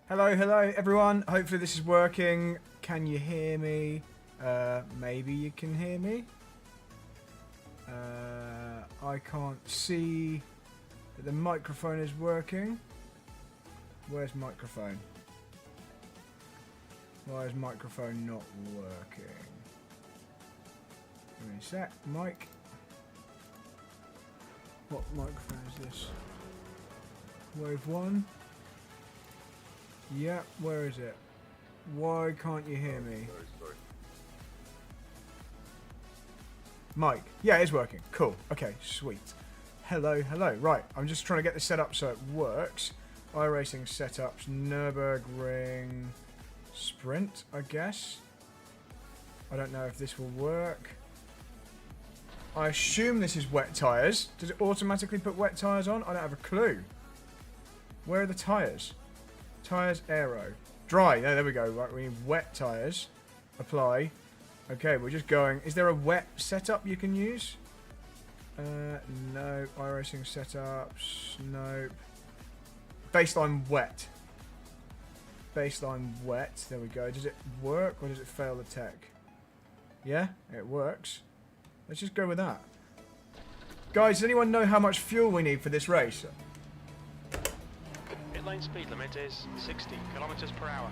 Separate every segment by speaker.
Speaker 1: Hello, hello everyone. Hopefully this is working. Can you hear me? Maybe you can hear me. I can't see that the microphone is working. Where's microphone? Why is microphone not working? Give me a sec. Mic. What microphone is this? Wave 1. Yeah, where is it? Why can't you hear me?
Speaker 2: Sorry.
Speaker 1: Mic. Yeah, it's working. Cool. Okay, sweet. Hello, hello. Right, I'm just trying to get this set up so it works. iRacing setups, Nürburgring Sprint, I guess. I don't know if this will work. I assume this is wet tyres. Does it automatically put wet tyres on? I don't have a clue. Where are the tyres? Tyres, aero. Dry. No, there we go. Right, we need wet tyres. Apply. Okay, we're just going. Is there a wet setup you can use? No. iRacing setups. Nope. Baseline wet. Baseline wet. There we go. Does it work or does it fail the tech? Yeah, it works. Let's just go with that. Guys, does anyone know how much fuel we need for this race?
Speaker 3: Pit lane speed limit is 60 kilometers per hour.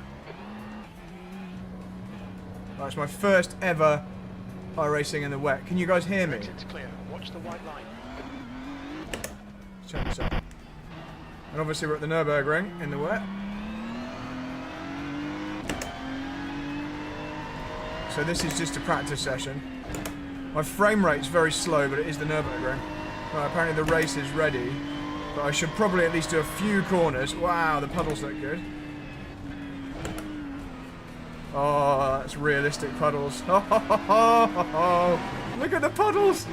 Speaker 1: Right, it's my first ever iRacing in the wet. Can you guys hear me?
Speaker 3: Exit's clear. Watch the white line.
Speaker 1: Let's check this out. And obviously we're at the Nürburgring in the wet. So this is just a practice session. My frame rate's very slow, but it is the Nürburgring. Right, apparently the race is ready. But I should probably at least do a few corners. Wow, the puddles look good. Oh, that's realistic puddles. Oh, look at the puddles!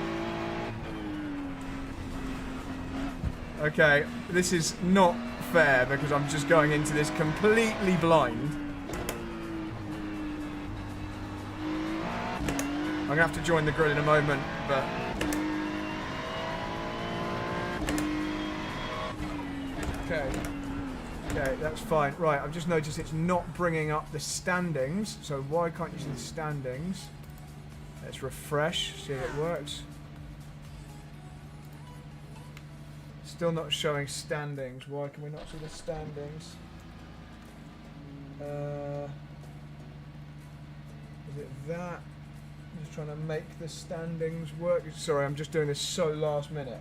Speaker 1: Okay, this is not fair because I'm just going into this completely blind. I'm going to have to join the grid in a moment, but... Okay, that's fine. Right, I've just noticed it's not bringing up the standings. So why can't you see the standings? Let's refresh, see if it works. Still not showing standings. Why can we not see the standings? Is it that? I'm just trying to make the standings work. Sorry, I'm just doing this so last minute.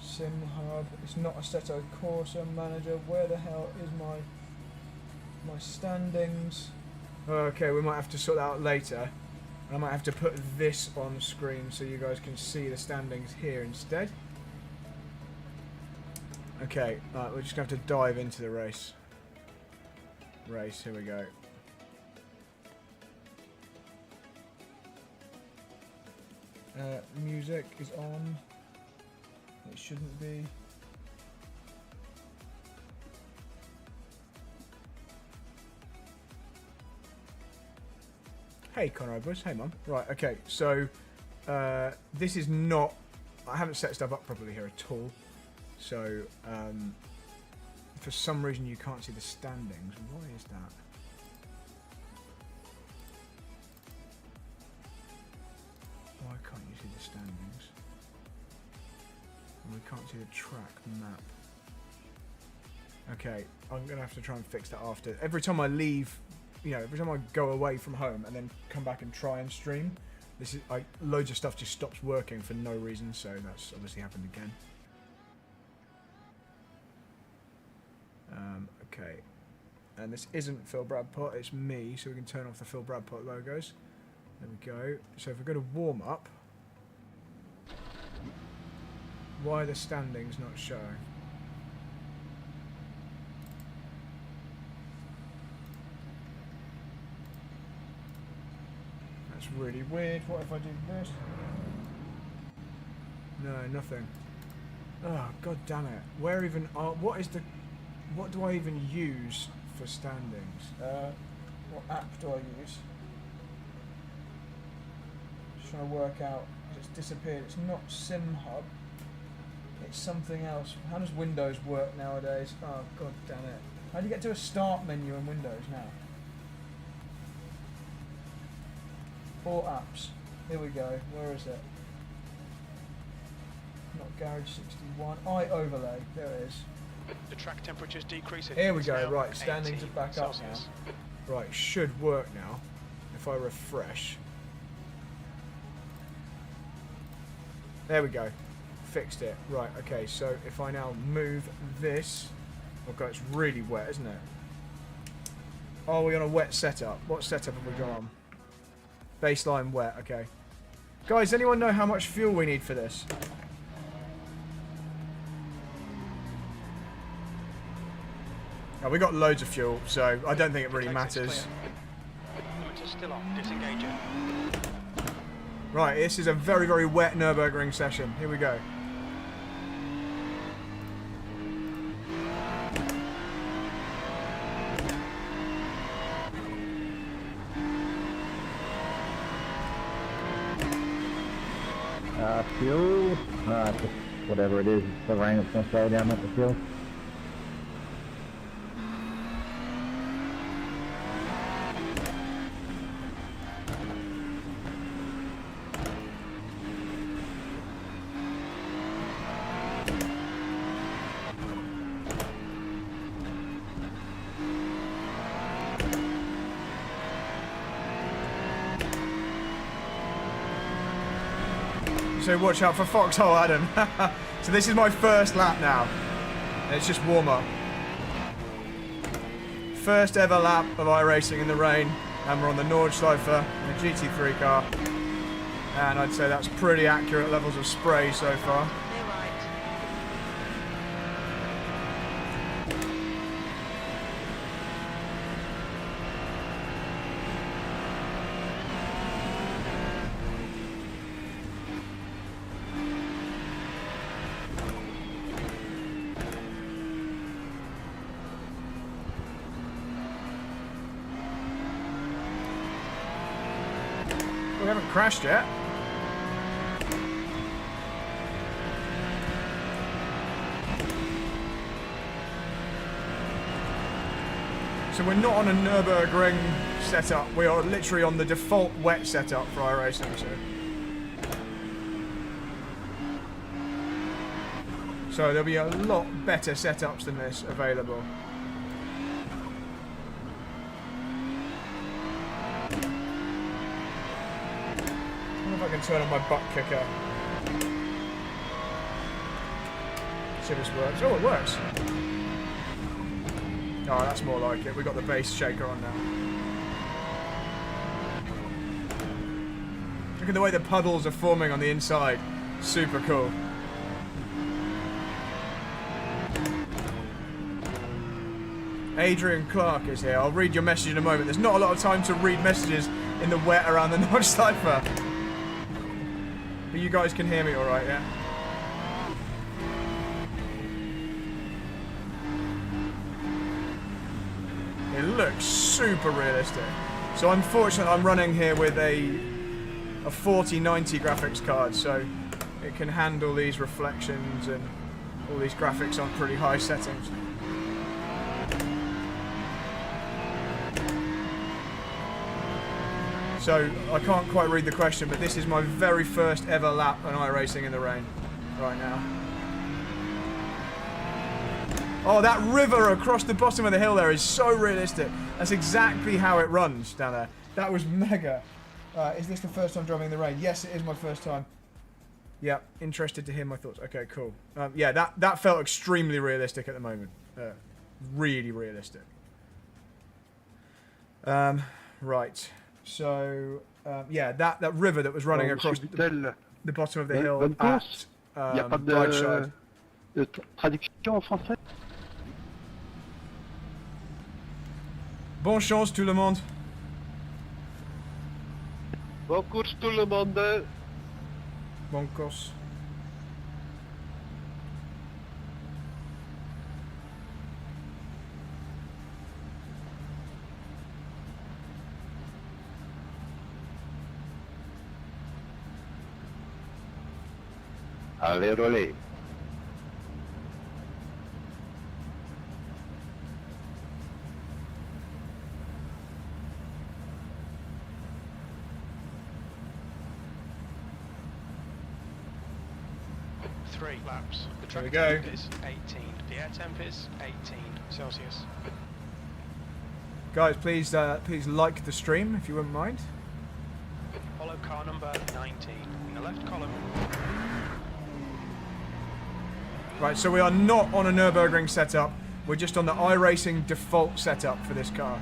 Speaker 1: Sim Hub. It's not Assetto Corsa Manager. Where the hell is my standings? Okay, we might have to sort that out later. I might have to put this on screen so you guys can see the standings here instead. Okay, right, we're just going to have to dive into the race. Here we go. Music is on. It shouldn't be. Hey Conrad Bush, hey mum. Right, okay, so this is not, I haven't set stuff up properly here at all. So for some reason you can't see the standings. Why is that? Why can't you see the standings? And we can't see the track map. Okay, I'm going to have to try and fix that after. Every time I leave, you know, every time I go away from home and then come back and try and stream, this is loads of stuff just stops working for no reason, so that's obviously happened again. Okay, and this isn't Phil Bradpot, it's me, so we can turn off the Phil Bradpot logos. There we go. So if we go to warm up, why are the standings not showing? That's really weird. What if I do this? No, nothing. Oh, god damn it. Where even are... What do I even use for standings? What app do I use? Just trying to work out. It's disappeared. It's not Sim Hub. It's something else. How does Windows work nowadays? Oh, god damn it. How do you get to a start menu in Windows now? All apps. Here we go. Where is it? Not Garage 61. iOverlay. There it is.
Speaker 3: The track temperature's decreasing.
Speaker 1: Here we
Speaker 3: It's
Speaker 1: go.
Speaker 3: now
Speaker 1: Right, standings
Speaker 3: 18
Speaker 1: are back up
Speaker 3: Celsius.
Speaker 1: now. Right, should work now. If I refresh. There we go. Fixed it. Right, okay, so if I now move this. Okay, it's really wet, isn't it? Oh, we're on a wet setup. What setup have we got on? Baseline wet, okay. Guys, anyone know how much fuel we need for this? Oh, we got loads of fuel, so I don't think it really matters.
Speaker 3: Limiter's still on. Disengage it.
Speaker 1: Right, this is a very, very wet Nürburgring session. Here we go.
Speaker 2: Fuel, just whatever it is, the rain that's going to slow down at the fuel.
Speaker 1: So watch out for Foxhole Adam. So this is my first lap now. It's just warm up. First ever lap of iRacing in the rain, and we're on the Nordschleife in a GT3 car. And I'd say that's pretty accurate levels of spray so far. We haven't crashed yet. So we're not on a Nürburgring setup. We are literally on the default wet setup for iRacing. So there'll be a lot better setups than this available. I can turn on my butt kicker. See if this works. Oh, it works. Oh, that's more like it. We've got the bass shaker on now. Look at the way the puddles are forming on the inside. Super cool. Adrian Clark is here. I'll read your message in a moment. There's not a lot of time to read messages in the wet around the Nordschleife. But you guys can hear me alright, yeah? It looks super realistic. So unfortunately I'm running here with a 4090 graphics card, so it can handle these reflections and all these graphics on pretty high settings. So, I can't quite read the question, but this is my very first ever lap on iRacing in the rain right now. Oh, that river across the bottom of the hill there is so realistic. That's exactly how it runs down there. That was mega. Is this the first time driving in the rain? Yes, it is my first time. Yeah, interested to hear my thoughts. Okay, cool. Yeah, that felt extremely realistic at the moment. Really realistic. Right. So, yeah, that river that was running across the bottom of the hill at Brideside.
Speaker 2: Traduction en français?
Speaker 1: Bonne chance tout le monde.
Speaker 2: Bon course tout le monde.
Speaker 1: Bon course.
Speaker 2: Allez, relais.
Speaker 3: 3 laps. The
Speaker 1: Here we
Speaker 3: track
Speaker 1: go.
Speaker 3: temp is 18. The air temp is 18 Celsius.
Speaker 1: Guys, please like the stream if you wouldn't mind.
Speaker 3: Follow car number 19 in the left column.
Speaker 1: Right, so we are not on a Nürburgring setup. We're just on the iRacing default setup for this car.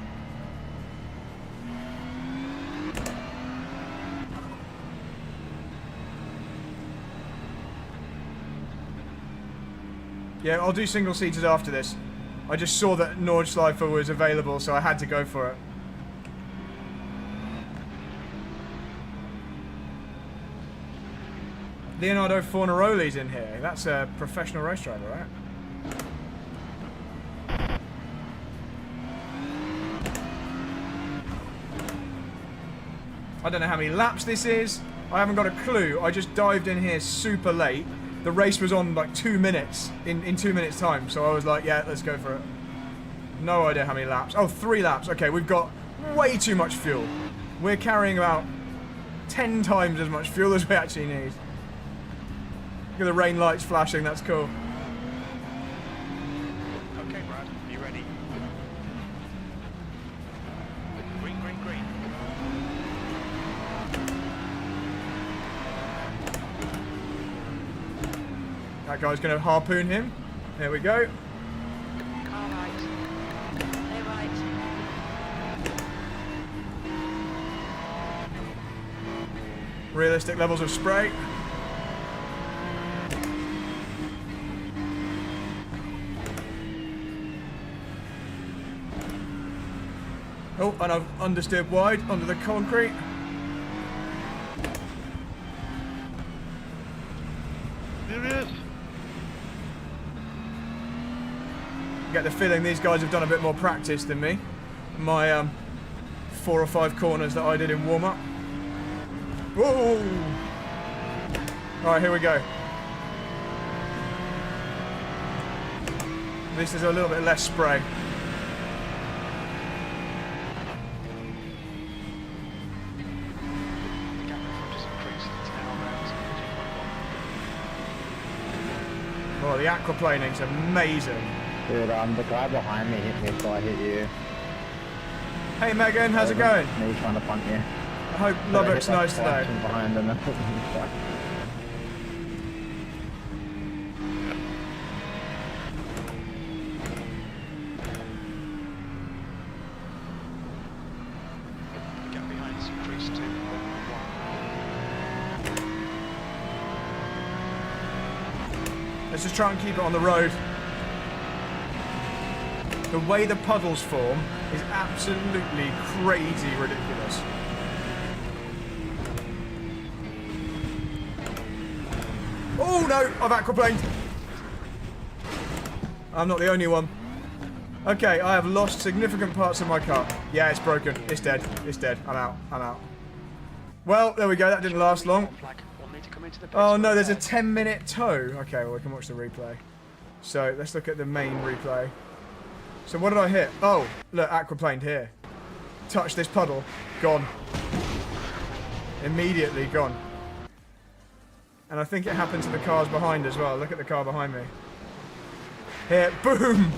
Speaker 1: Yeah, I'll do single seaters after this. I just saw that Nordschleifer was available, so I had to go for it. Leonardo Fornaroli's in here. That's a professional race driver, right? I don't know how many laps this is. I haven't got a clue. I just dived in here super late. The race was on like 2 minutes, in 2 minutes time. So I was like, yeah, let's go for it. No idea how many laps. Oh, 3 laps. Okay, we've got way too much fuel. We're carrying about 10 times as much fuel as we actually need. Look at the rain lights flashing, that's cool.
Speaker 3: Okay, Brad, you ready? Green, green, green.
Speaker 1: That guy's going to harpoon him. There we go.
Speaker 4: Car right. Stay right.
Speaker 1: Realistic levels of spray. Oh, and I've understeered wide under the concrete.
Speaker 3: There it is.
Speaker 1: Get the feeling these guys have done a bit more practice than me. My 4 or 5 corners that I did in warm-up. Whoa! Alright, here we go. This is a little bit less spray.
Speaker 3: The gap in front has increased. It's now around 0.1.
Speaker 1: Oh, the aquaplaning's amazing.
Speaker 2: Dude, the guy behind me hit me, so I hit you.
Speaker 1: Hey Megan, how's it going?
Speaker 2: Me trying to punt you.
Speaker 1: I hope Lubbock's nice today.
Speaker 2: From behind and
Speaker 3: The gap behind has increased to 0.1.
Speaker 1: Let's just try and keep it on the road. The way the puddles form is absolutely crazy ridiculous. Oh no, I've aquaplaned. I'm not the only one. Okay, I have lost significant parts of my car. Yeah, it's broken. It's dead. It's dead. I'm out. I'm out. Well, there we go. That didn't last long.
Speaker 3: Flag. We'll need to come into the pits
Speaker 1: Oh
Speaker 3: for
Speaker 1: no, there's a
Speaker 3: repair.
Speaker 1: 10-minute tow. Okay, well we can watch the replay. So let's look at the main replay. So what did I hit? Oh, look, aquaplaned here. Touch this puddle. Gone. Immediately gone. And I think it happened to the cars behind as well. Look at the car behind me. Here, boom!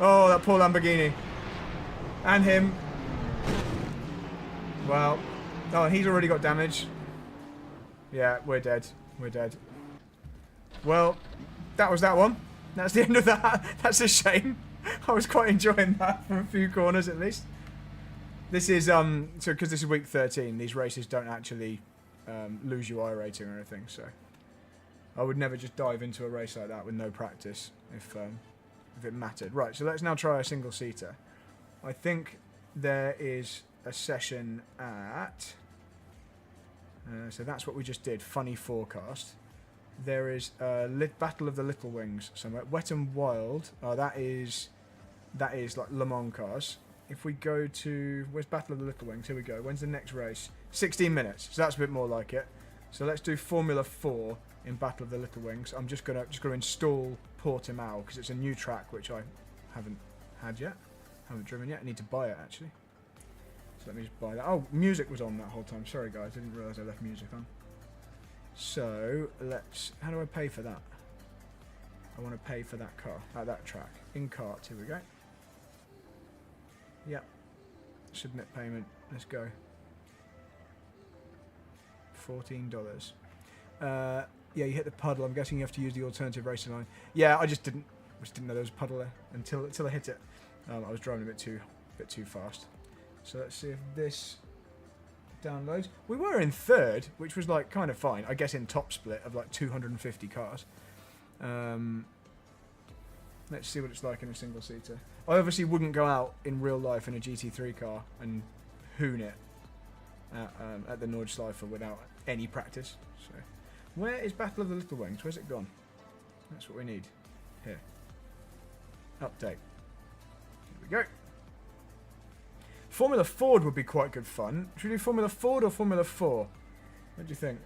Speaker 1: Oh, that poor Lamborghini. And him. Well, oh, and he's already got damage. Yeah, we're dead. We're dead. Well, that was that one. That's the end of that. That's a shame. I was quite enjoying that for a few corners at least. This is, so because this is week 13, these races don't actually lose you iRating or anything, so I would never just dive into a race like that with no practice if it mattered. Right, so let's now try a single-seater. I think there is a session at... so that's what we just did, funny forecast. There is a Battle of the Little Wings somewhere. Wet and Wild. Oh, that is like Le Mans cars. If we go to... Where's Battle of the Little Wings? Here we go. When's the next race? 16 minutes. So that's a bit more like it. So let's do Formula 4 in Battle of the Little Wings. I'm just gonna install Portimao because it's a new track which I haven't had yet. Haven't driven yet. I need to buy it actually. So let me just buy that. Oh, music was on that whole time. Sorry guys, I didn't realise I left music on. So let's. How do I pay for that? I want to pay for that car at that track. In cart. Here we go. Yep. Submit payment. Let's go. $14. Yeah, you hit the puddle. I'm guessing you have to use the alternative racing line. Yeah, I just didn't know there was a puddle there until I hit it. I was driving a bit too fast. So let's see if this downloads. We were in third, which was like kind of fine. I guess in top split of like 250 cars. Let's see what it's like in a single seater. I obviously wouldn't go out in real life in a GT3 car and hoon it at the Nordschleife without any practice. So, where is Battle of the Little Wings? Where's it gone? That's what we need. Here. Update. Here we go. Formula Ford would be quite good fun. Should we do Formula Ford or Formula 4? What do you think?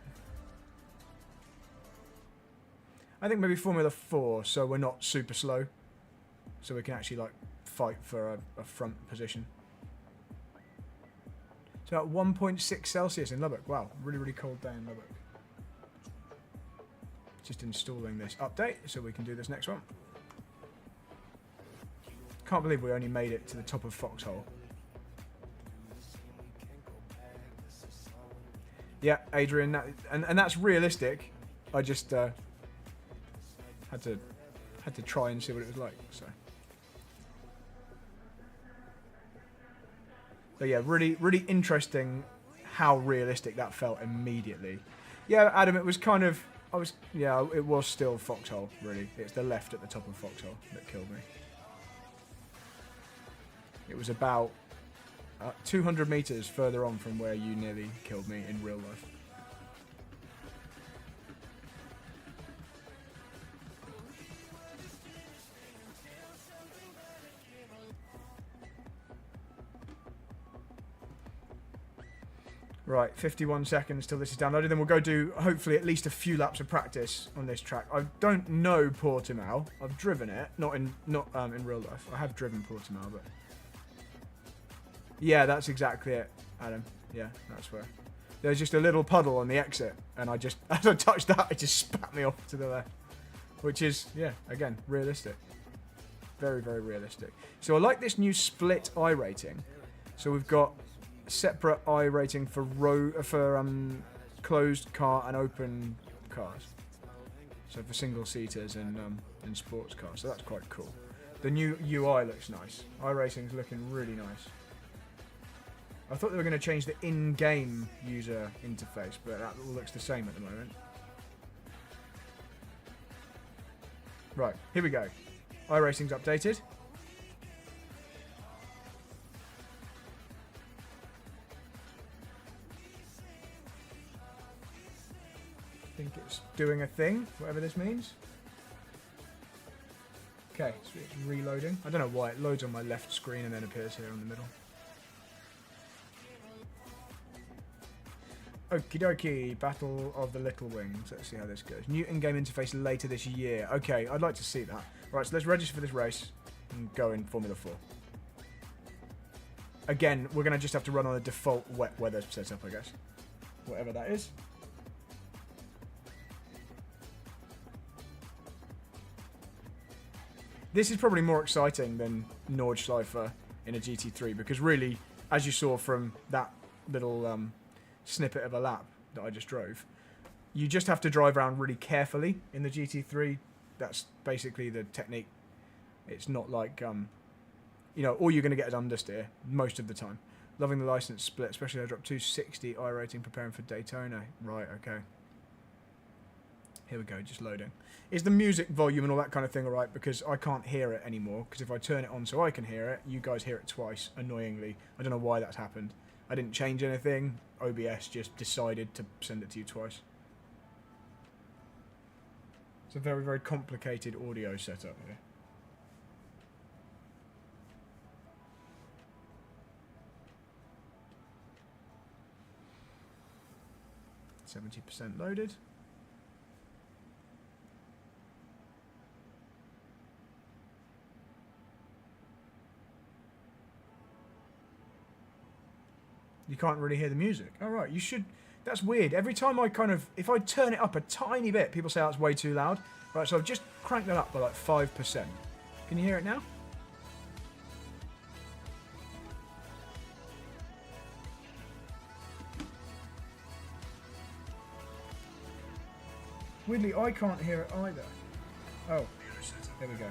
Speaker 1: I think maybe Formula 4, so we're not super slow. So we can actually like fight for a front position. It's about 1.6 Celsius in Lubbock. Wow, really, really cold day in Lubbock. Just installing this update so we can do this next one. Can't believe we only made it to the top of Foxhole. Yeah, Adrian, and that's realistic. I just had to try and see what it was like. But yeah, really, really interesting how realistic that felt immediately. Yeah, Adam, it was kind of, it was still Foxhole, really. It's the left at the top of Foxhole that killed me. It was about 200 meters further on from where you nearly killed me in real life. Right, 51 seconds till this is downloaded. Then we'll go do, hopefully, at least a few laps of practice on this track. I don't know Portimao. I've driven it, not in real life. I have driven Portimao, but yeah, that's exactly it, Adam. Yeah, that's where. There's just a little puddle on the exit, and I just, as I touched that, it just spat me off to the left, which is, yeah, again, realistic. Very, very realistic. So I like this new split iRating. So we've got separate iRating for closed car and open cars. So for single seaters and sports cars. So that's quite cool. The new UI looks nice. iRacing's looking really nice. I thought they were going to change the in-game user interface, but that all looks the same at the moment. Right, here we go. iRacing's updated. I think it's doing a thing, whatever this means. Okay, so it's reloading. I don't know why it loads on my left screen and then appears here in the middle. Okie dokie, Battle of the Little Wings. Let's see how this goes. New in-game interface later this year. Okay, I'd like to see that. Right, so let's register for this race and go in Formula 4. Again, we're going to just have to run on a default wet weather setup, I guess. Whatever that is. This is probably more exciting than Nordschleife in a GT3 because really, as you saw from that little snippet of a lap that I just drove, you just have to drive around really carefully in the GT3. That's basically the technique. It's not like, you know, all you're going to get is understeer most of the time. Loving the license split, especially I dropped 260 iRating preparing for Daytona. Right, okay. Here we go, just loading. Is the music volume and all that kind of thing alright? Because I can't hear it anymore. Because if I turn it on so I can hear it, you guys hear it twice, annoyingly. I don't know why that's happened. I didn't change anything. OBS just decided to send it to you twice. It's a very, very complicated audio setup here. %, loaded. You can't really hear the music. All right, you should. That's weird. Every time I kind of... If I turn it up a tiny bit, people say, oh, it's way too loud. Right, so I've just cranked that up by like 5%. Can you hear it now? Weirdly, I can't hear it either. Oh, there we go.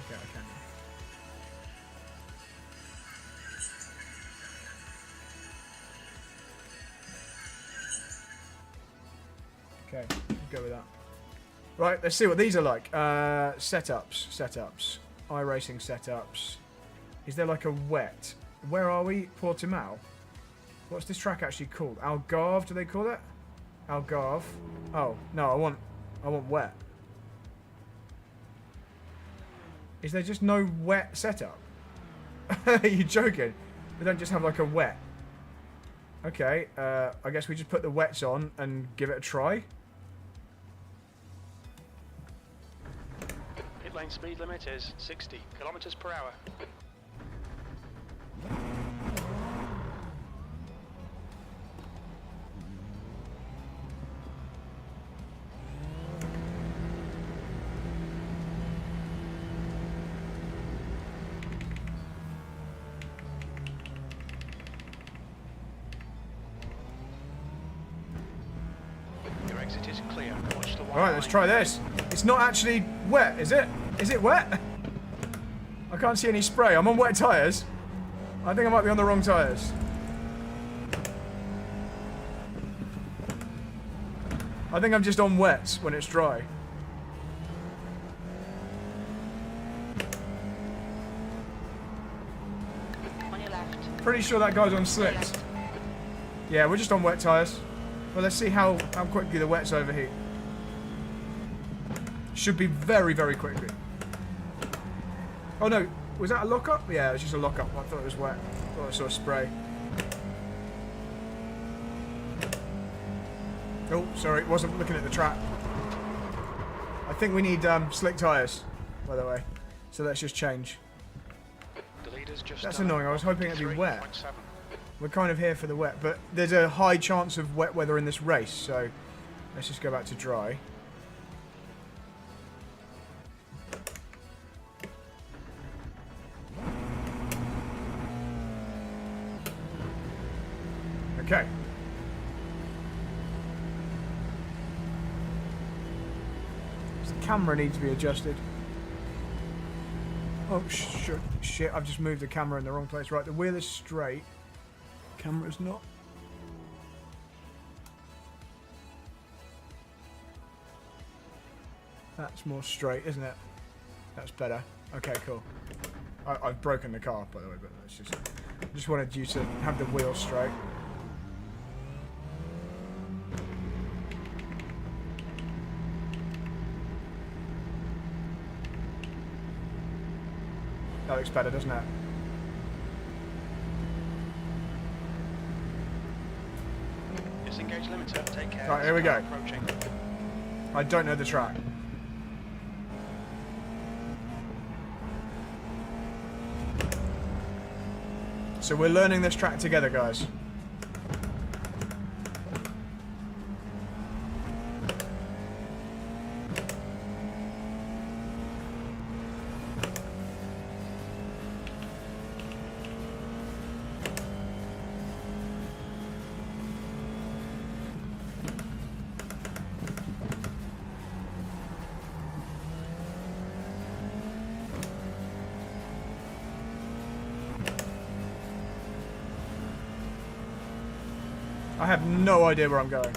Speaker 1: Okay, I can. Okay, go with that. Right, let's see what these are like. Setups. iRacing setups. Is there like a wet? Where are we? Portimao. What's this track actually called? Algarve, do they call it? Algarve. Oh, no, I want wet. Is there just no wet setup? Are you joking? They don't just have like a wet. Okay, I guess we just put the wets on and give it a try.
Speaker 3: Pit lane speed limit is 60 kilometers per hour. Exit is clear. Watch the
Speaker 1: Alright, let's try this. It's not actually wet, is it? Is it wet? I can't see any spray. I'm on wet tyres. I think I might be on the wrong tyres. I think I'm just on wets when it's dry.
Speaker 4: On your left.
Speaker 1: Pretty sure that guy's on slicks. Yeah, we're just on wet tyres. Well, let's see how quickly the wets overheat. Should be very, very quickly. Oh no, was that a lock-up? Yeah, it was just a lock-up. I thought it was wet. I thought I saw a spray. Oh, sorry, wasn't looking at the track. I think we need slick tyres, by the way. So let's just change.
Speaker 3: The leader's just
Speaker 1: That's
Speaker 3: done
Speaker 1: annoying. I was hoping it'd be wet.
Speaker 3: 3.7.
Speaker 1: We're kind of here for the wet, but there's a high chance of wet weather in this race, so let's just go back to dry. Okay. The camera needs to be adjusted. Oh, shit, I've just moved the camera in the wrong place. Right, the wheel is straight. Camera's not. That's more straight, isn't it? That's better. Okay, cool. I've broken the car, by the way, but that's just... I just wanted you to have the wheel straight. That looks better, doesn't it?
Speaker 3: Disengage limiter, take care.
Speaker 1: Right, here we go.
Speaker 3: Approaching.
Speaker 1: I don't know the track. So we're learning this track together, guys. I have no idea where I'm going.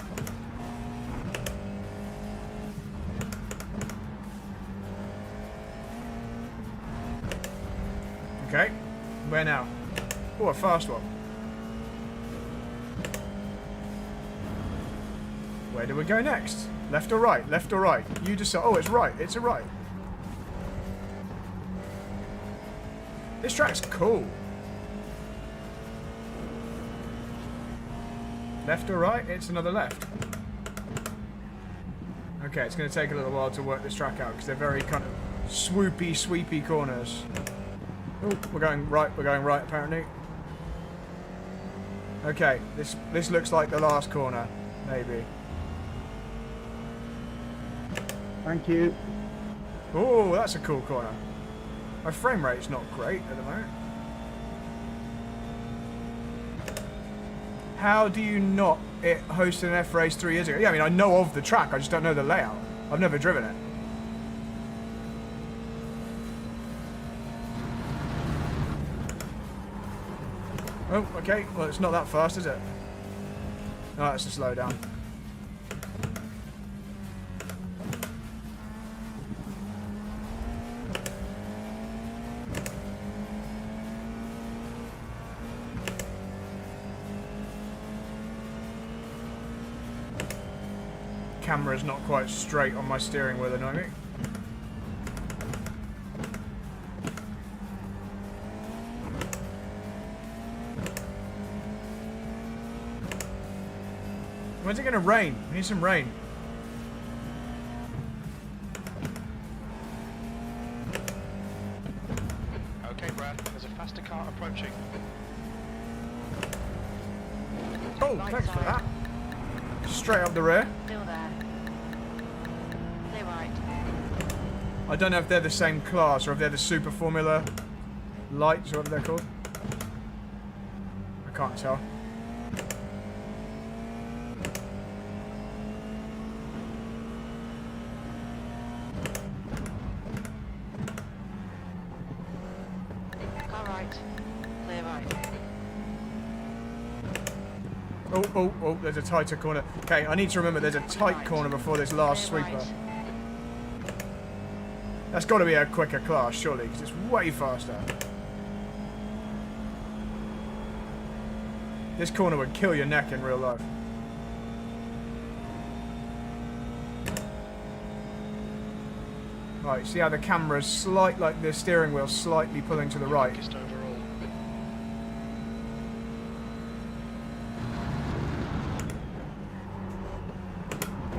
Speaker 1: Okay, where now? Oh, a fast one. Where do we go next? Left or right? Left or right? You decide. Oh, it's right. It's a right. This track's cool. Left or right? It's another left. Okay, it's going to take a little while to work this track out because they're very kind of swoopy, sweepy corners. Oh, we're going right apparently. Okay, this looks like the last corner, maybe.
Speaker 2: Thank you.
Speaker 1: Oh, that's a cool corner. My frame rate's not great at the moment. How do you not host an F race 3 years ago? Yeah, I mean, I know of the track, I just don't know the layout. I've never driven it. Oh, okay. Well, it's not that fast, is it? No, that's a slow down. Camera's not quite straight on my steering wheel, annoying me. When's it gonna rain? We need some rain.
Speaker 3: Okay, Brad, there's a faster car approaching.
Speaker 1: Oh,
Speaker 4: Right
Speaker 1: thanks for
Speaker 4: side.
Speaker 1: that. Straight up the rear.
Speaker 4: Still there. Stay right.
Speaker 1: I don't know if they're the same class or if they're the Super Formula Lights or whatever they're called. I can't tell.
Speaker 4: Car right. Clear right.
Speaker 1: Oh, there's a tighter corner. Okay, I need to remember there's a tight corner before this last
Speaker 4: Clear
Speaker 1: sweeper.
Speaker 4: right.
Speaker 1: That's got to be a quicker class, surely, because it's way faster. This corner would kill your neck in real life. Right, see how the camera's like the steering wheel slightly pulling to the right.
Speaker 3: Quickest overall.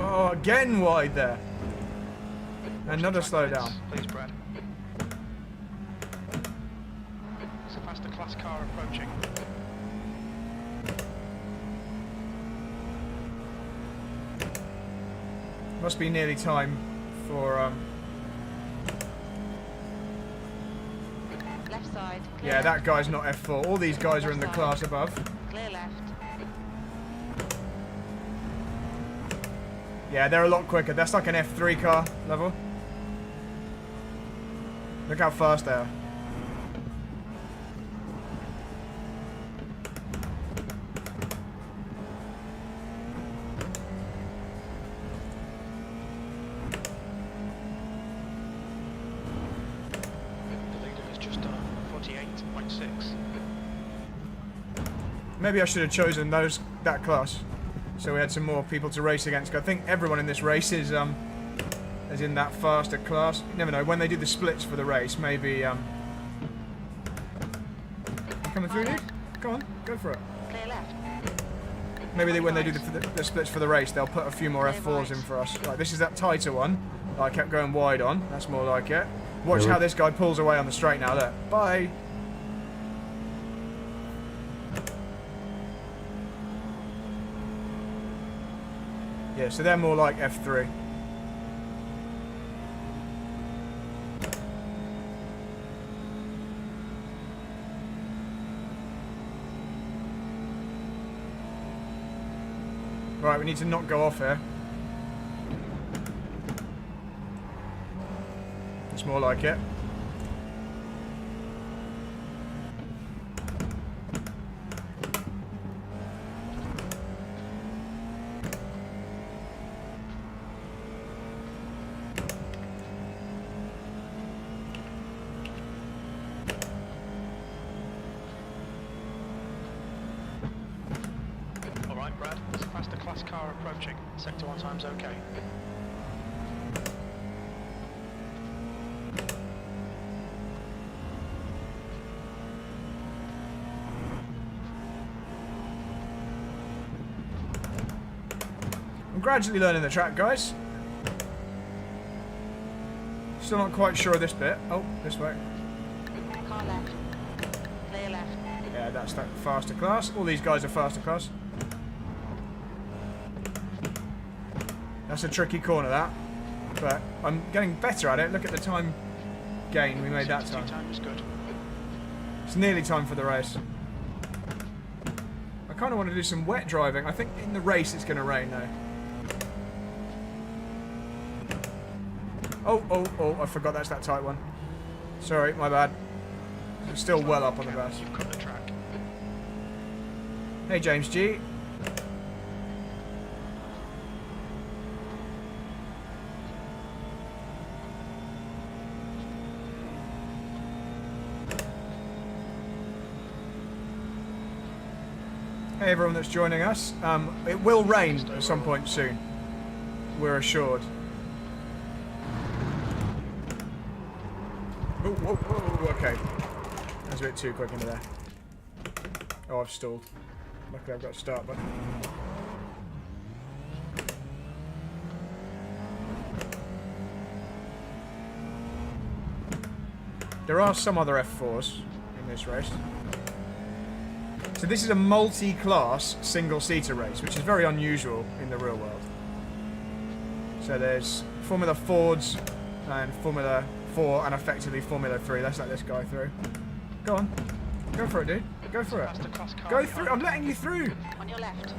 Speaker 1: Oh, again wide there. Another
Speaker 3: Track
Speaker 1: slowdown.
Speaker 3: lights, please, Brad. There's a faster class car approaching.
Speaker 1: Must be nearly time for
Speaker 4: Left side. Clear
Speaker 1: yeah, that
Speaker 4: left.
Speaker 1: guy's not F4. All these guys are in the class above.
Speaker 4: Clear left.
Speaker 1: Yeah, they're a lot quicker. That's like an F3 car level. Look how fast they are.
Speaker 3: The leader has just done 48.6.
Speaker 1: Maybe I should have chosen that class, so we had some more people to race against. 'Cause I think everyone in this race is in that faster class. You never know, when they do the splits for the race, maybe you coming through, Luke? Go on, go for it.
Speaker 4: Clear left.
Speaker 1: Maybe when they do the splits for the race, they'll put a few more F4s in for us. Like, this is that tighter one that I kept going wide on. That's more like it. Watch how this guy pulls away on the straight now. Look. Bye. Yeah, so they're more like F3. Right, we need to not go off here. It's more like it.
Speaker 3: Alright, Brad, there's a faster class car approaching. Sector 1 time's okay.
Speaker 1: I'm gradually learning the track, guys. Still not quite sure of this bit. Oh, this way.
Speaker 4: Car left. Clear left.
Speaker 1: Yeah, That's that faster class. All these guys are faster class. That's a tricky corner, that. But I'm getting better at it. Look at the time gain we made that time.
Speaker 3: Time was good.
Speaker 1: It's nearly time for the race. I kind of want to do some wet driving. I think in the race it's going to rain, though. Oh, I forgot that's that tight one. Sorry, my bad. I'm still well up on the bus.
Speaker 3: You've cut the track.
Speaker 1: Hey, James G. Hey, everyone that's joining us. It will rain at some point soon. We're assured. Oh, whoa, okay. That was a bit too quick into there. Oh, I've stalled. Luckily I've got a start button. There are some other F4s in this race. So this is a multi-class single-seater race, which is very unusual in the real world. So there's Formula Fords and Formula 4 and effectively Formula 3. Let's let this guy through. Go on. Go for it, dude. Go for it. Go through. I'm letting you through.
Speaker 4: On your left.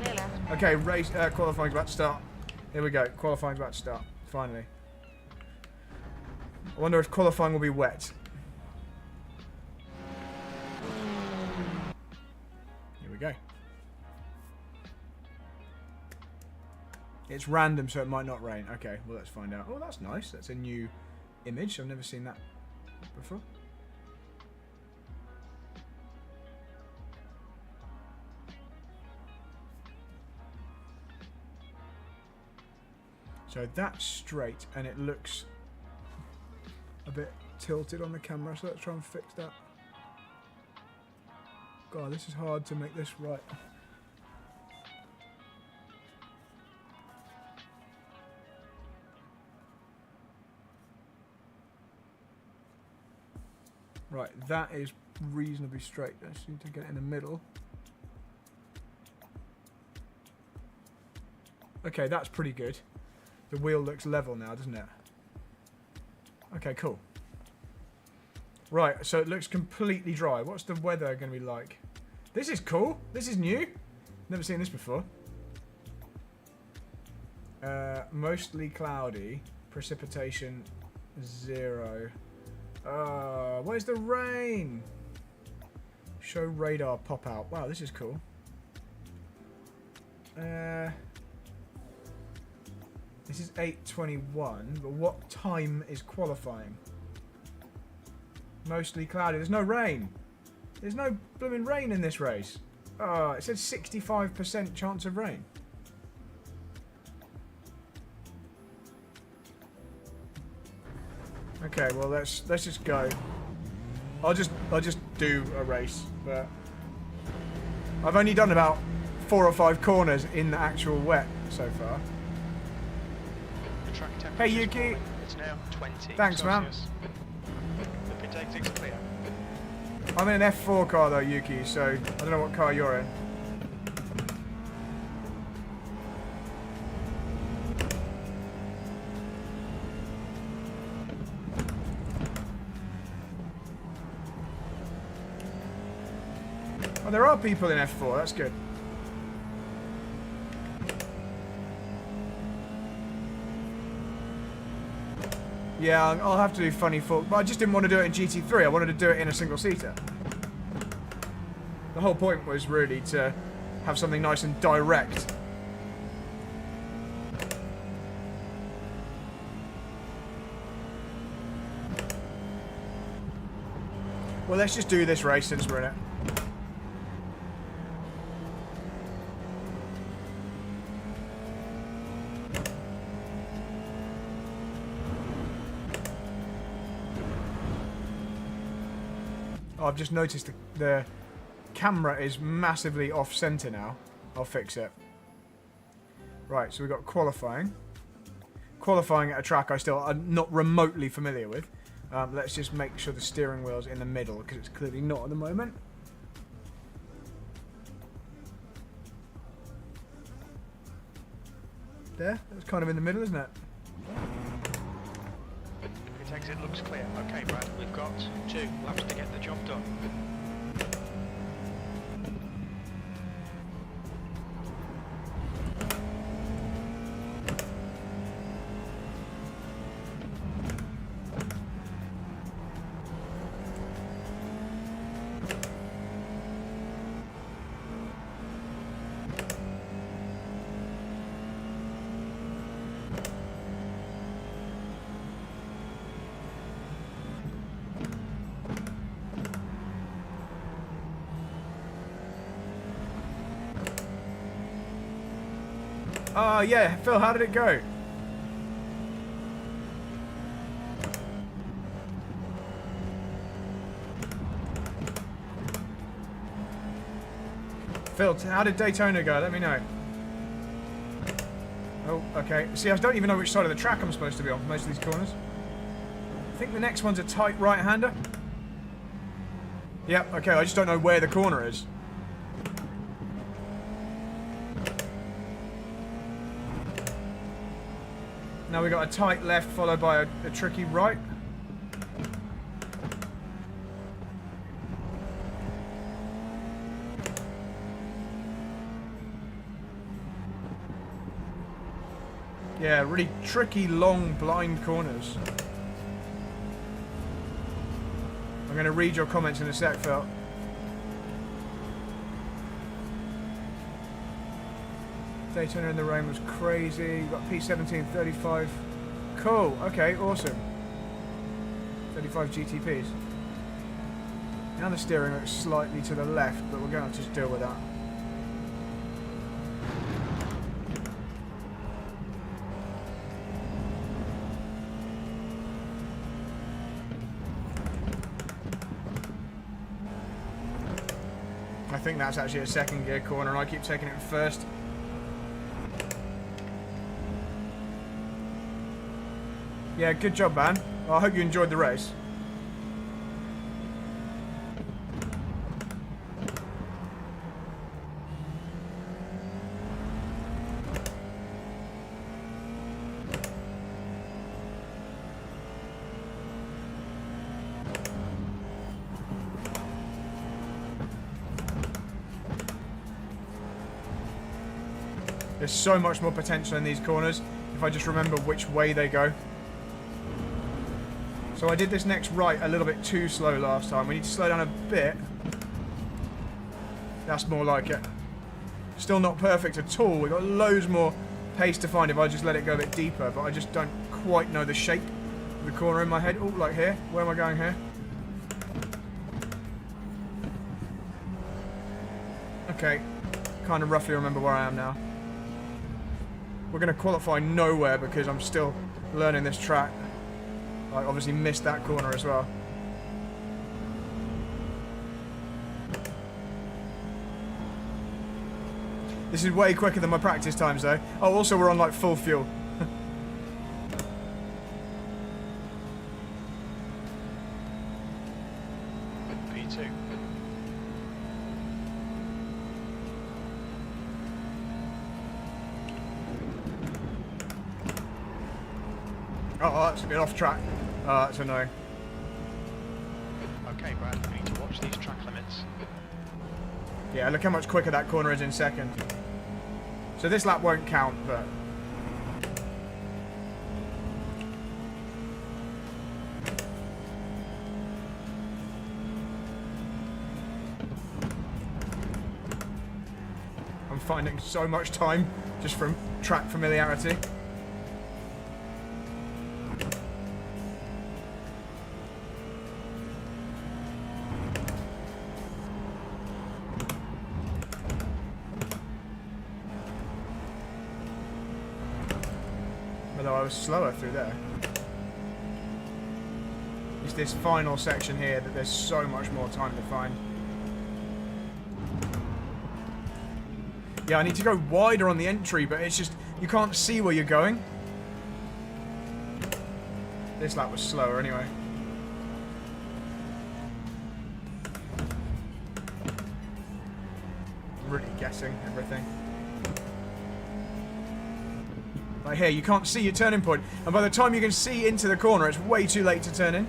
Speaker 4: Clear left.
Speaker 1: Okay, race qualifying's about to start. Here we go. Qualifying's about to start. Finally. I wonder if qualifying will be wet. Here we go. It's random, so it might not rain. Okay, well, let's find out. Oh, that's nice. That's a new image. I've never seen that before. So that's straight, and it looks a bit tilted on the camera, so let's try and fix that. God, this is hard to make this right. Right, that is reasonably straight. I just need to get it in the middle. Okay, that's pretty good. The wheel looks level now, doesn't it? Okay, cool. Right, so it looks completely dry. What's the weather going to be like? This is cool. This is new. Never seen this before. Mostly cloudy. Precipitation 0. Where's the rain? Show radar pop out. Wow, this is cool. This is 8:21, but what time is qualifying? Mostly cloudy. There's no rain. There's no blooming rain in this race. Oh, it says 65% chance of rain. Okay, well let's just go. I'll just do a race, but I've only done about 4 or 5 corners in the actual wet so far. Hey Yuki.
Speaker 3: It's now 20.
Speaker 1: Thanks, man.
Speaker 3: The pit exit's clear.
Speaker 1: I'm in an F4 car though, Yuki, so I don't know what car you're in. Oh, there are people in F4, that's good. Yeah, I'll have to do funny fork, but I just didn't want to do it in GT3. I wanted to do it in a single-seater. The whole point was really to have something nice and direct. Well, let's just do this race since we're in it. I've just noticed the camera is massively off-center now. I'll fix it. Right, so we've got qualifying. Qualifying at a track I'm not remotely familiar with. Let's just make sure the steering wheel's in the middle, because it's clearly not at the moment. There, it was kind of in the middle, isn't it?
Speaker 3: Pit exit looks clear. Okay, Brad, we've got 2 laps to get the job done.
Speaker 1: Oh, yeah. Phil, how did it go? Phil, how did Daytona go? Let me know. Oh, okay. See, I don't even know which side of the track I'm supposed to be on for most of these corners. I think the next one's a tight right-hander. Yep, okay. I just don't know where the corner is. Now we've got a tight left followed by a tricky right. Yeah, really tricky, long, blind corners. I'm going to read your comments in a sec, Phil. Daytona in the rain was crazy. You've got P17, 35. Cool. Okay, awesome. 35 GTPs. Now the steering looks slightly to the left, but we're going to have to just deal with that. I think that's actually a second gear corner, and I keep taking it first. Yeah, good job, man. Well, I hope you enjoyed the race. There's so much more potential in these corners if I just remember which way they go. So I did this next right a little bit too slow last time. We need to slow down a bit. That's more like it. Still not perfect at all. We've got loads more pace to find if I just let it go a bit deeper, but I just don't quite know the shape of the corner in my head. Oh, like here. Where am I going here? Okay. Kind of roughly remember where I am now. We're going to qualify nowhere because I'm still learning this track. I obviously missed that corner as well. This is way quicker than my practice times though. Oh, also we're on like full fuel.
Speaker 3: P2.
Speaker 1: Oh, that's a bit off track. Oh, that's annoying.
Speaker 3: Okay, Brad, we need to watch these track limits.
Speaker 1: Yeah, look how much quicker that corner is in second. So this lap won't count, but... I'm finding so much time just from track familiarity. Although I was slower through there. It's this final section here that there's so much more time to find. Yeah, I need to go wider on the entry, but it's just, you can't see where you're going. This lap was slower anyway. I'm really guessing everything. Like here, you can't see your turning point, and by the time you can see into the corner, it's way too late to turn in.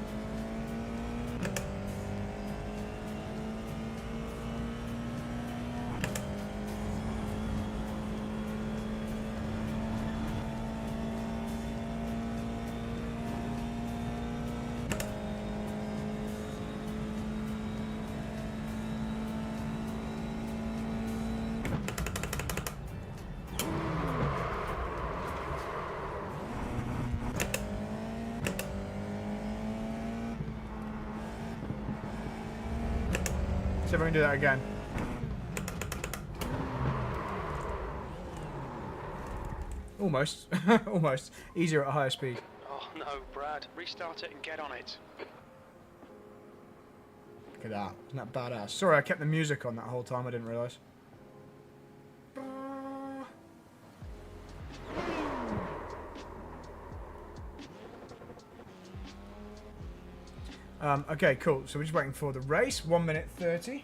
Speaker 1: See if I can do that again. Almost. Almost. Easier at a higher speed.
Speaker 3: Oh no, Brad. Restart it and get on it.
Speaker 1: Look at that. Isn't that badass? Sorry, I kept the music on that whole time. I didn't realise. Okay, cool. So we're just waiting for the race. 1 minute 30.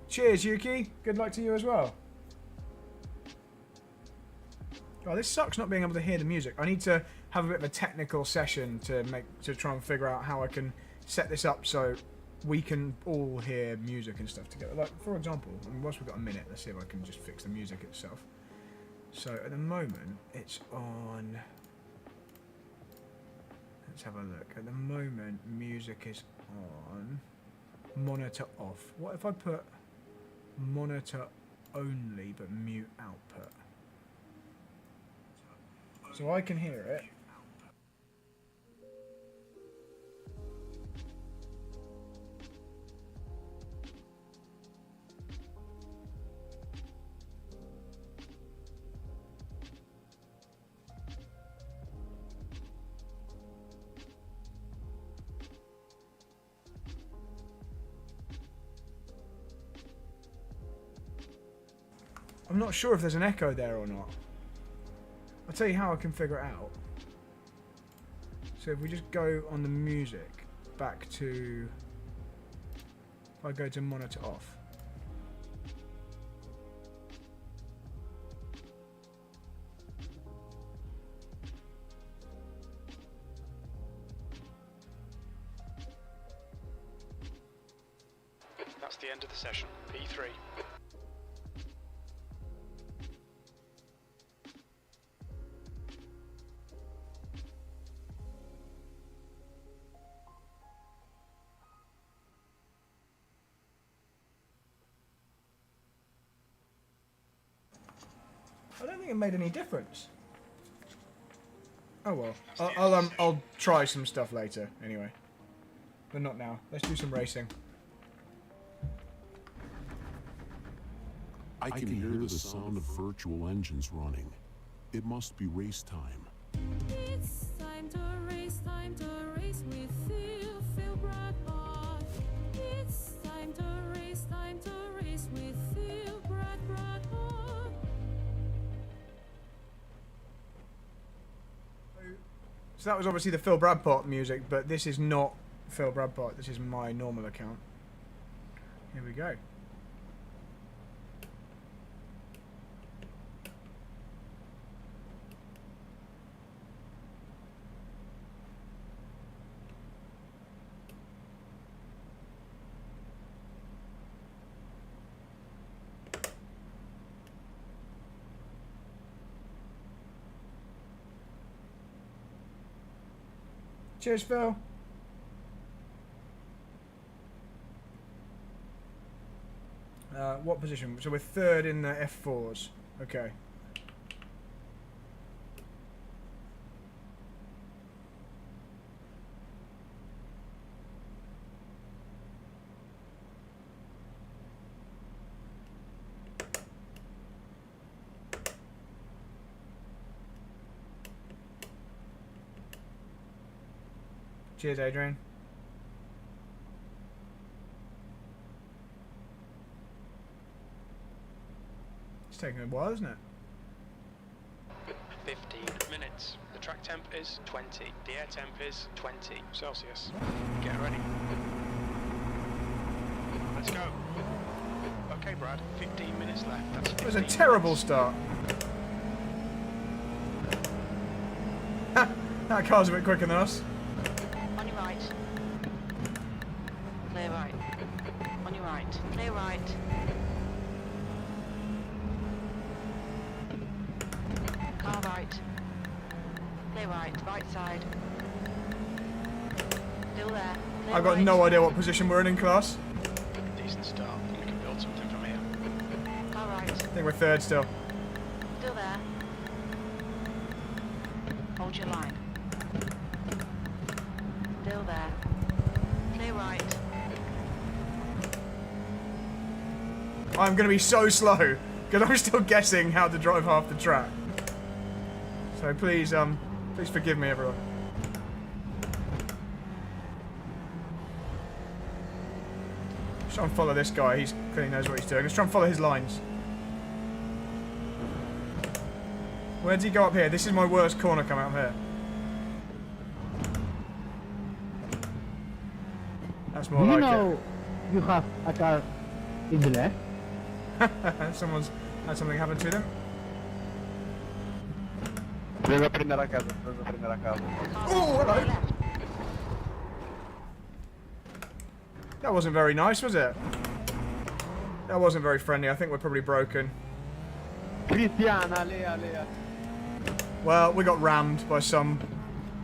Speaker 1: Cheers, Yuki. Good luck to you as well. Oh, this sucks not being able to hear the music. I need to have a bit of a technical session to try and figure out how I can set this up so we can all hear music and stuff together. Like, for example, whilst we've got a minute, let's see if I can just fix the music itself. So at the moment, it's on... Let's have a look. At the moment, music is on monitor off. What if I put monitor only but mute output? So I can hear it. I'm not sure if there's an echo there or not. I'll tell you how I can figure it out. So if we just go on the music back to... If I go to monitor off.
Speaker 3: That's the end of the session. P3.
Speaker 1: I don't think it made any difference. Oh well. I'll try some stuff later anyway. But not now. Let's do some racing.
Speaker 5: I can hear the sound of virtual engines running. It must be race time.
Speaker 6: It's time to race with Philpot. It's time to race with Philpot.
Speaker 1: So that was obviously the Phil Bradpot music, but this is not Phil Bradpot. This is my normal account. Here we go. Cheers, Phil. What position? So we're third in the F4s. Okay. Cheers, Adrian. It's taking a while, isn't it?
Speaker 3: 15 minutes. The track temp is 20. The air temp is 20 Celsius. Get ready. let's go. Okay, Brad, 15 minutes left. That's
Speaker 1: It was a
Speaker 3: 15
Speaker 1: terrible
Speaker 3: minutes.
Speaker 1: start. Ha! That car's a bit quicker than us.
Speaker 4: On your right. Clear right. On your right. Clear right. Car right. Clear right. Right side. Still there. Clear
Speaker 1: I've got
Speaker 4: right.
Speaker 1: no idea what position we're in class.
Speaker 3: Decent start. We can build something from here.
Speaker 4: Car right.
Speaker 1: I think we're third still.
Speaker 4: Still there. Hold your line. Still there. Clear right.
Speaker 1: I'm going to be so slow because I'm still guessing how to drive half the track. So please, please forgive me, everyone. Let's try and follow this guy. He's clearly knows what he's doing. Let's try and follow his lines. Where did he go up here? This is my worst corner coming up here. That's more
Speaker 2: Do you
Speaker 1: like
Speaker 2: know you have a car in the left?
Speaker 1: it. Someone's had something happen to them.
Speaker 7: Prendo prendere a casa, prendo prendere a casa.
Speaker 1: Oh, hello. That wasn't very nice, was it? That wasn't very friendly. I think we're probably broken.
Speaker 7: Cristiana, Lea.
Speaker 1: Well, we got rammed by some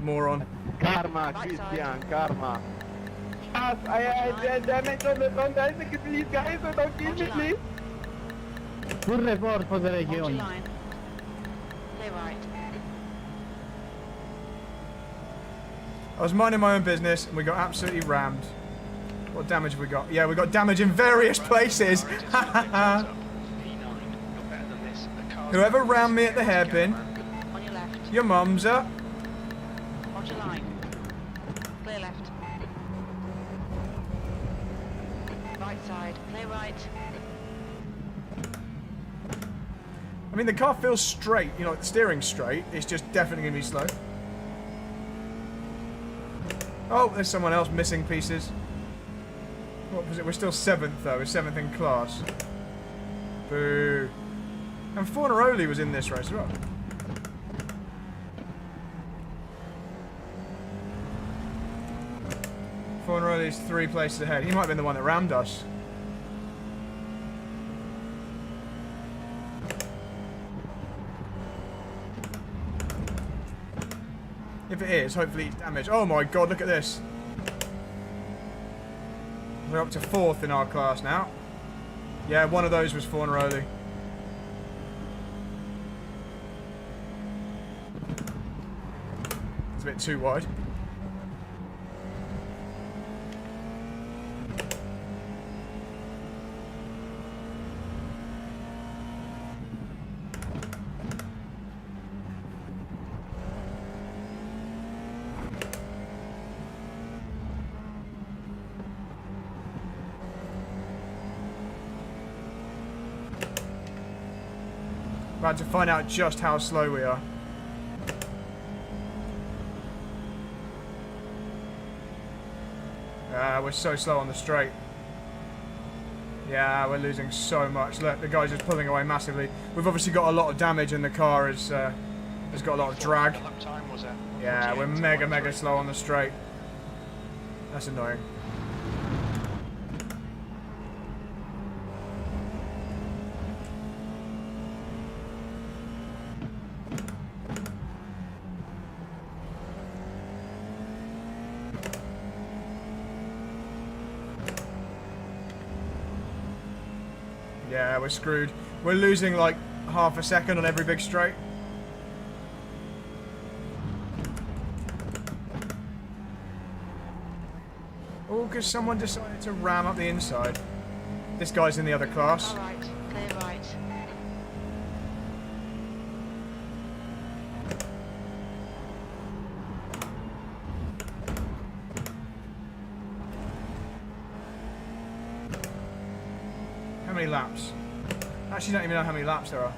Speaker 1: moron.
Speaker 7: Karma, Christian, karma. I damage on the front, guys, please, guys, don't kill me, please.
Speaker 2: Full report for the
Speaker 4: Hold your
Speaker 2: region.
Speaker 4: line. Clear right.
Speaker 1: I was minding my own business and we got absolutely rammed. What damage have we got? Yeah, we got damage in various places.
Speaker 3: P9, you're better than this. The car's
Speaker 1: Whoever
Speaker 3: better than
Speaker 1: rammed me
Speaker 3: this.
Speaker 1: at the hairpin,
Speaker 4: On your left.
Speaker 1: your mum's up.
Speaker 4: Hold your line. Clear left. Right side. Clear right.
Speaker 1: I mean, the car feels straight. You know, like the steering's straight. It's just definitely going to be slow. Oh, there's someone else missing pieces. What was it? We're still 7th, though. We're 7th in class. Boo. And Fornaroli was in this race as well. Fornaroli's 3 places ahead. He might have been the one that rammed us. If it is, hopefully it's damaged. Oh my god, look at this. We're up to 4th in our class now. Yeah, one of those was Fornaroli. It's a bit too wide. About to find out just how slow we are. We're so slow on the straight. Yeah, we're losing so much. Look, the guy's just pulling away massively. We've obviously got a lot of damage and the car has got a lot of drag.
Speaker 3: What lap time was it?
Speaker 1: Yeah, we're
Speaker 3: 48,
Speaker 1: mega slow on the straight. That's annoying. Yeah, we're screwed. We're losing like half a second on every big straight. Oh, because someone decided to ram up the inside. This guy's in the other class.
Speaker 4: All right. Clear right.
Speaker 1: How many laps? Actually, don't even know how many laps there are.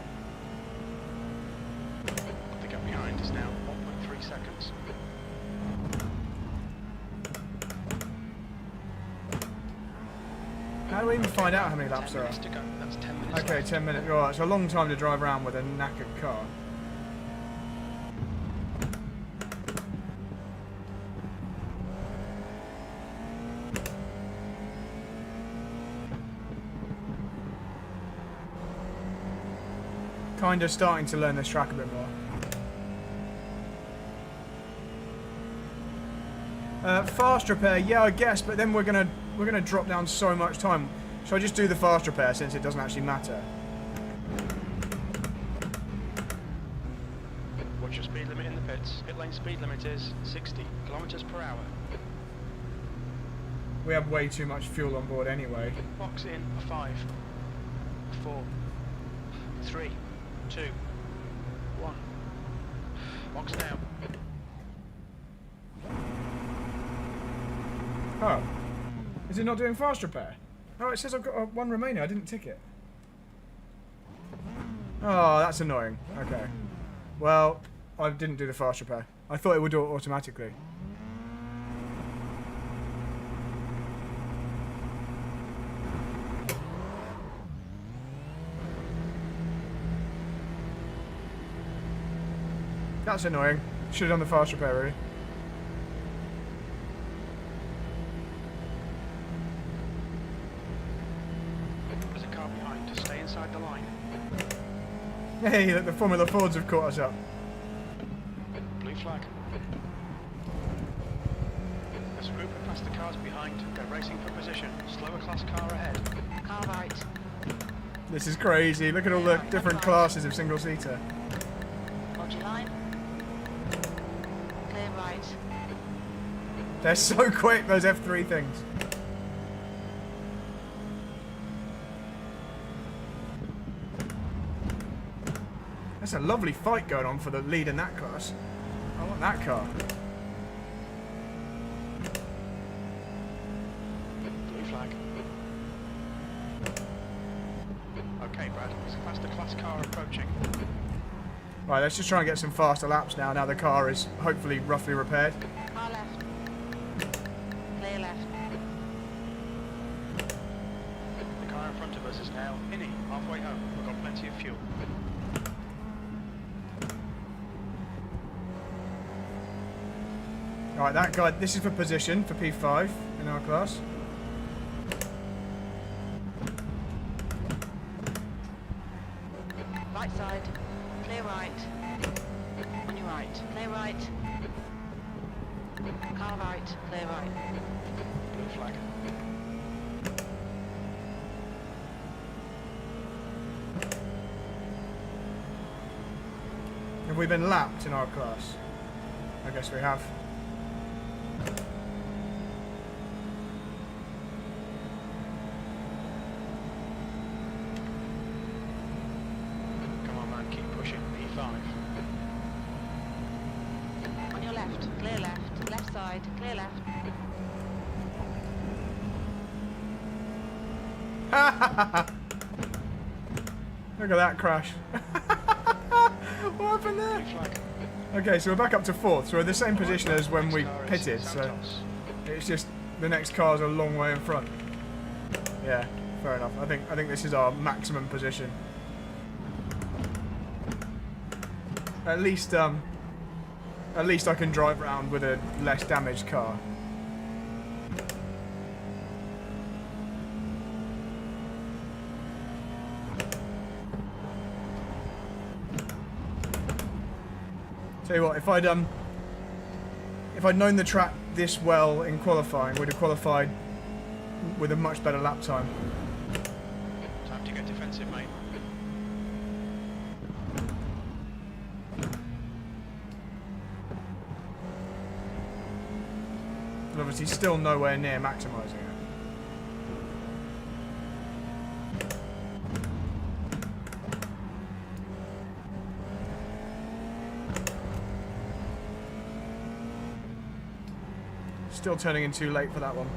Speaker 3: The gap behind is now 1.3 seconds.
Speaker 1: How do we even find out how many laps
Speaker 3: 10
Speaker 1: there are?
Speaker 3: minutes to go. That's 10 minutes
Speaker 1: Okay,
Speaker 3: left.
Speaker 1: 10 minutes. Right, it's a long time to drive around with a knackered car. Kind of starting to learn this track a bit more. Fast repair, yeah, I guess, but then we're gonna drop down so much time. Shall I just do the fast repair since it doesn't actually matter?
Speaker 3: What's your speed limit in the pits? Pit lane speed limit is 60 kilometers per hour.
Speaker 1: We have way too much fuel on board anyway.
Speaker 3: Box in a 5, 4, 3, 2, 1. Box now.
Speaker 1: Oh. Is it not doing fast repair? Oh, it says I've got one remaining. I didn't tick it. Oh, that's annoying. Okay. Well, I didn't do the fast repair. I thought it would do it automatically. That's annoying. Should have done the fast repair, really.
Speaker 3: There's a car behind. To stay inside the line.
Speaker 1: Hey, look, the Formula Fords have caught us up.
Speaker 3: Blue flag. There's a group of past the cars behind. They're racing for position. Slower class car ahead.
Speaker 4: Car right.
Speaker 1: This is crazy. Look at all the different classes of single-seater.
Speaker 4: Hold your line. Clear right.
Speaker 1: They're so quick, those F3 things. That's a lovely fight going on for the lead in that class. I want that car.
Speaker 3: Blue flag. Okay, Brad. There's a faster class car approaching.
Speaker 1: Right, let's just try and get some faster laps now. Now the car is hopefully roughly repaired.
Speaker 4: Car left. Clear left.
Speaker 3: The car in front of us is now innie, halfway home. We've got plenty of fuel.
Speaker 1: Alright, that guy, this is for position for P5 in our class.
Speaker 4: Right side. Clear right. On your right. Clear right. Car right. Clear right.
Speaker 3: Blue flag.
Speaker 1: Have we been lapped in our class? I guess we have.
Speaker 3: Come on, man. Keep pushing. P5.
Speaker 4: On your left. Clear left. Left side. Clear left.
Speaker 1: Look at that crash. What happened there?
Speaker 3: Blue flag.
Speaker 1: Okay, so we're back up to 4th, so we're in the same position as when
Speaker 3: Next
Speaker 1: we
Speaker 3: car is
Speaker 1: pitted, so
Speaker 3: Santos.
Speaker 1: it's just the next car's a long way in front. Yeah, fair enough. I think this is our maximum position. At least I can drive around with a less damaged car. Tell you what, if I'd known the track this well in qualifying, we'd have qualified with a much better lap time.
Speaker 3: Time to get defensive, mate.
Speaker 1: But obviously still nowhere near maximising it. Still turning in too late for that one.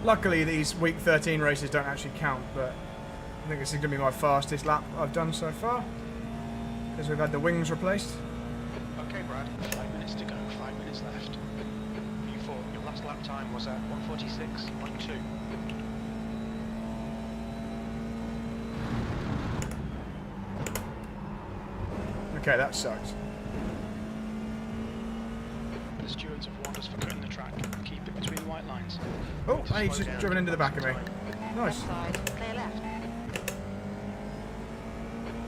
Speaker 1: Luckily these week 13 races don't actually count, but I think this is going to be my fastest lap I've done so far, because we've had the wings replaced.
Speaker 3: Okay, Brad. 5 minutes to go. 5 minutes left. You thought your last lap time was at 1:46.2.
Speaker 1: Okay, that sucks.
Speaker 3: The stewards have warned us for cutting the track. Keep it between the white lines.
Speaker 1: Oh, and he's just driven into the back of me. Nice.
Speaker 4: Left side, clear left.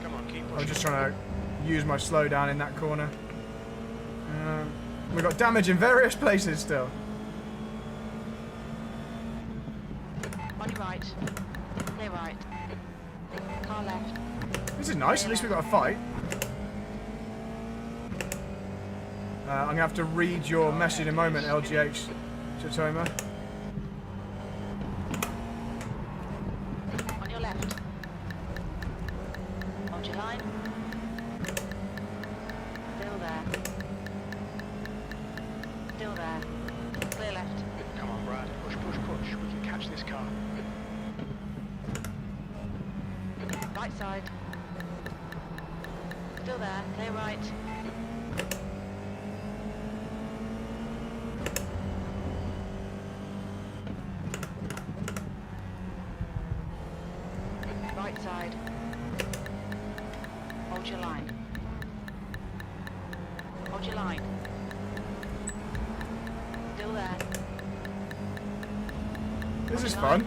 Speaker 3: Come on, keep
Speaker 1: I was
Speaker 3: pushing.
Speaker 1: just trying to use my slowdown in that corner. We've got damage in various places still.
Speaker 4: On your right. Clear right. Car left.
Speaker 1: This is nice, at least we've got a fight. I'm going to have to read your message in a moment, LGH Chotoma.
Speaker 4: On your left. Hold your line. Still there. Still there. Clear left.
Speaker 3: Come on, Brad. Push, push, push. We can catch this car.
Speaker 4: Right side. Still there. Clear right. Right side. Hold your line. Hold your line. Still there.
Speaker 1: This is fun.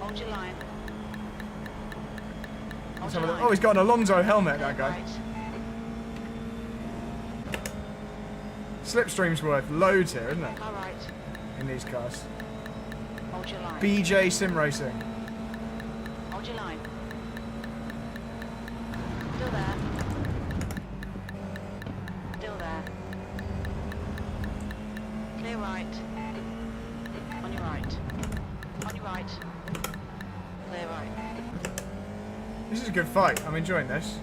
Speaker 4: Hold your line.
Speaker 1: Let's have a look. Oh, he's got an Alonso helmet, that guy.
Speaker 4: Right.
Speaker 1: Slipstream's worth loads here, isn't it?
Speaker 4: Car right.
Speaker 1: In these cars.
Speaker 4: Hold your line.
Speaker 1: BJ Sim Racing.
Speaker 4: Hold your line. Still there. Still there. Clear right. On your right. On your right. Clear right.
Speaker 1: This is a good fight. I'm enjoying this.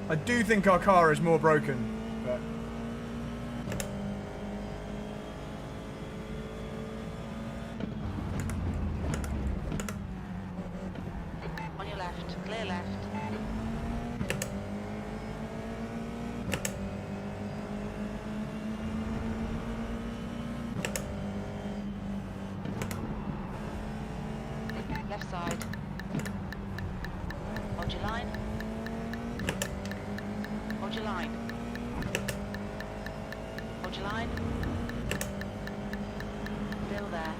Speaker 1: I do think our car is more broken, but...
Speaker 4: On your left. Clear left. Left side. Hold your line. Hold your line. Hold your line. Still there.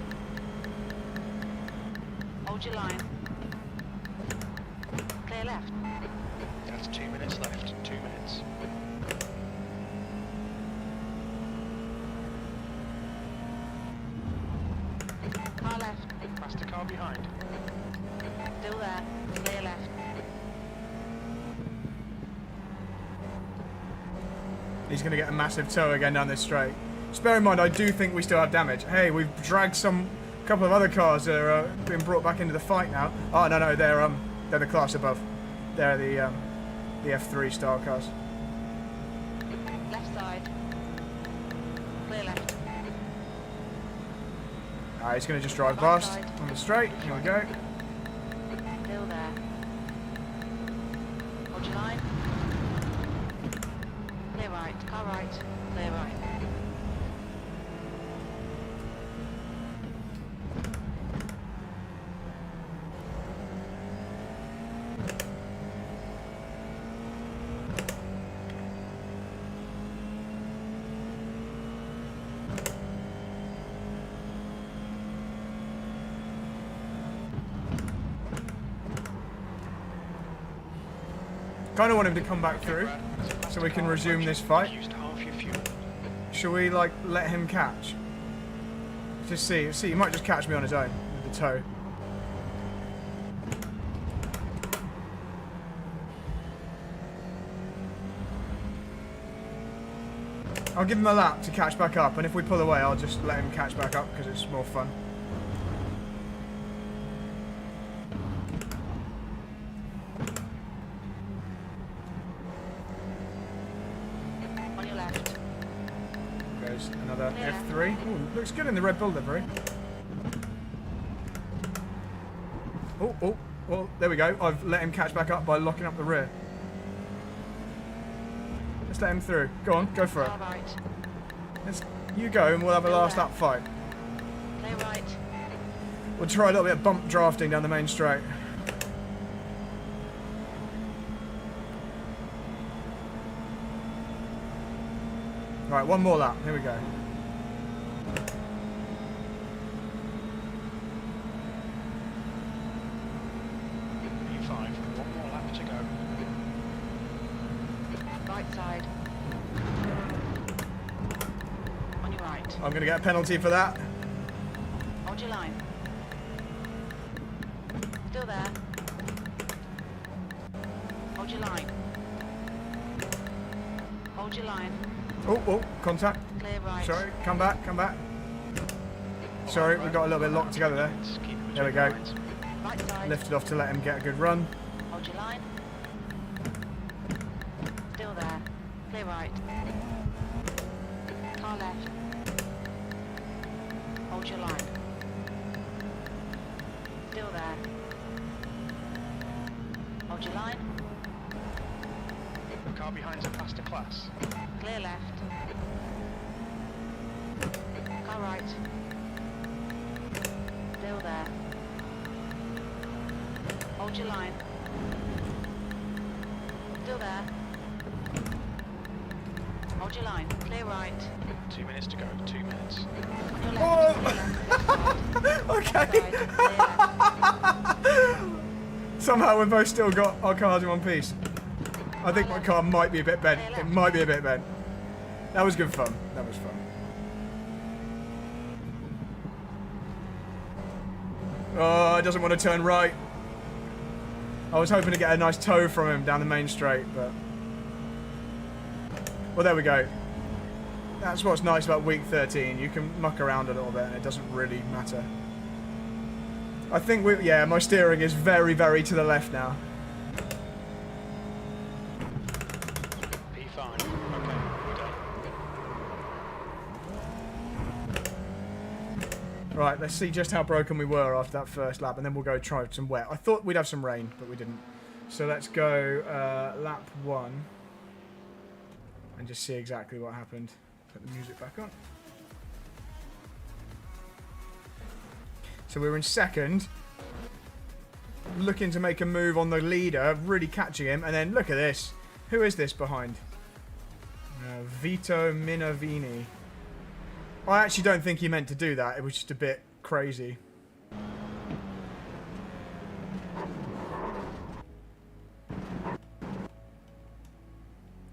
Speaker 4: Hold your line. Clear left.
Speaker 3: That's 2 minutes left. 2 minutes.
Speaker 4: Car left.
Speaker 3: Faster car behind.
Speaker 4: Still there. Clear left.
Speaker 1: He's going to get a massive tow again down this straight. Just bear in mind, I do think we still have damage. Hey, we've dragged a couple of other cars that are being brought back into the fight now. Oh, no, they're the class above. They're the F3 style cars.
Speaker 4: Left side. Clear left.
Speaker 1: He's going to just drive
Speaker 4: Right
Speaker 1: past
Speaker 4: side.
Speaker 1: on the straight. Here we go.
Speaker 4: Still there. Hold your line. Clear right. Car right. Clear right.
Speaker 1: Kind of want him to come back through so we can resume this fight.
Speaker 3: Used half your fuel.
Speaker 1: Shall we, like, let him catch? Just see, he might just catch me on his own with the tow. I'll give him a lap to catch back up, and if we pull away, I'll just let him catch back up because it's more fun.
Speaker 4: On your left.
Speaker 1: Goes another
Speaker 4: Yeah.
Speaker 1: F3. Ooh, looks good in the Red Bull livery. Oh, Well, there we go. I've let him catch back up by locking up the rear. Let's let him through. Go on, go for it.
Speaker 4: Far right.
Speaker 1: You go and we'll have a last lap fight.
Speaker 4: Clear right.
Speaker 1: We'll try a little bit of bump drafting down the main straight. Right, one more lap. Here we go.
Speaker 3: P5, one more lap to go.
Speaker 4: Right side. On your right.
Speaker 1: I'm going to get a penalty for that.
Speaker 4: Hold your line. Still there. Hold your line. Hold your line.
Speaker 1: Oh, contact.
Speaker 4: Clear right.
Speaker 1: Sorry, come back. Sorry, we got a little bit locked together there. There we go.
Speaker 4: Right side.
Speaker 1: Lifted off to let him get a good run.
Speaker 4: Hold your line. Still there. Clear right. Car left. Hold your line. Still there. Hold your line.
Speaker 3: The car behind's a faster class.
Speaker 4: Clear left. Car right. Still there. Hold your line. Still there. Hold your line. Clear right.
Speaker 3: 2 minutes to go, 2 minutes.
Speaker 4: On your left. Clear left.
Speaker 1: Okay.
Speaker 4: Side, clear left.
Speaker 1: Somehow we've both still got our cars in one piece. I think my car might be a bit bent. It might be a bit bent. That was good fun. That was fun. Oh, it doesn't want to turn right. I was hoping to get a nice tow from him down the main straight, but... Well, there we go. That's what's nice about week 13. You can muck around a little bit and it doesn't really matter. I think my steering is very, very to the left now.
Speaker 3: P5, okay, we're done.
Speaker 1: Right, let's see just how broken we were after that first lap, and then we'll go try some wet. I thought we'd have some rain, but we didn't. So let's go lap 1 and just see exactly what happened. Put the music back on. So we were in second, looking to make a move on the leader, really catching him, and then look at this. Who is this behind? Vito Minervini. I actually don't think he meant to do that. It was just a bit crazy.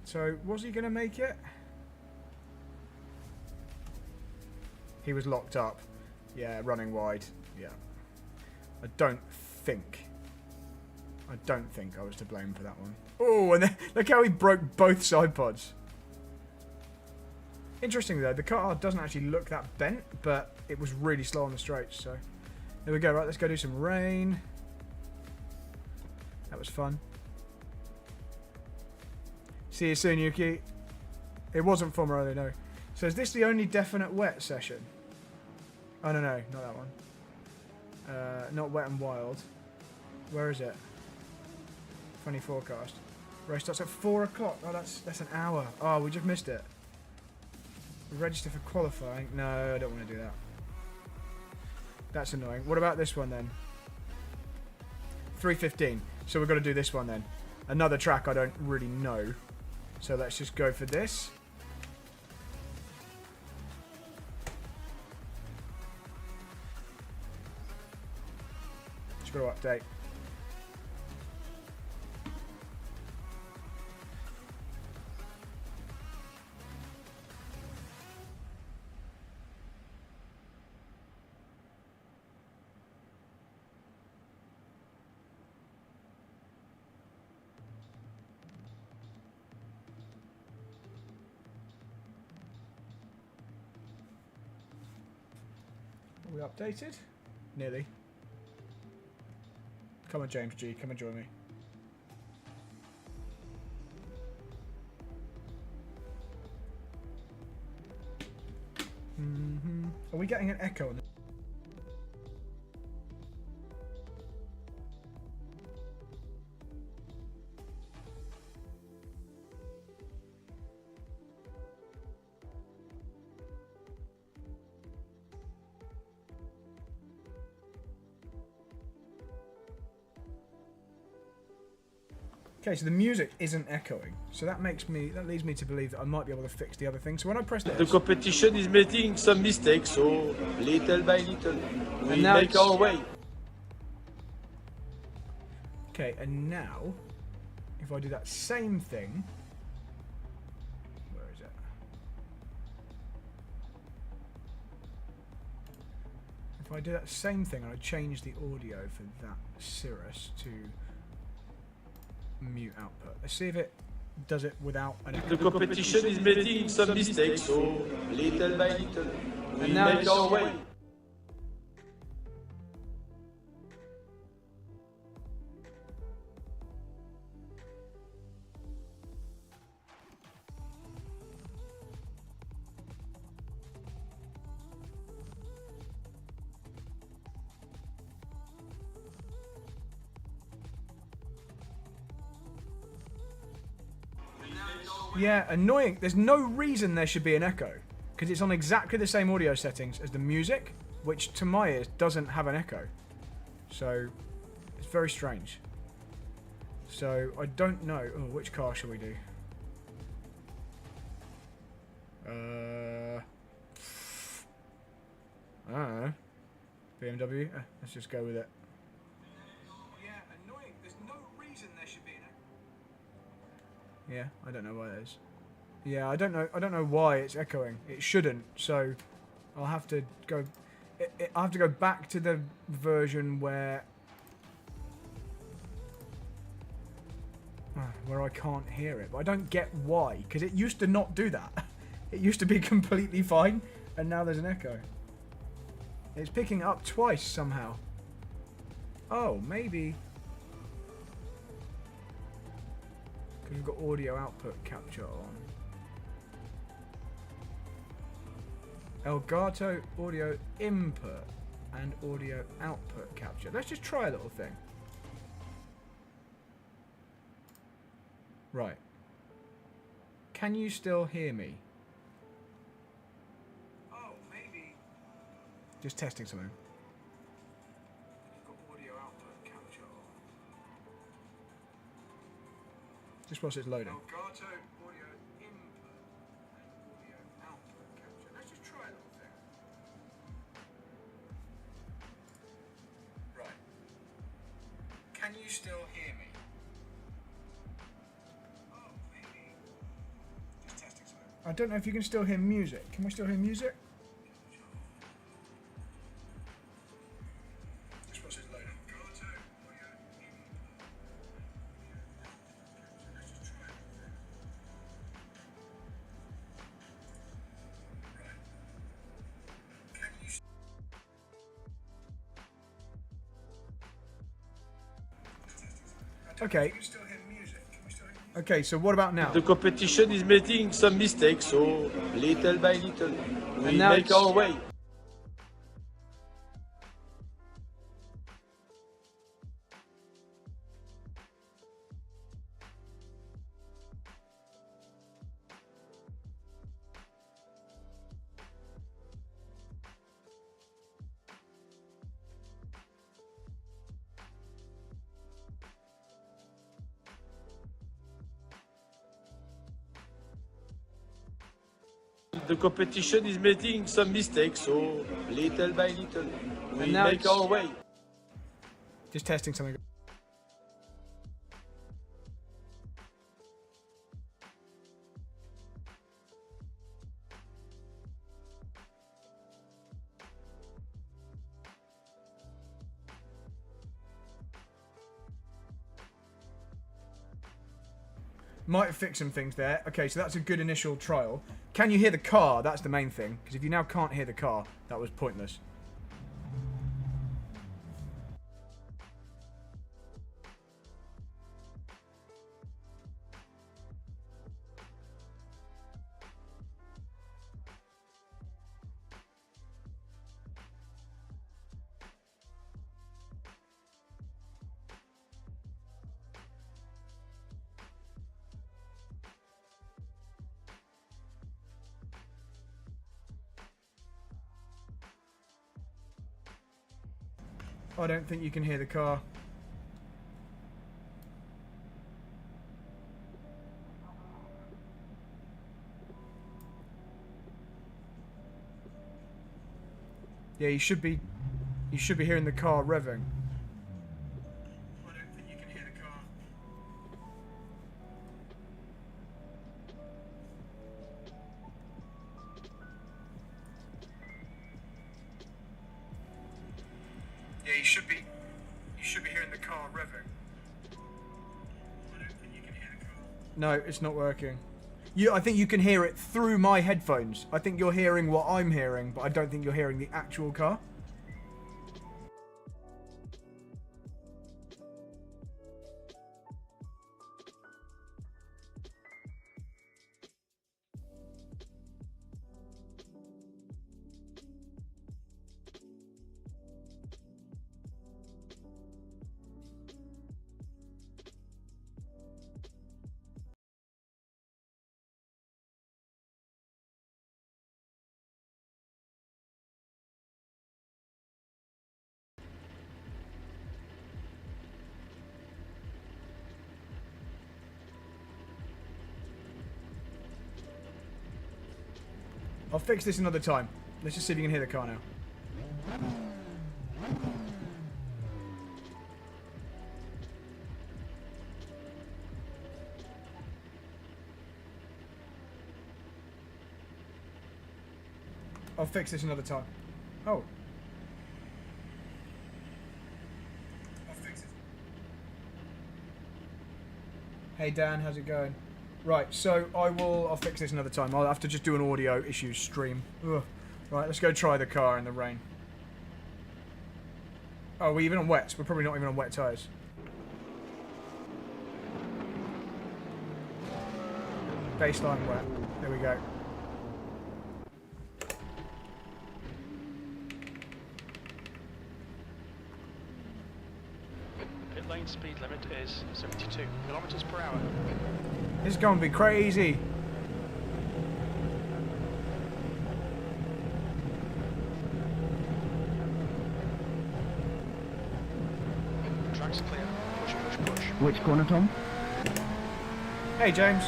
Speaker 1: So, was he going to make it? He was locked up. Yeah, running wide. Yeah. I don't think I was to blame for that one. Oh, and then, look how he broke both side pods. Interesting though, the car doesn't actually look that bent, but it was really slow on the straights, so... There we go, right, let's go do some rain. That was fun. See you soon, Yuki. It wasn't Formorelli, no. So is this the only definite wet session? Oh, no, not that one. Not wet and wild. Where is it? Funny forecast. Race starts at 4 o'clock. Oh, that's an hour. Oh, we just missed it. Register for qualifying. No, I don't want to do that. That's annoying. What about this one then? 3:15. So we've got to do this one then. Another track I don't really know. So let's just go for this. Just got to update. Are we updated? Nearly. Come on, James G. Come and join me. Are we getting an echo on this? Okay, so the music isn't echoing. So that leads me to believe that I might be able to fix the other thing. So when I press this,
Speaker 7: The competition is making some mistakes, so little by little we
Speaker 1: now
Speaker 7: make our way.
Speaker 1: okay, and now if I do that same thing, where is it? If I do that same thing and I change the audio for that Cirrus to mute output. Let's see if it does it without an echo.
Speaker 7: The competition is making some mistakes, so little by little we
Speaker 1: And now
Speaker 7: make our way.
Speaker 1: Yeah, annoying. There's no reason there should be an echo because it's on exactly the same audio settings as the music, which to my ears doesn't have an echo. So it's very strange. So I don't know. Oh, which car shall we do? I don't know. BMW? Let's just go with it. Yeah, annoying. There's no reason there should be an echo. Yeah, I don't know why that is. Yeah, I don't know why it's echoing. It shouldn't. So I'll have to go. I'll have to go back to the version where I can't hear it. But I don't get why, because it used to not do that. It used to be completely fine, and now there's an echo. It's picking it up twice somehow. Oh, maybe because we've got audio output capture on. Elgato audio input and audio output capture. Let's just try a little thing. Right. Can you still hear me? Oh, maybe. Just testing something. You've got audio output capture on. Just whilst it's loading. Elgato audio input and audio output capture. Let's just try a little thing. Right. Can you still hear me? Oh, maybe. Just testing something. I don't know if you can still hear music. Can we still hear music? Just whilst it's loading. Elgato audio input. Let's just try a little thing. Right. Can you okay. Okay, so what about now?
Speaker 7: The competition is making some mistakes, so little by little we
Speaker 1: And now
Speaker 7: make
Speaker 1: it's-
Speaker 7: our way. The competition is making some mistakes, so little by little we
Speaker 1: And now
Speaker 7: make
Speaker 1: it's-
Speaker 7: our way.
Speaker 1: Just testing something. Might fix some things there. Okay, so that's a good initial trial. Can you hear the car? That's the main thing. Because if you now can't hear the car, that was pointless. I don't think you can hear the car. Yeah, you should be hearing the car revving. I don't think you can hear the car. Yeah, you should be hearing the car revving. I don't think you can hear the car. No, it's not working. I think you can hear it through my headphones. I think you're hearing what I'm hearing, but I don't think you're hearing the actual car. I'll fix this another time. Let's just see if you can hear the car now. I'll fix this another time. Oh. I'll fix it. Hey Dan, how's it going? Right, so I'll fix this another time. I'll have to just do an audio issues stream. Ugh. Right, let's go try the car in the rain. Oh, we're even on wets. We're probably not even on wet tyres. Baseline wet. There we go.
Speaker 3: Pit lane speed limit is 72 kilometers per hour.
Speaker 1: This is going to be crazy.
Speaker 3: Track's clear. Push, push, push.
Speaker 2: Which corner, Tom?
Speaker 1: Hey, James.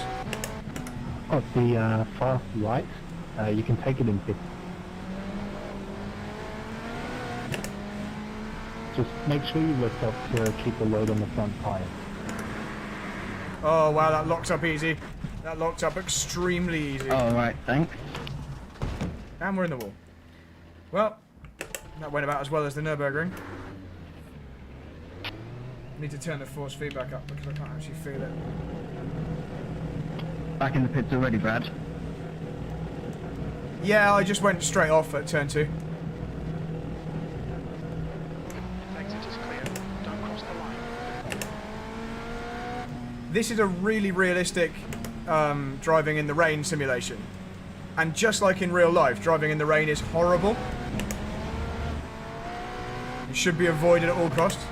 Speaker 2: Oh, the far right. You can take it in pit. Just make sure you lift up to keep the load on the front tyre.
Speaker 1: Oh, wow, that locks up easy. That locked up extremely easy.
Speaker 2: Alright, thanks.
Speaker 1: And we're in the wall. Well, that went about as well as the Nürburgring. Need to turn the force feedback up because I can't actually feel it.
Speaker 2: Back in the pits already, Brad.
Speaker 1: Yeah, I just went straight off at turn 2.
Speaker 3: Exit is clear. Don't cross the line.
Speaker 1: This is a really realistic driving in the rain simulation. And just like in real life, driving in the rain is horrible. It should be avoided at all costs.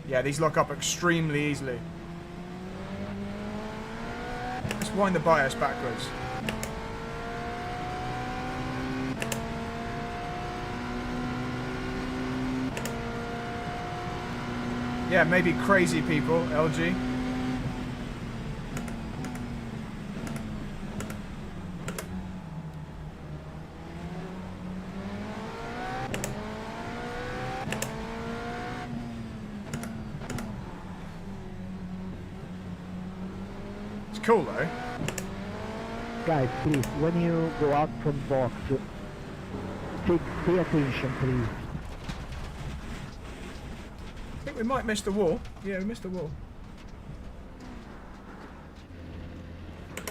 Speaker 1: Yeah, these lock up extremely easily. Let's wind the bias backwards. Yeah, maybe crazy people, LG. It's cool though.
Speaker 2: Guys, please, when you go out from box, pay attention, please.
Speaker 1: I think we might miss the wall. Yeah, we missed the wall.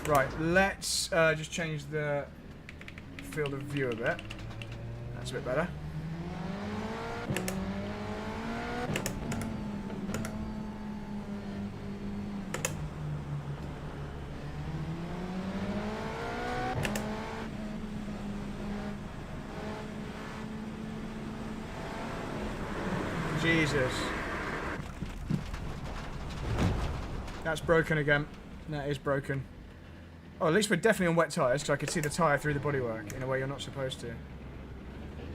Speaker 1: Right, let's just change the field of view a bit. That's a bit better. Jesus. That's broken again. That is broken. Oh, at least we're definitely on wet tyres, because I could see the tyre through the bodywork in a way you're not supposed to.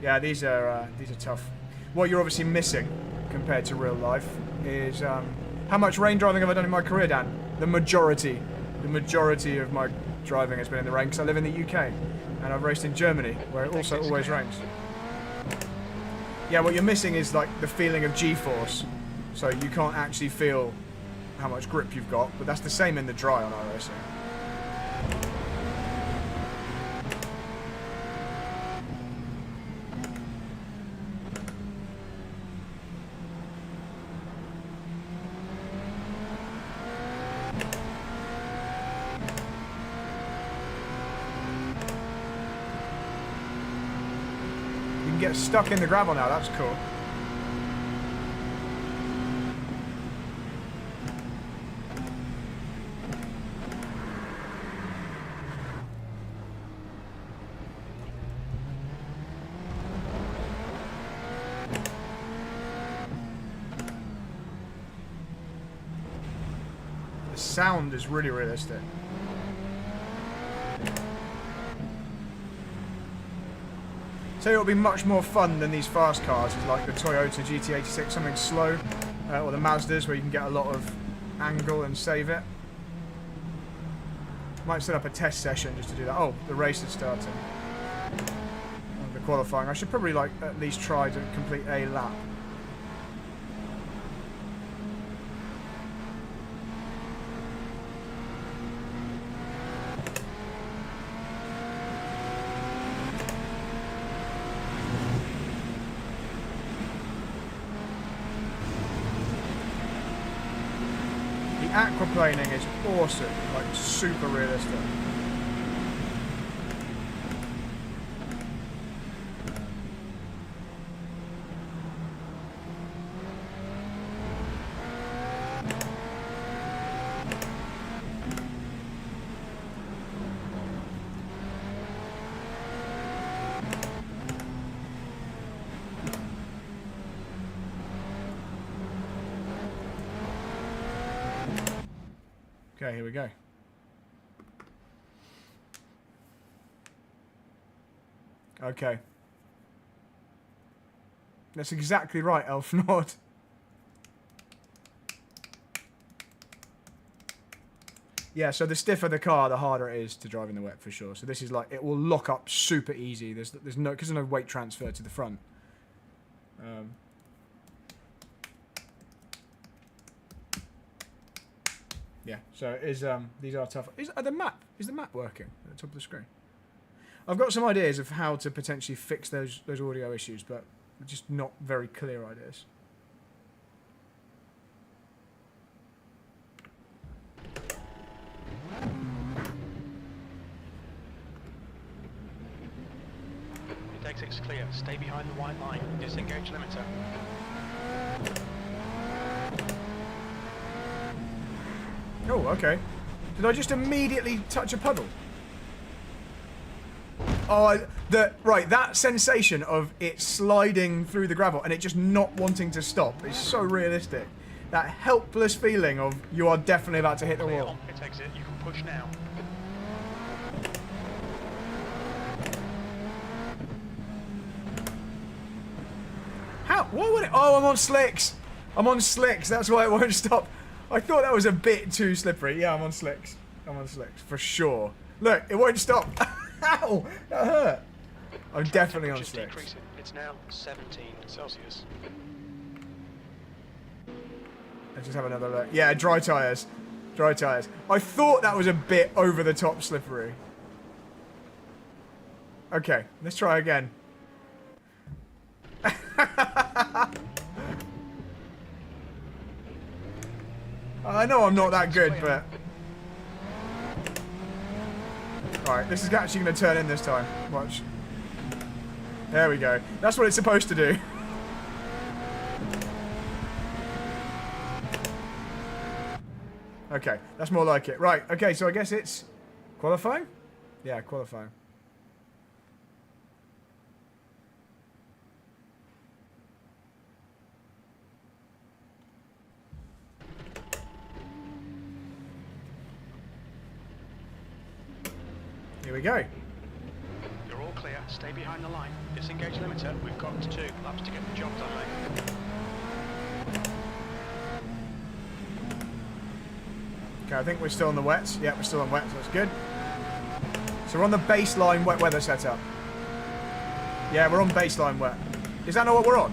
Speaker 1: Yeah, these are tough. What you're obviously missing, compared to real life, is how much rain driving have I done in my career, Dan? The majority of my driving has been in the rain, because I live in the UK. And I've raced in Germany, where it also always rains. Yeah, what you're missing is like the feeling of G-force. So you can't actually feel how much grip you've got, but that's the same in the dry on iRacing. You can get stuck in the gravel now, that's cool. The sound is really realistic. So it'll be much more fun than these fast cars, is like the Toyota GT86, something slow, or the Mazdas where you can get a lot of angle and save it. Might set up a test session just to do that. Oh, the race is starting. The qualifying. I should probably like at least try to complete a lap. Aquaplaning is awesome, like super realistic. Okay, here we go. Okay. That's exactly right, Elf Nord. Yeah, so the stiffer the car, the harder it is to drive in the wet for sure. So this is like, it will lock up super easy. There's no, because there's no weight transfer to the front. Yeah, so it is, these are tough. Is the map working at the top of the screen? I've got some ideas of how to potentially fix those audio issues, but just not very clear ideas.
Speaker 3: Your exit's clear. Stay behind the white line. Disengage limiter.
Speaker 1: Oh, okay. Did I just immediately touch a puddle? Oh, right, that sensation of it sliding through the gravel and it just not wanting to stop is so realistic. That helpless feeling of you are definitely about to hit the wall.
Speaker 3: On pit exit, you can push now.
Speaker 1: How? Why would it? Oh, I'm on slicks. I'm on slicks. That's why it won't stop. I thought that was a bit too slippery. Yeah, I'm on slicks. I'm on slicks for sure. Look, it won't stop. Ow! That hurt. I'm definitely on slicks.
Speaker 3: Decreasing. It's now 17 Celsius.
Speaker 1: Let's just have another look. Yeah, dry tyres. Dry tyres. I thought that was a bit over the top slippery. Okay, let's try again. I know I'm not that good, but... Alright, this is actually going to turn in this time. Watch. There we go. That's what it's supposed to do. Okay, that's more like it. Right, okay, so I guess it's... Qualifying? Yeah, qualifying. Here we go.
Speaker 3: You're all clear. Stay behind the line. Disengage limiter. We've got 2 laps to get the job done, mate. Okay, I think we're still on the wets. Yeah, we're still on wets. That's good.
Speaker 1: So we're on the baseline wet weather setup. Yeah, we're on baseline wet. Is that not what we're on?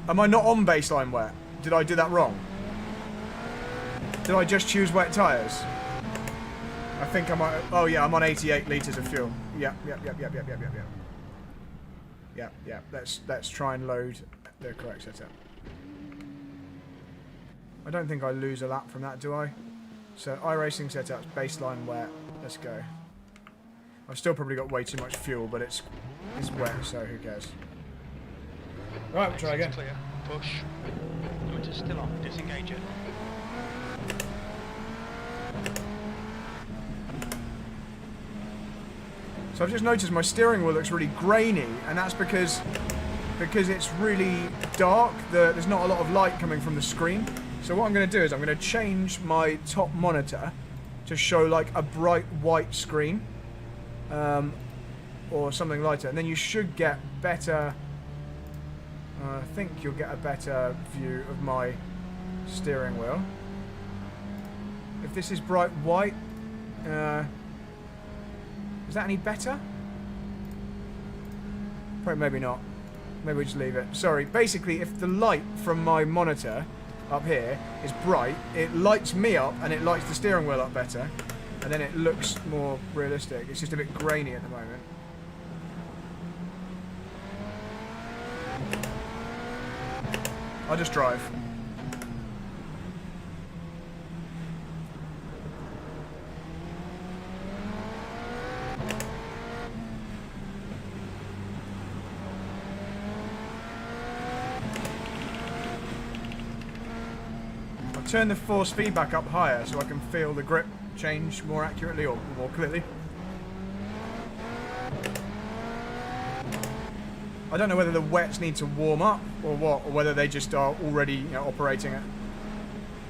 Speaker 1: Am I not on baseline wet? Did I do that wrong? Did I just choose wet tyres? I think I'm on... Oh, yeah, I'm on 88 litres of fuel. Yep. Yeah. Let's try and load the correct setup. I don't think I lose a lap from that, do I? So, iRacing setups, baseline wet. Let's go. I've still probably got way too much fuel, but it's wet, so who cares? Right, we'll try again.
Speaker 3: Clear. Push. Limiter's still on. Disengage it.
Speaker 1: So I've just noticed my steering wheel looks really grainy, and that's because it's really dark. There's not a lot of light coming from the screen. So what I'm going to do is I'm going to change my top monitor to show like a bright white screen, or something lighter, and then you should get better. I think you'll get a better view of my steering wheel. If this is bright white, is that any better? Probably maybe not. Maybe we just leave it. Sorry, basically if the light from my monitor up here is bright, it lights me up and it lights the steering wheel up better, and then it looks more realistic. It's just a bit grainy at the moment. I'll just drive. I'll turn the force feedback up higher so I can feel the grip change more accurately or more clearly. I don't know whether the wets need to warm up or what, or whether they just are already operating it.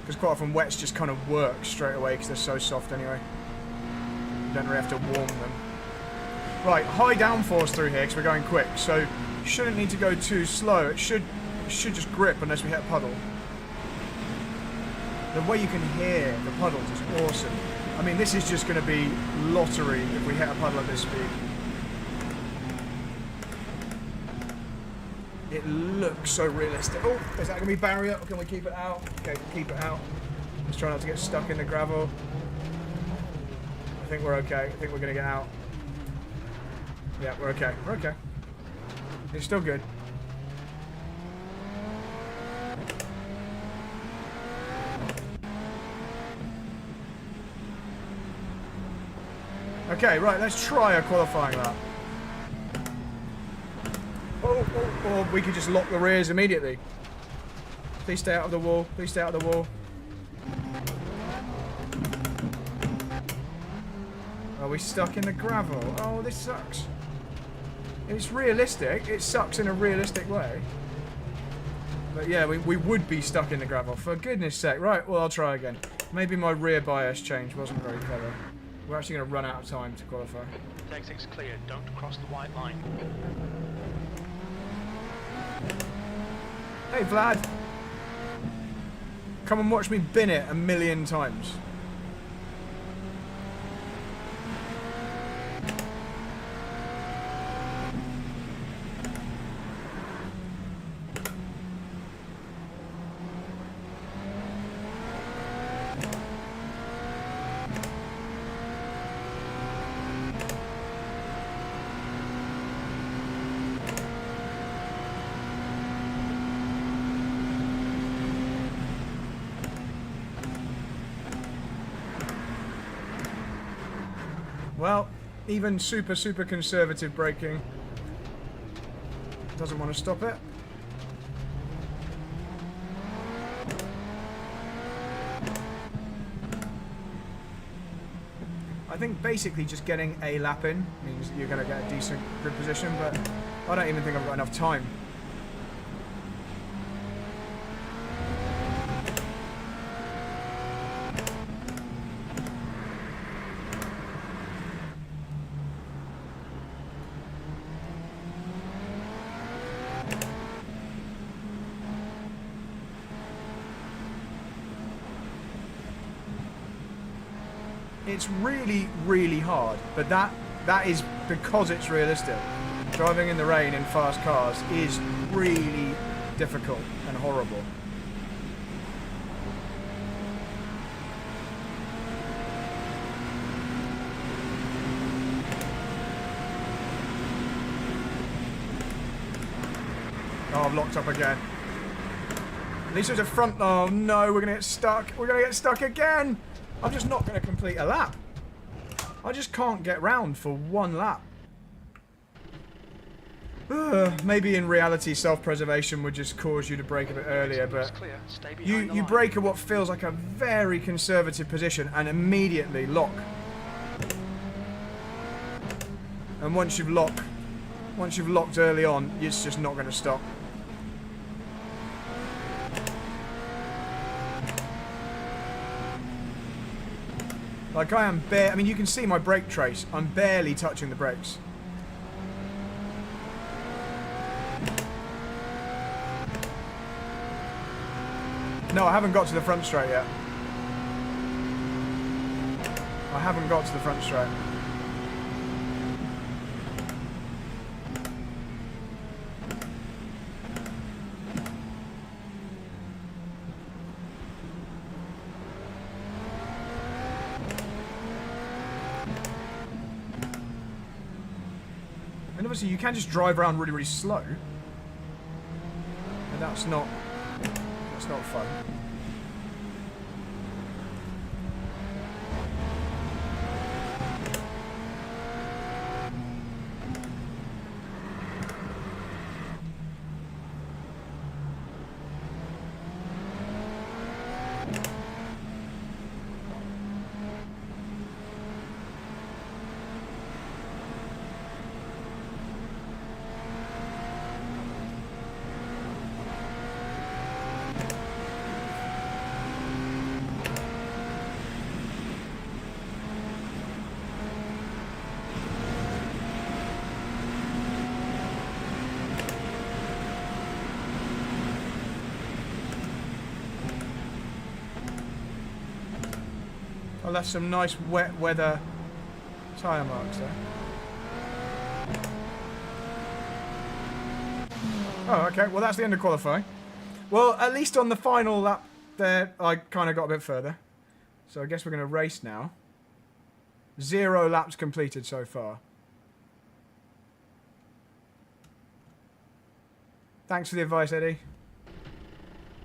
Speaker 1: Because quite often wets just kind of work straight away because they're so soft anyway. You don't really have to warm them. Right, high downforce through here because we're going quick, so you shouldn't need to go too slow. It should just grip unless we hit a puddle. The way you can hear the puddles is awesome. I mean, this is just going to be lottery if we hit a puddle at this speed. It looks so realistic. Oh, is that going to be barrier or can we keep it out? Okay, keep it out. Let's try not to get stuck in the gravel. I think we're okay. I think we're going to get out. Yeah, we're okay. We're okay. It's still good. Okay, right, let's try a qualifying lap. Or we could just lock the rears immediately. Please stay out of the wall. Please stay out of the wall. Are we stuck in the gravel? Oh, this sucks. It's realistic. It sucks in a realistic way. But yeah, we would be stuck in the gravel. For goodness sake. Right, well, I'll try again. Maybe my rear bias change wasn't very clever. We're actually going to run out of time to qualify.
Speaker 3: Take 6 clear. Don't cross the white line.
Speaker 1: Hey Vlad, come and watch me bin it 1,000,000 times. Well, even super conservative braking doesn't want to stop it. I think basically just getting a lap in means that you're going to get a decent grid position, but I don't even think I've got enough time. It's really, really hard, but that is because it's realistic. Driving in the rain in fast cars is really difficult and horrible. Oh, I've locked up again. At least there's a front. Oh no, we're gonna get stuck. We're gonna get stuck again. I'm just not gonna complete a lap. I just can't get round for one lap. Maybe in reality self-preservation would just cause you to brake a bit earlier, but you brake at what feels like a very conservative position and immediately lock. And once you've locked early on, it's just not going to stop. Like I mean, you can see my brake trace. I'm barely touching the brakes. No, I haven't got to the front straight yet. I haven't got to the front straight. And obviously you can just drive around really, really slow. And that's not fun. Oh, that's some nice wet weather tyre marks there. Oh, okay. Well, that's the end of qualifying. Well, at least on the final lap there, I kind of got a bit further. So I guess we're going to race now. 0 laps completed so far. Thanks for the advice, Eddie.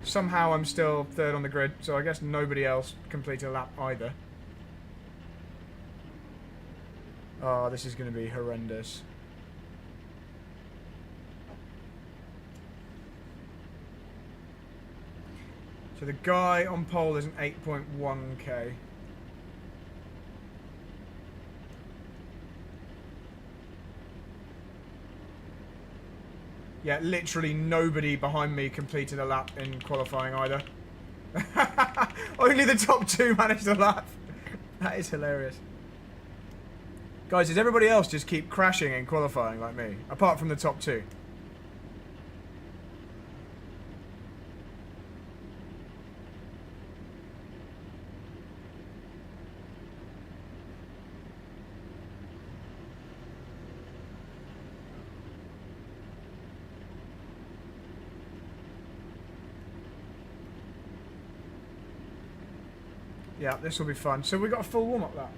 Speaker 1: Somehow I'm still 3rd on the grid, so I guess nobody else completed a lap either. Oh, this is going to be horrendous. So the guy on pole is an 8.1k. Yeah, literally nobody behind me completed a lap in qualifying either. Only the top 2 managed a lap. That is hilarious. Guys, does everybody else just keep crashing in qualifying like me? Apart from the top 2. Yeah, this will be fun. So we got a full warm-up lap.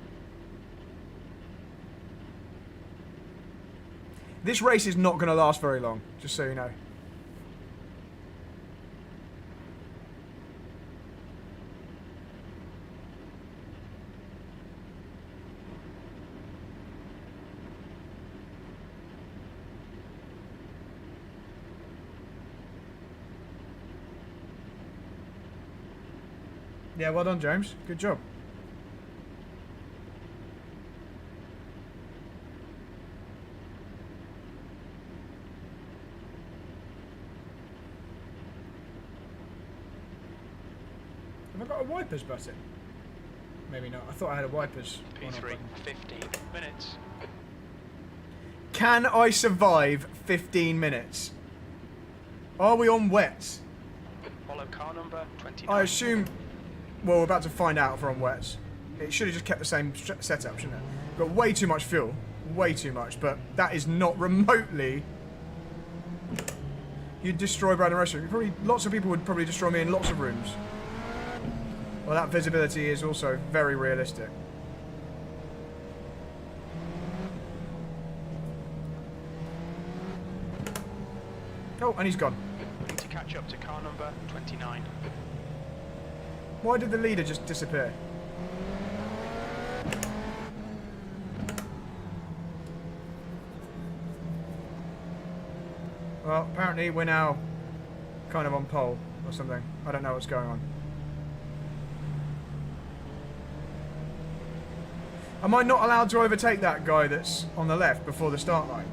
Speaker 1: This race is not going to last very long, just so you know. Yeah, well done, James. Good job. Have I got a wipers button? Maybe not. I thought I had a wipers.
Speaker 3: P3, 15 minutes.
Speaker 1: Can I survive 15 minutes? Are we on wets?
Speaker 3: Follow car number 29.
Speaker 1: I assume... Well, we're about to find out if we're on wets. It should have just kept the same setup, shouldn't it? Got way too much fuel. Way too much. But that is not remotely... You'd destroy Brad and Rosso. Lots of people would probably destroy me in lots of rooms. Well, that visibility is also very realistic. Oh, and he's gone.
Speaker 3: To catch up to car number 29.
Speaker 1: Why did the leader just disappear? Well, apparently we're now kind of on pole or something. I don't know what's going on. Am I not allowed to overtake that guy that's on the left before the start line?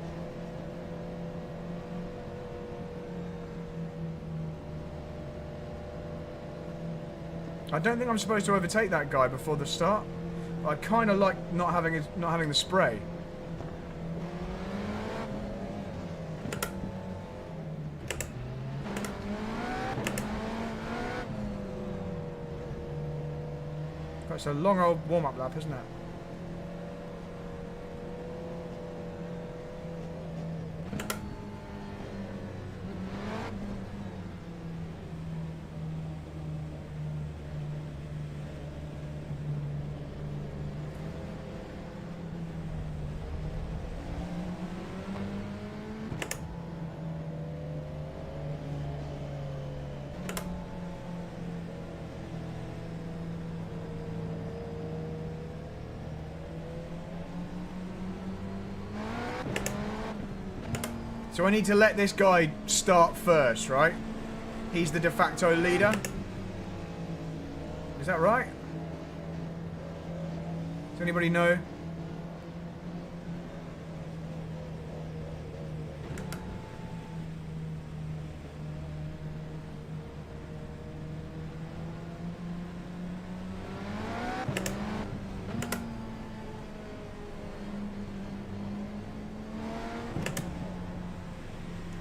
Speaker 1: I don't think I'm supposed to overtake that guy before the start. I kind of like not having the spray. It's a long old warm-up lap, isn't it? So I need to let this guy start first, right? He's the de facto leader. Is that right? Does anybody know?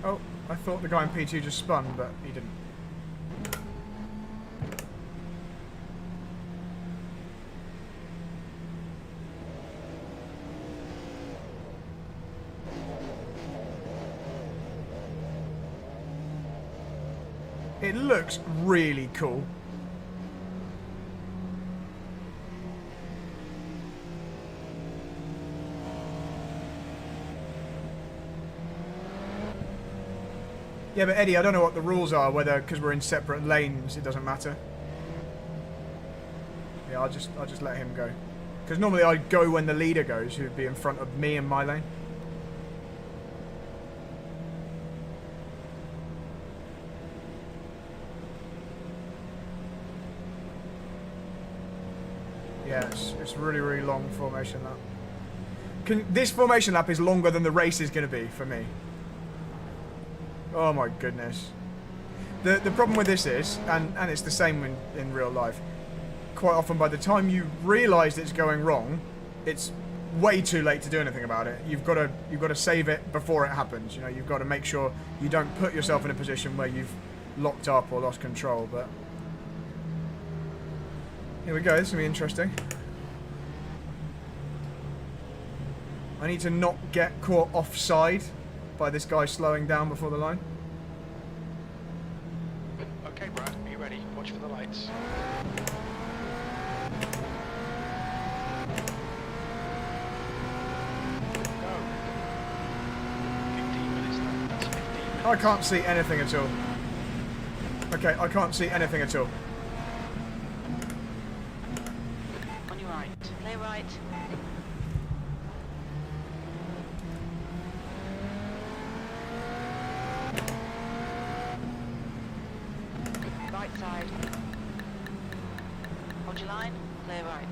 Speaker 1: Oh, I thought the guy in P2 just spun, but he didn't. It looks really cool. Yeah, but Eddie, I don't know what the rules are, whether because we're in separate lanes it doesn't matter. Yeah, I'll just let him go. Because normally I go when the leader goes, who'd be in front of me in my lane. Yeah, it's really, really long formation lap. This formation lap is longer than the race is going to be for me. Oh my goodness. The problem with this is, and it's the same in real life, quite often by the time you realise it's going wrong, it's way too late to do anything about it. You've got to save it before it happens. You know, you've got to make sure you don't put yourself in a position where you've locked up or lost control. But here we go. This is gonna be interesting. I need to not get caught offside by this guy slowing down before the line.
Speaker 3: Okay, Brad, are you ready? Watch for the lights. Go. 15 minutes left. That's 15 minutes.
Speaker 1: I can't see anything at all. Okay, I can't see anything at all.
Speaker 4: On your right. Clear right. Right side. Hold your line. Clear right.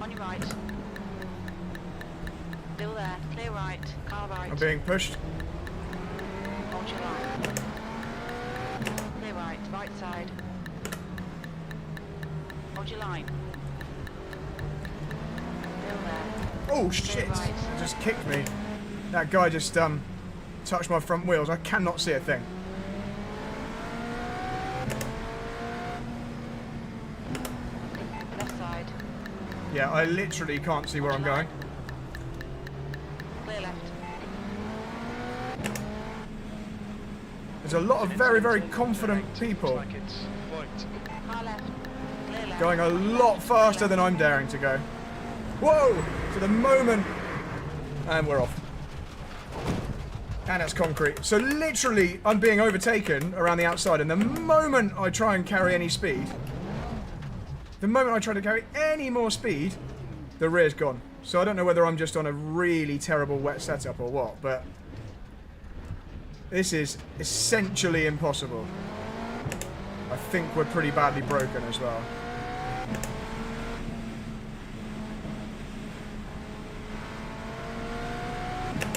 Speaker 4: On your right. Still there. Clear right. Car right.
Speaker 1: I'm being pushed.
Speaker 4: Hold your line. Clear right, right side. Hold your line. Still there.
Speaker 1: Oh shit!
Speaker 4: right.
Speaker 1: It just kicked me. That guy just touched my front wheels. I cannot see a thing.
Speaker 4: Left side.
Speaker 1: Yeah, I literally can't see where I'm going.
Speaker 4: Clear left.
Speaker 1: There's a lot of very, very confident people
Speaker 3: Looks like it's white.
Speaker 4: Car left. Clear left.
Speaker 1: going a lot faster than I'm daring to go. Whoa! To the moment, and we're off. And that's concrete. So literally, I'm being overtaken around the outside, and the moment I try and carry any speed, the moment I try to carry any more speed, the rear's gone. So I don't know whether I'm just on a really terrible wet setup or what, but this is essentially impossible. I think we're pretty badly broken as well.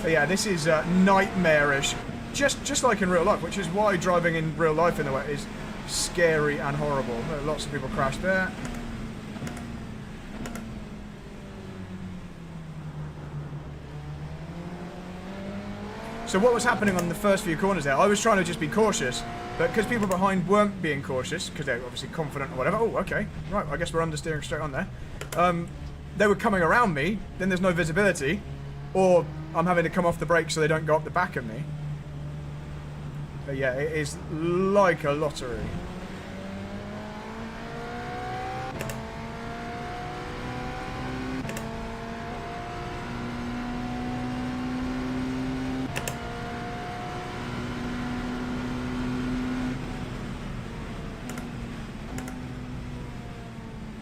Speaker 1: But yeah, this is nightmarish, just like in real life, which is why driving in real life in the wet is scary and horrible. Lots of people crashed there. So what was happening on the first few corners there, I was trying to just be cautious, but because people behind weren't being cautious, because they're obviously confident or whatever, oh, okay, right, I guess we're understeering straight on there, they were coming around me, then there's no visibility, or I'm having to come off the brakes so they don't go up the back of me. But yeah, it is like a lottery.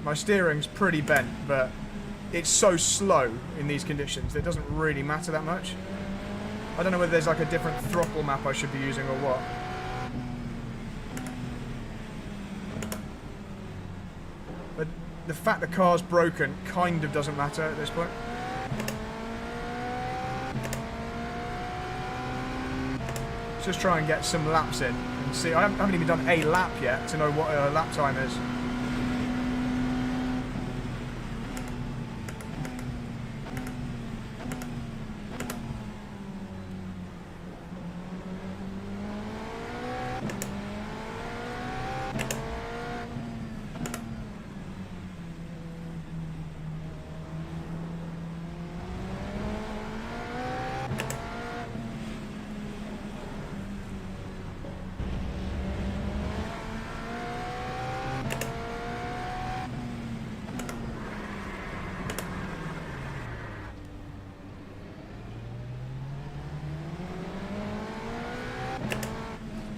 Speaker 1: My steering's pretty bent, but it's so slow in these conditions that it doesn't really matter that much. I don't know whether there's like a different throttle map I should be using or what. But the fact the car's broken kind of doesn't matter at this point. Let's just try and get some laps in and see. I haven't even done a lap yet to know what a lap time is.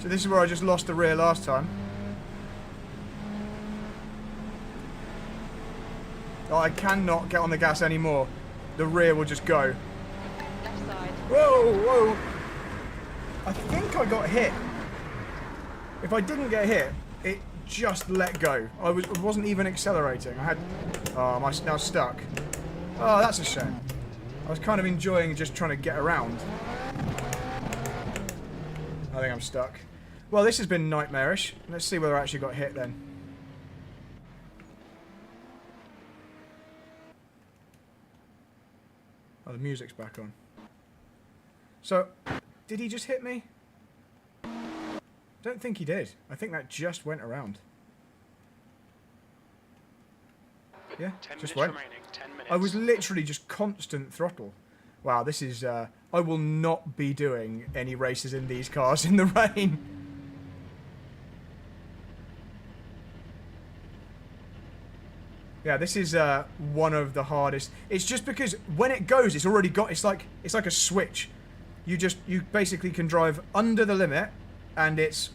Speaker 1: So this is where I just lost the rear last time. Oh, I cannot get on the gas anymore. The rear will just go.
Speaker 4: Left side.
Speaker 1: Whoa, whoa. I think I got hit. If I didn't get hit, it just let go. I wasn't even accelerating. I had... Oh, am I now stuck? Oh, that's a shame. I was kind of enjoying just trying to get around. I think I'm stuck. Well, this has been nightmarish. Let's see whether I actually got hit then. Oh, the music's back on. So, did he just hit me? Don't think he did. I think that just went around. Yeah,
Speaker 3: 10
Speaker 1: just
Speaker 3: minutes
Speaker 1: went.
Speaker 3: remaining. 10 minutes.
Speaker 1: I was literally just constant throttle. Wow, this is... I will not be doing any races in these cars in the rain. Yeah, this is one of the hardest. It's just because when it goes, it's already got. It's like a switch. You basically can drive under the limit, and it's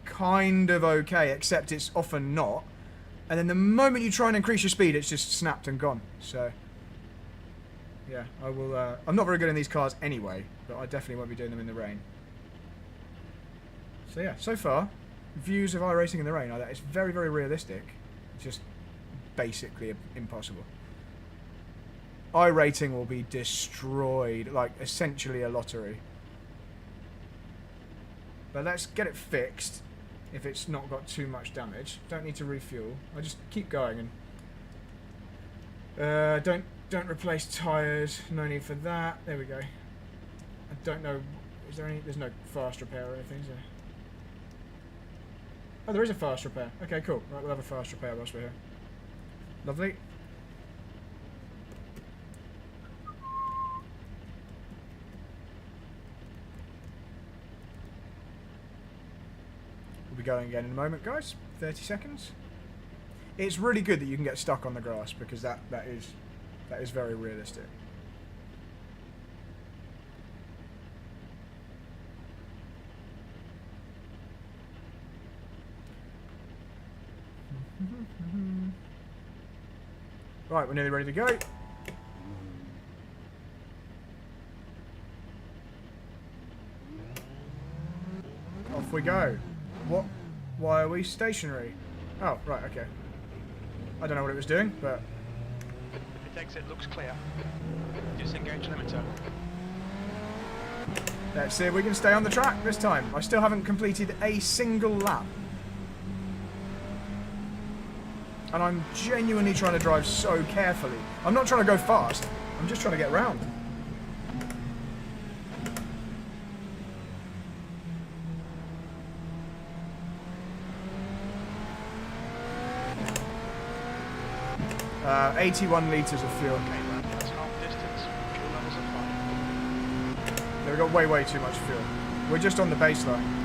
Speaker 1: kind of okay, except it's often not. And then the moment you try and increase your speed, it's just snapped and gone. So, yeah, I will. I'm not very good in these cars anyway, but I definitely won't be doing them in the rain. So yeah, so far, views of iRacing in the rain like that. It's very, very realistic. It's just basically impossible. iRating will be destroyed, like essentially a lottery. But let's get it fixed. if it's not got too much damage. Don't need to refuel. I just keep going and don't replace tyres. No need for that. There we go. I don't know. Is there any? There's no fast repair or anything, is there? Oh, there is a fast repair. Okay, cool. Right, we'll have a fast repair whilst we're here. Lovely. We'll be going again in a moment, guys. 30 seconds. It's really good that you can get stuck on the grass because that is very realistic. Right, we're nearly ready to go. Off we go. What? Why are we stationary? Oh, right, okay. I don't know what it was doing, but...
Speaker 3: If the exit looks clear, disengage limiter.
Speaker 1: Let's see if we can stay on the track this time. I still haven't completed a single lap. And I'm genuinely trying to drive so carefully. I'm not trying to go fast. I'm just trying to get round. Uh, 81 litres of fuel.
Speaker 3: Okay, right, that's half distance. Fuel levels are fine.
Speaker 1: We've got way too much fuel. We're just on the baseline.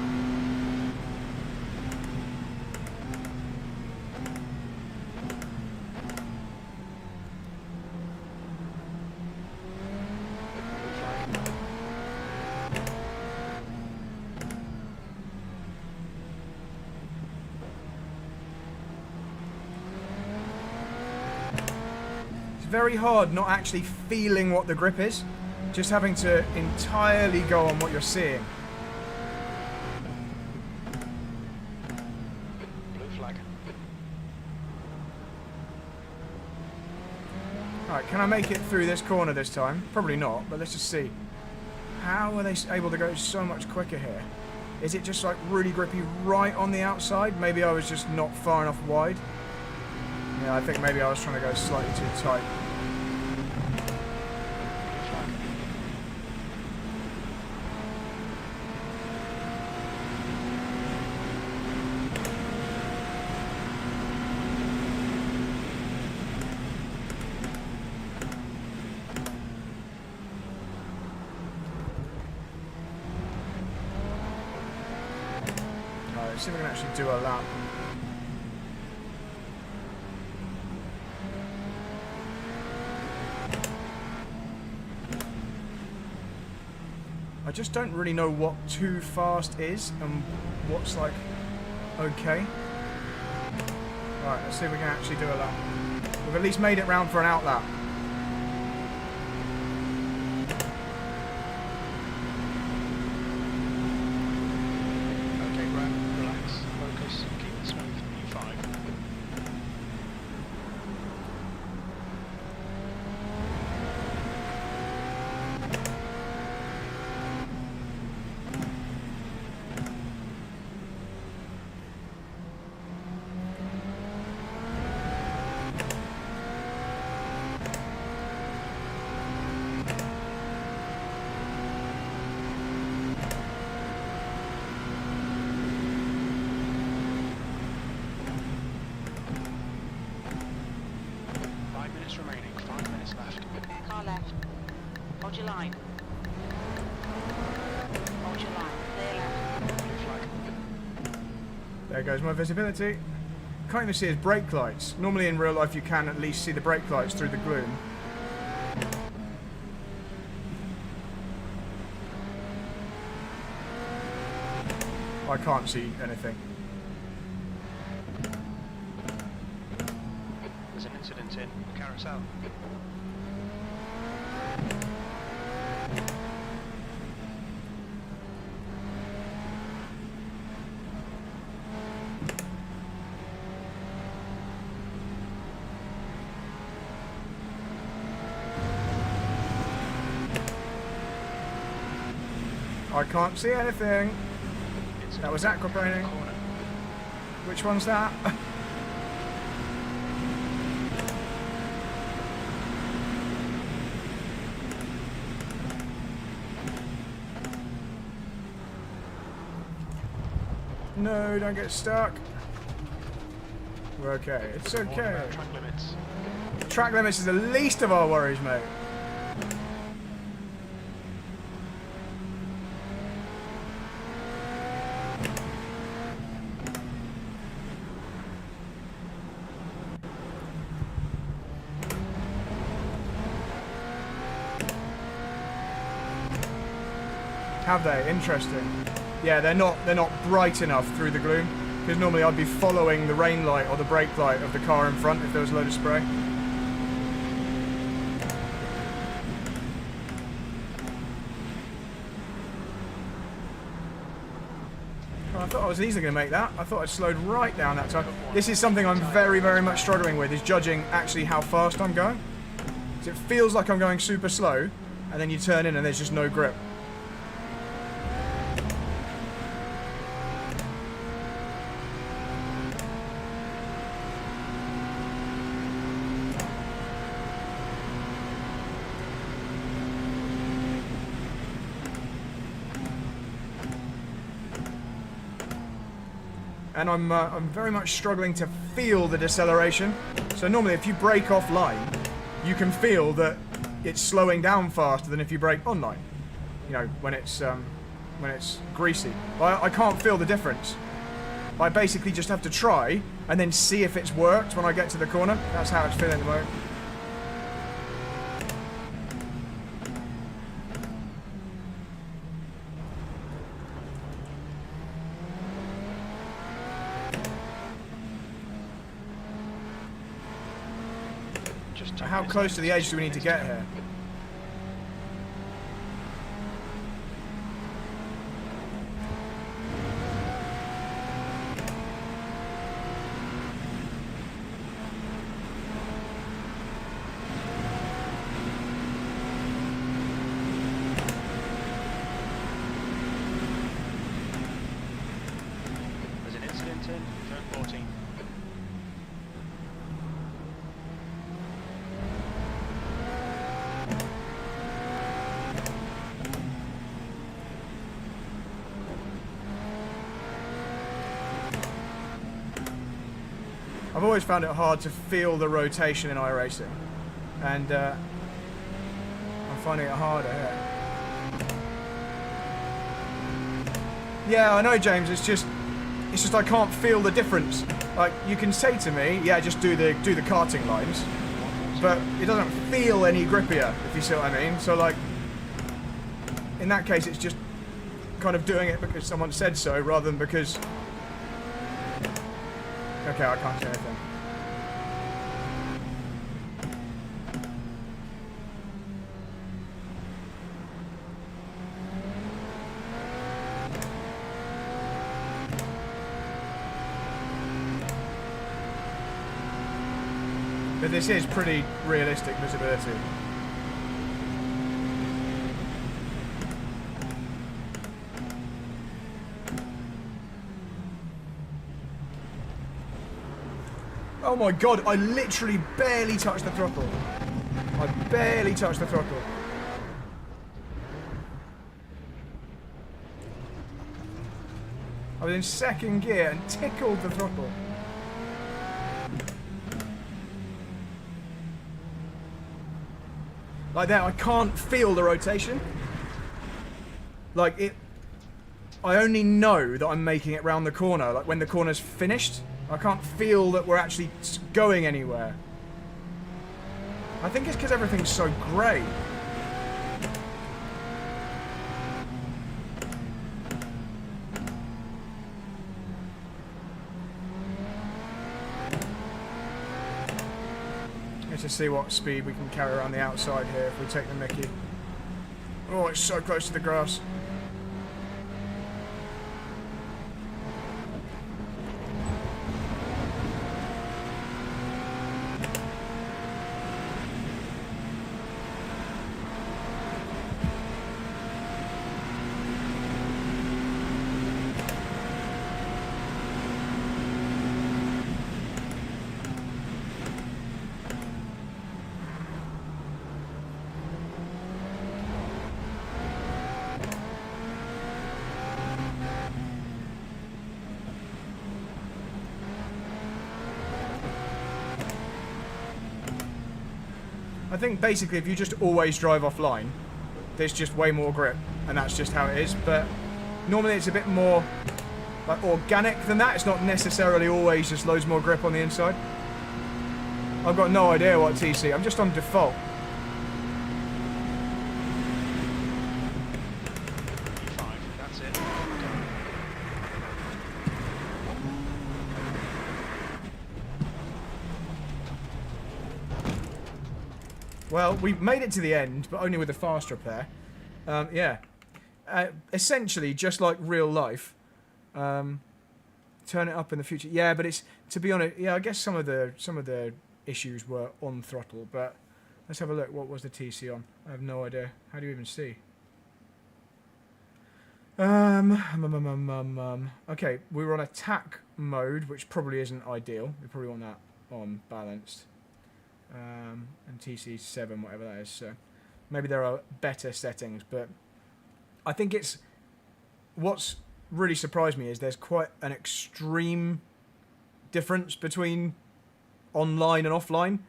Speaker 1: Very hard not actually feeling what the grip is, just having to entirely go on what you're seeing.
Speaker 3: Blue flag.
Speaker 1: Alright, can I make it through this corner this time? Probably not, but let's just see. How are they able to go so much quicker here? Is it just like really grippy right on the outside? Maybe I was just not far enough wide. Yeah, I think maybe I was trying to go slightly too tight. Let's see if we can actually do a lap. I just don't really know what too fast is and what's like okay. Right, let's see if we can actually do a lap. We've at least made it round for an out lap.
Speaker 3: Remaining, 5 minutes left.
Speaker 4: Car left. Hold your line. Hold your line. Clear left.
Speaker 3: Blue flag.
Speaker 1: There goes my visibility. Can't even see his brake lights. Normally in real life you can at least see the brake lights through the gloom. I can't see anything.
Speaker 3: There's an incident in Carousel.
Speaker 1: I can't see anything. That was aquaplaning. Which one's that? No, don't get stuck. We're okay. It's okay.
Speaker 3: Track limits.
Speaker 1: Track limits is the least of our worries, mate. Have they? Interesting. Yeah, they're not bright enough through the gloom, because normally I'd be following the rain light or the brake light of the car in front if there was a load of spray. Oh, I thought I was easily going to make that. I thought I'd slowed right down that time. This is something I'm very, very much struggling with, is judging actually how fast I'm going. So it feels like I'm going super slow, and then you turn in and there's just no grip. And I'm very much struggling to feel the deceleration. So normally if you brake offline, you can feel that it's slowing down faster than if you brake online. You know, when it's greasy. But I can't feel the difference. I basically just have to try and then see if it's worked when I get to the corner. That's how it's feeling at the moment.
Speaker 3: Just
Speaker 1: How close to the edge do we need to get here?
Speaker 3: There's an incident in turn 14.
Speaker 1: I've always found it hard to feel the rotation in iRacing, and I'm finding it harder here. Yeah, I know, James. It's just I can't feel the difference. Like, you can say to me, yeah, just do the karting lines, but it doesn't feel any grippier, if you see what I mean. So, like, in that case, it's just kind of doing it because someone said so, rather than because. Okay, I can't say anything. But this is pretty realistic visibility. Oh my god, I literally barely touched the throttle. I barely touched the throttle. I was in second gear and tickled the throttle. Like that, I can't feel the rotation. Like it, I only know that I'm making it round the corner, like when the corner's finished. I can't feel that we're actually going anywhere. I think it's because everything's so grey. Let's just see what speed we can carry around the outside here if we take the Mickey. Oh, it's so close to the grass. I think basically if you just always drive offline, there's just way more grip, and that's just how it is. But normally it's a bit more like organic than that. It's not necessarily always just loads more grip on the inside. I've got no idea what TC. I'm just on default.
Speaker 3: That's it.
Speaker 1: Well, we made it to the end, but only with a fast repair. Yeah. Essentially, just like real life. Turn it up in the future. Yeah, but it's, to be honest, yeah, I guess some of the issues were on throttle, but let's have a look. What was the TC on? I have no idea. How do you even see? Okay, we were on attack mode, which probably isn't ideal. We probably want that on balanced. And TC 7, whatever that is. So maybe there are better settings, but I think it's, what's really surprised me is there's quite an extreme difference between online and offline,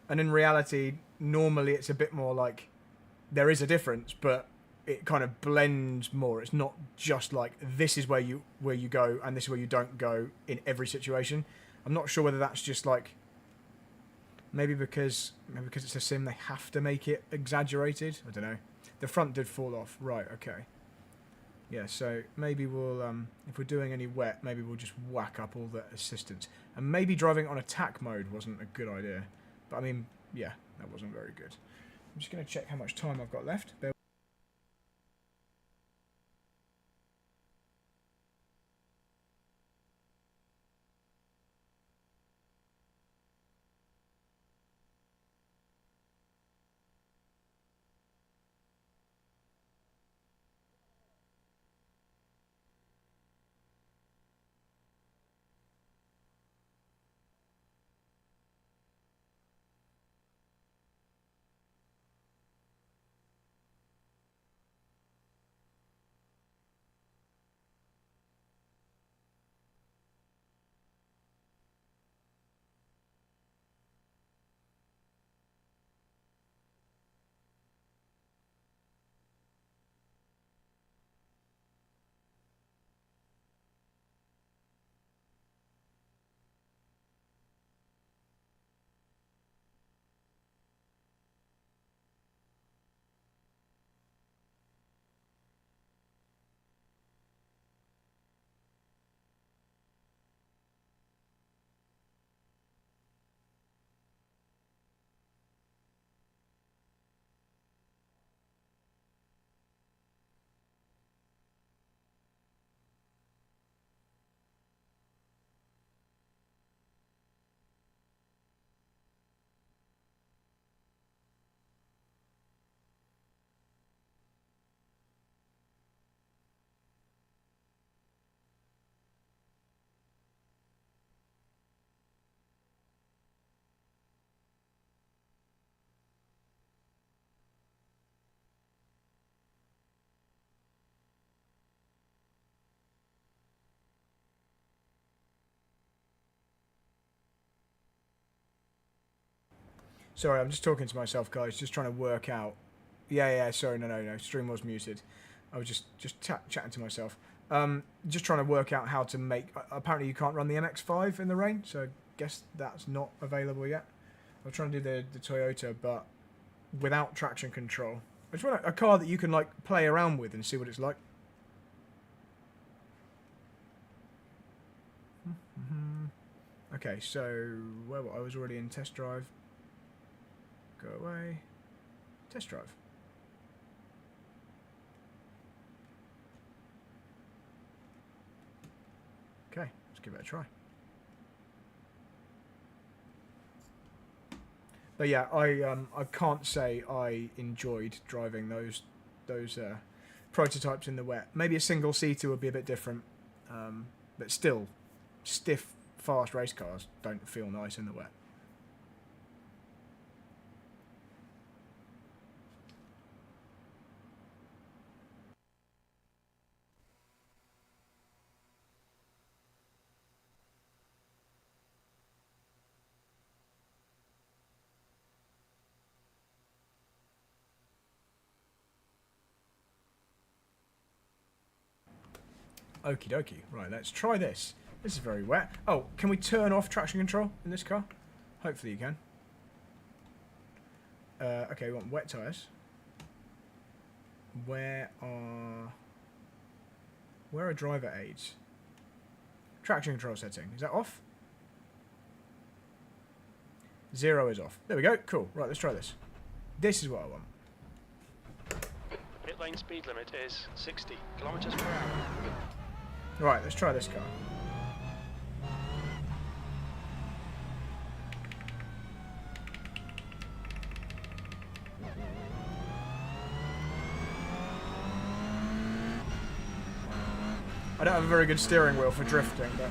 Speaker 1: and in reality normally it's a bit more like there is a difference, but it kind of blends more. It's not just like this is where you go and this is where you don't go in every situation. I'm not sure whether that's just like maybe because it's a sim they have to make it exaggerated. I don't know. The front did fall off. Right, okay. Yeah, so maybe we'll, if we're doing any wet, maybe we'll just whack up all the assistance. And maybe driving on attack mode wasn't a good idea. But I mean, yeah, that wasn't very good. I'm just going to check how much time I've got left. Sorry, I'm just talking to myself, guys. Just trying to work out. Yeah. Sorry, no. Stream was muted. I was just chatting to myself. Just trying to work out how to make. Apparently, you can't run the MX-5 in the rain, so I guess that's not available yet. I'm trying to do the Toyota, but without traction control. I just want a car that you can like play around with and see what it's like. Okay, so I was already in test drive. Go away. Test drive. Okay, let's give it a try. But yeah, I can't say I enjoyed driving those prototypes in the wet. Maybe a single seater would be a bit different, but still, stiff, fast race cars don't feel nice in the wet. Okie dokie. Right, let's try this. This is very wet. Oh, can we turn off traction control in this car? Hopefully you can. Okay, we want wet tyres. Where are driver aids? Traction control setting. Is that off? 0 is off. There we go. Cool. Right, let's try this. This is what I want.
Speaker 3: Pit lane speed limit is 60 kilometers per hour.
Speaker 1: Right, let's try this car. I don't have a very good steering wheel for drifting, but...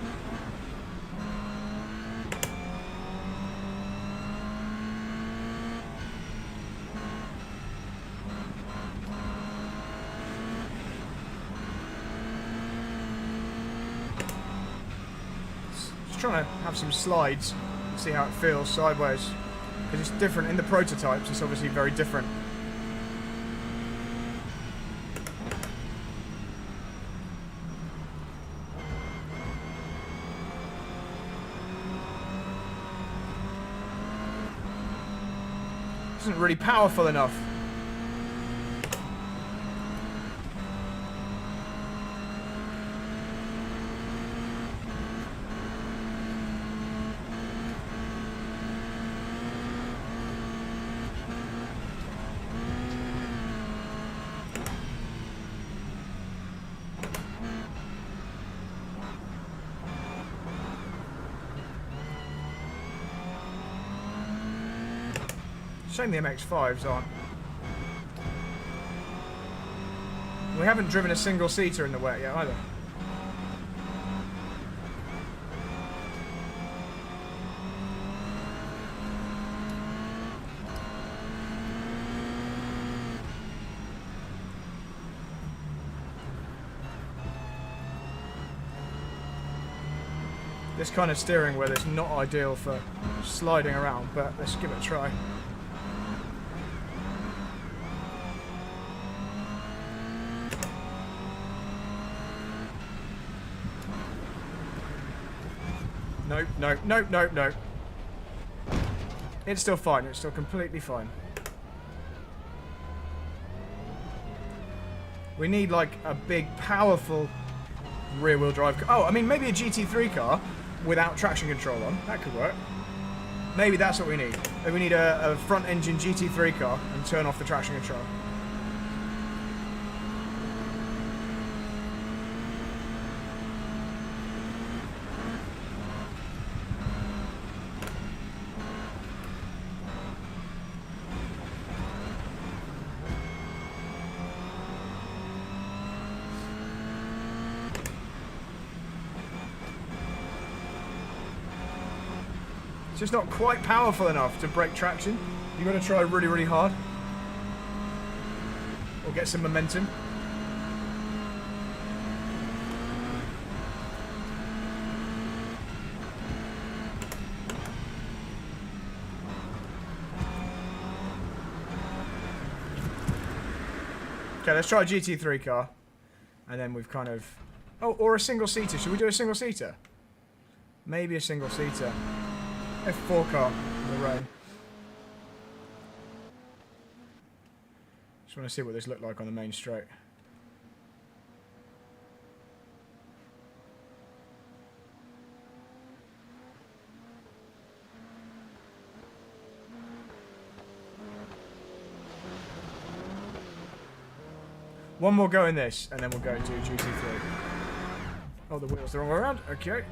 Speaker 1: Just trying to have some slides, see how it feels sideways. Because it's different in the prototypes, it's obviously very different. Isn't really powerful enough. Shame the MX-5s aren't. We haven't driven a single seater in the wet yet either. This kind of steering wheel is not ideal for sliding around, but let's give it a try. No. It's still fine. It's still completely fine. We need like a big, powerful rear-wheel drive car. Oh, I mean, maybe a GT3 car without traction control on. That could work. Maybe that's what we need. Maybe we need a front-engine GT3 car and turn off the traction control. It's just not quite powerful enough to break traction. You've got to try really, really hard. Or get some momentum. Okay, let's try a GT3 car. And then we've kind of... Oh, or a single-seater. Should we do a single-seater? Maybe a single-seater. F4 car in the rain. Just want to see what this looked like on the main straight. One more go in this, and then we'll go into GT3. Oh, the wheel's the wrong way around. Okay.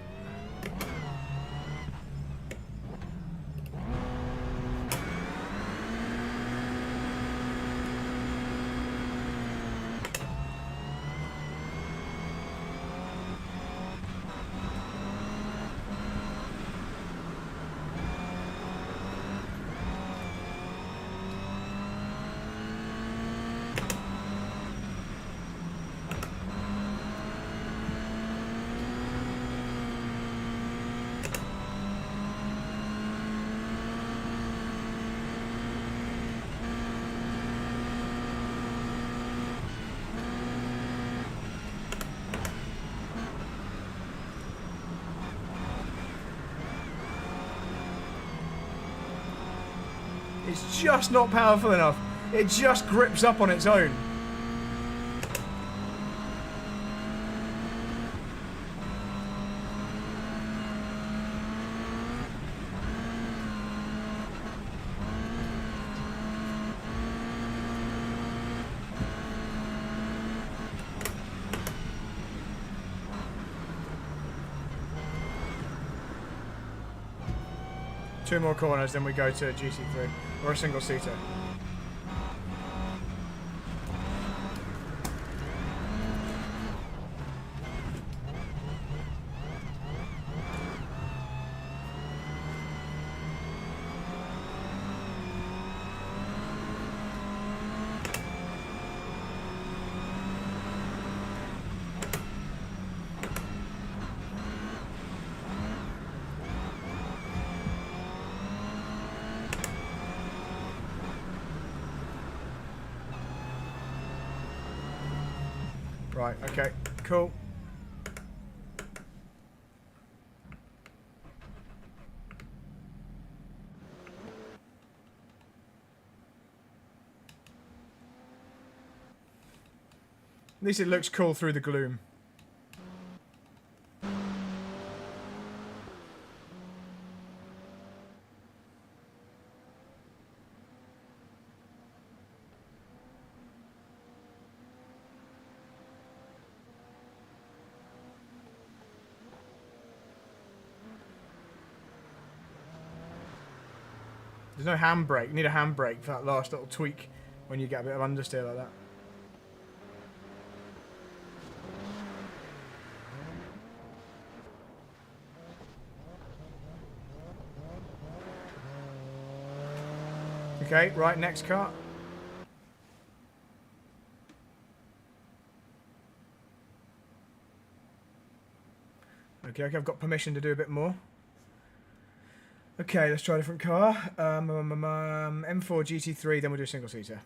Speaker 1: It's just not powerful enough. It just grips up on its own. Two more corners, then we go to GT3 or a single seater. Right, okay, cool. At least it looks cool through the gloom. There's no handbrake. You need a handbrake for that last little tweak when you get a bit of understeer like that. Okay, right, next car. Okay, I've got permission to do a bit more. Okay, let's try a different car. M4 GT3, then we'll do a single seater.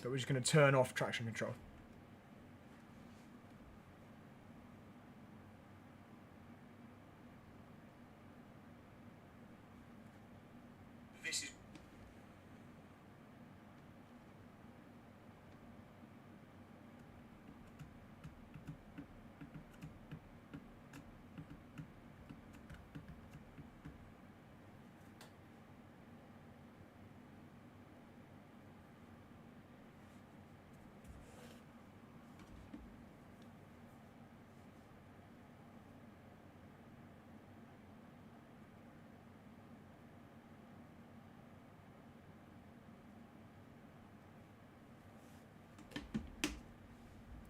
Speaker 1: So we're just going to turn off traction control. This is...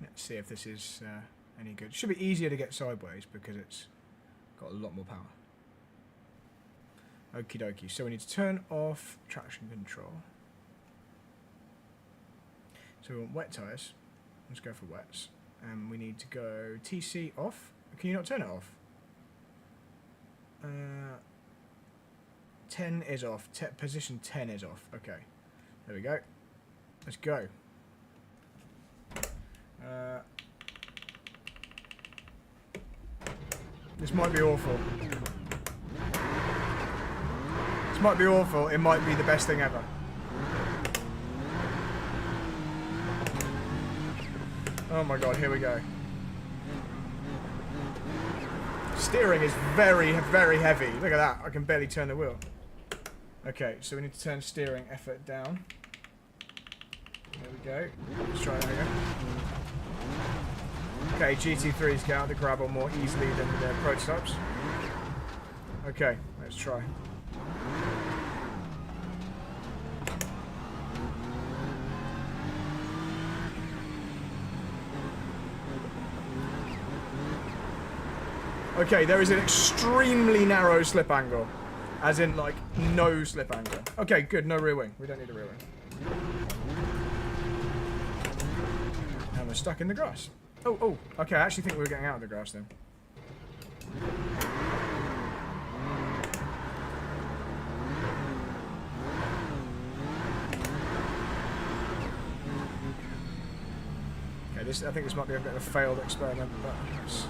Speaker 1: Let's see if this is any good. It should be easier to get sideways because it's got a lot more power. Okie dokie. So we need to turn off traction control. So we want wet tyres. Let's go for wets. And we need to go TC off. Can you not turn it off? 10 is off. Position 10 is off. Okay. There we go. Let's go. This might be awful. This might be awful. It might be the best thing ever. Oh my god, here we go. Steering is very, very heavy. Look at that. I can barely turn the wheel. Okay, so we need to turn steering effort down. There we go. Let's try that again. Okay, GT3's get out the gravel more easily than the prototypes. Okay, let's try. Okay, there is an extremely narrow slip angle. As in, like, no slip angle. Okay, good, no rear wing. We don't need a rear wing. And we're stuck in the grass. Oh, okay, I actually think we were getting out of the grass then. Okay, I think this might be a bit of a failed experiment, but it's...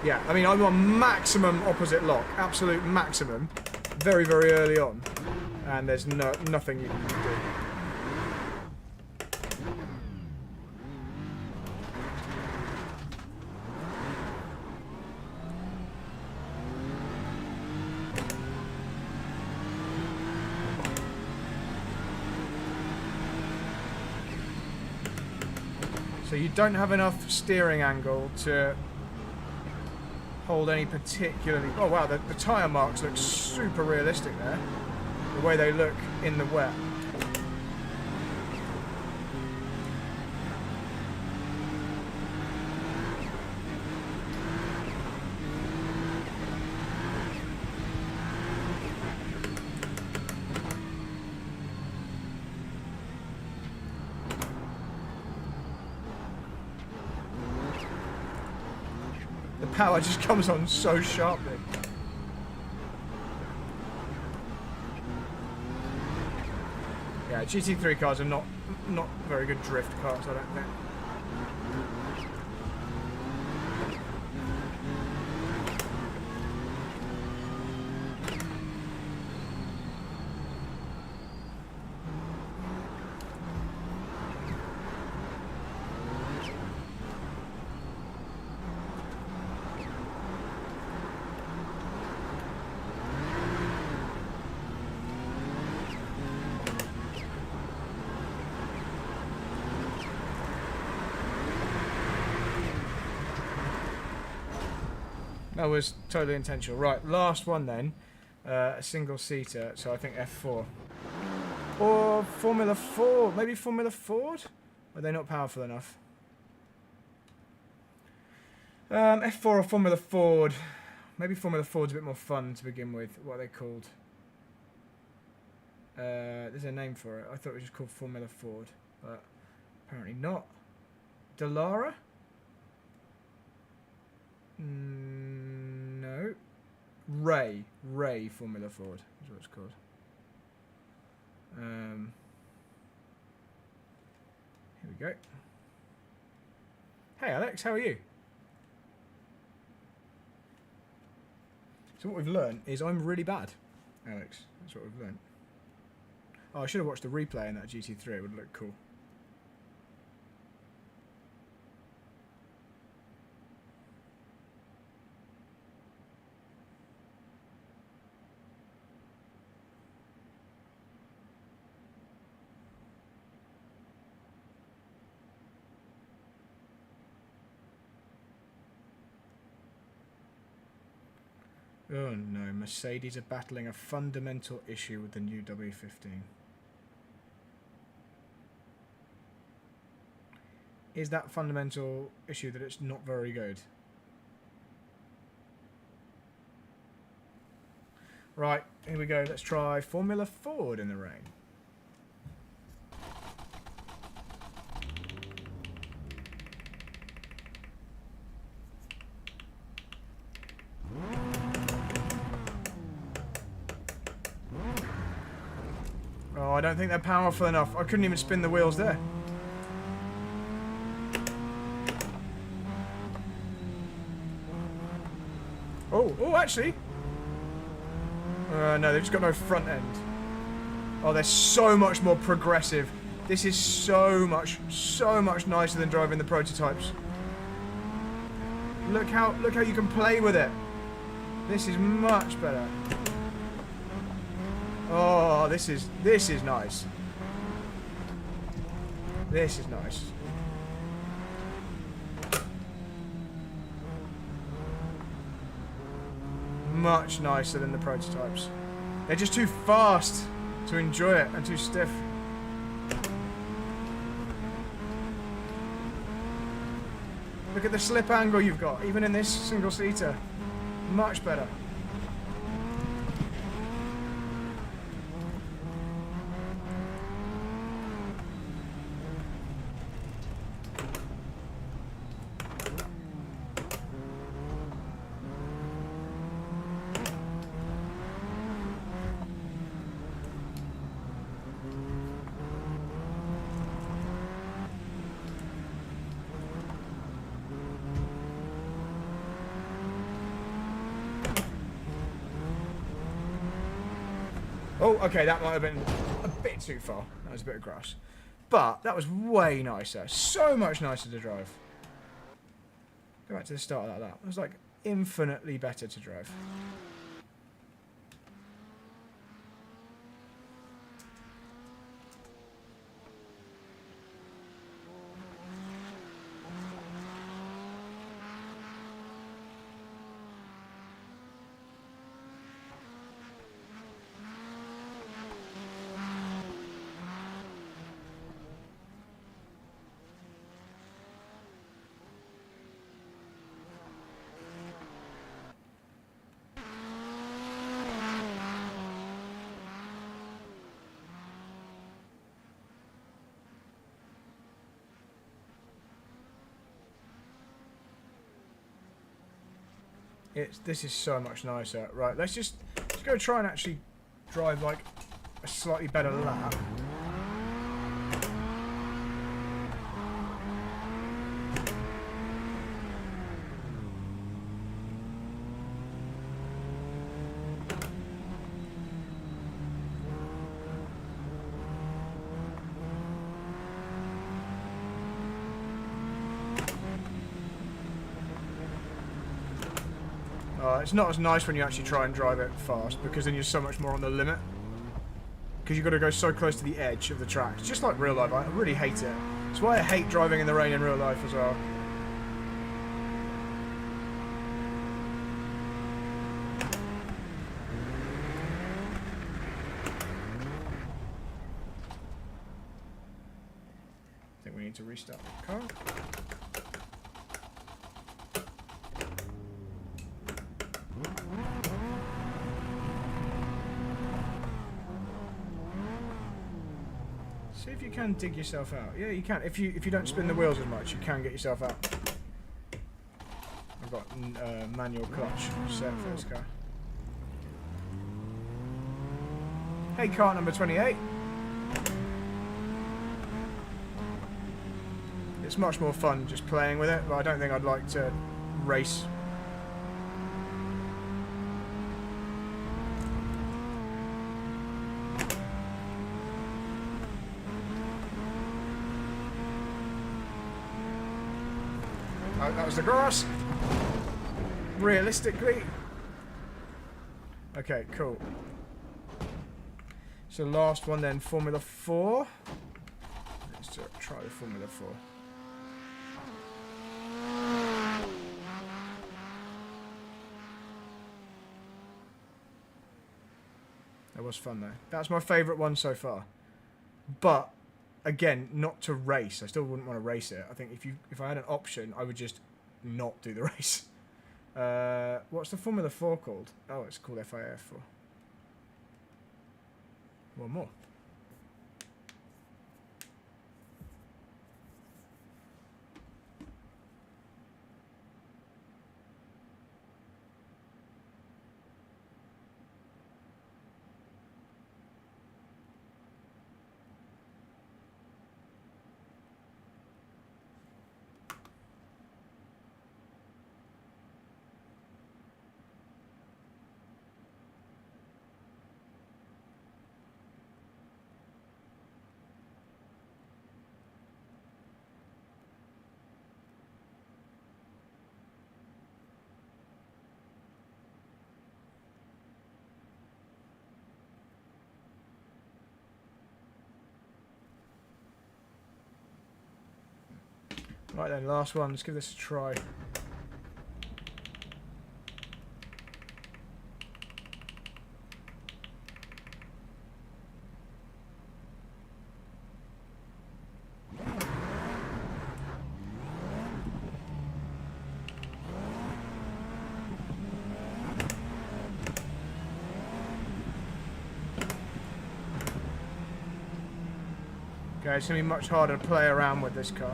Speaker 1: Yeah, I mean, I'm on maximum opposite lock. Absolute maximum. Very, very early on. And there's nothing you can do. So you don't have enough steering angle to hold any particularly... Oh wow, the tyre marks look super realistic there. The way they look in the wet. The power just comes on so sharply. Yeah, GT3 cars are not very good drift cars, I don't think. That was totally intentional. Right, last one then. A single-seater, so I think F4. Or Formula 4. Maybe Formula Ford? Are they not powerful enough? F4 or Formula Ford. Maybe Formula Ford's a bit more fun to begin with. What are they called? There's a name for it. I thought it was just called Formula Ford. But apparently not. Dallara? No. Ray Formula Ford is what it's called. Here we go. Hey Alex, how are you? So what we've learned is I'm really bad, Alex. That's what we've learned. Oh, I should have watched the replay in that GT3. It would look cool. Oh no, Mercedes are battling a fundamental issue with the new W15. Is that fundamental issue that it's not very good? Right, here we go. Let's try Formula Ford in the rain. Oh, I don't think they're powerful enough. I couldn't even spin the wheels there. Oh, actually. No, they've just got no front end. Oh, they're so much more progressive. This is so much nicer than driving the prototypes. Look how you can play with it. This is much better. Oh, this is nice. This is nice. Much nicer than the prototypes. They're just too fast to enjoy it and too stiff. Look at the slip angle you've got, even in this single-seater. Much better. Oh, okay, that might have been a bit too far. That was a bit of grass. But that was way nicer. So much nicer to drive. Go back to the start like that. It was like infinitely better to drive. This is so much nicer. Right, let's go try and actually drive like a slightly better lap. It's not as nice when you actually try and drive it fast, because then you're so much more on the limit. Because you've got to go so close to the edge of the track. It's just like real life. I really hate it. That's why I hate driving in the rain in real life as well. I think we need to restart the car. See if you can dig yourself out. Yeah, you can. If you don't spin the wheels as much, you can get yourself out. I've got manual clutch set for this car. Hey, car number 28. It's much more fun just playing with it, but I don't think I'd like to race. Oh, that was the grass. Realistically. Okay, cool. So last one then, Formula 4. Let's try the Formula 4. That was fun though. That's my favourite one so far. But again, not to race. I still wouldn't want to race it. I think if I had an option, I would just not do the race. What's the Formula 4 called? Oh, it's called FIA 4. One more. Right then, last one. Let's give this a try. Okay, it's going to be much harder to play around with this car.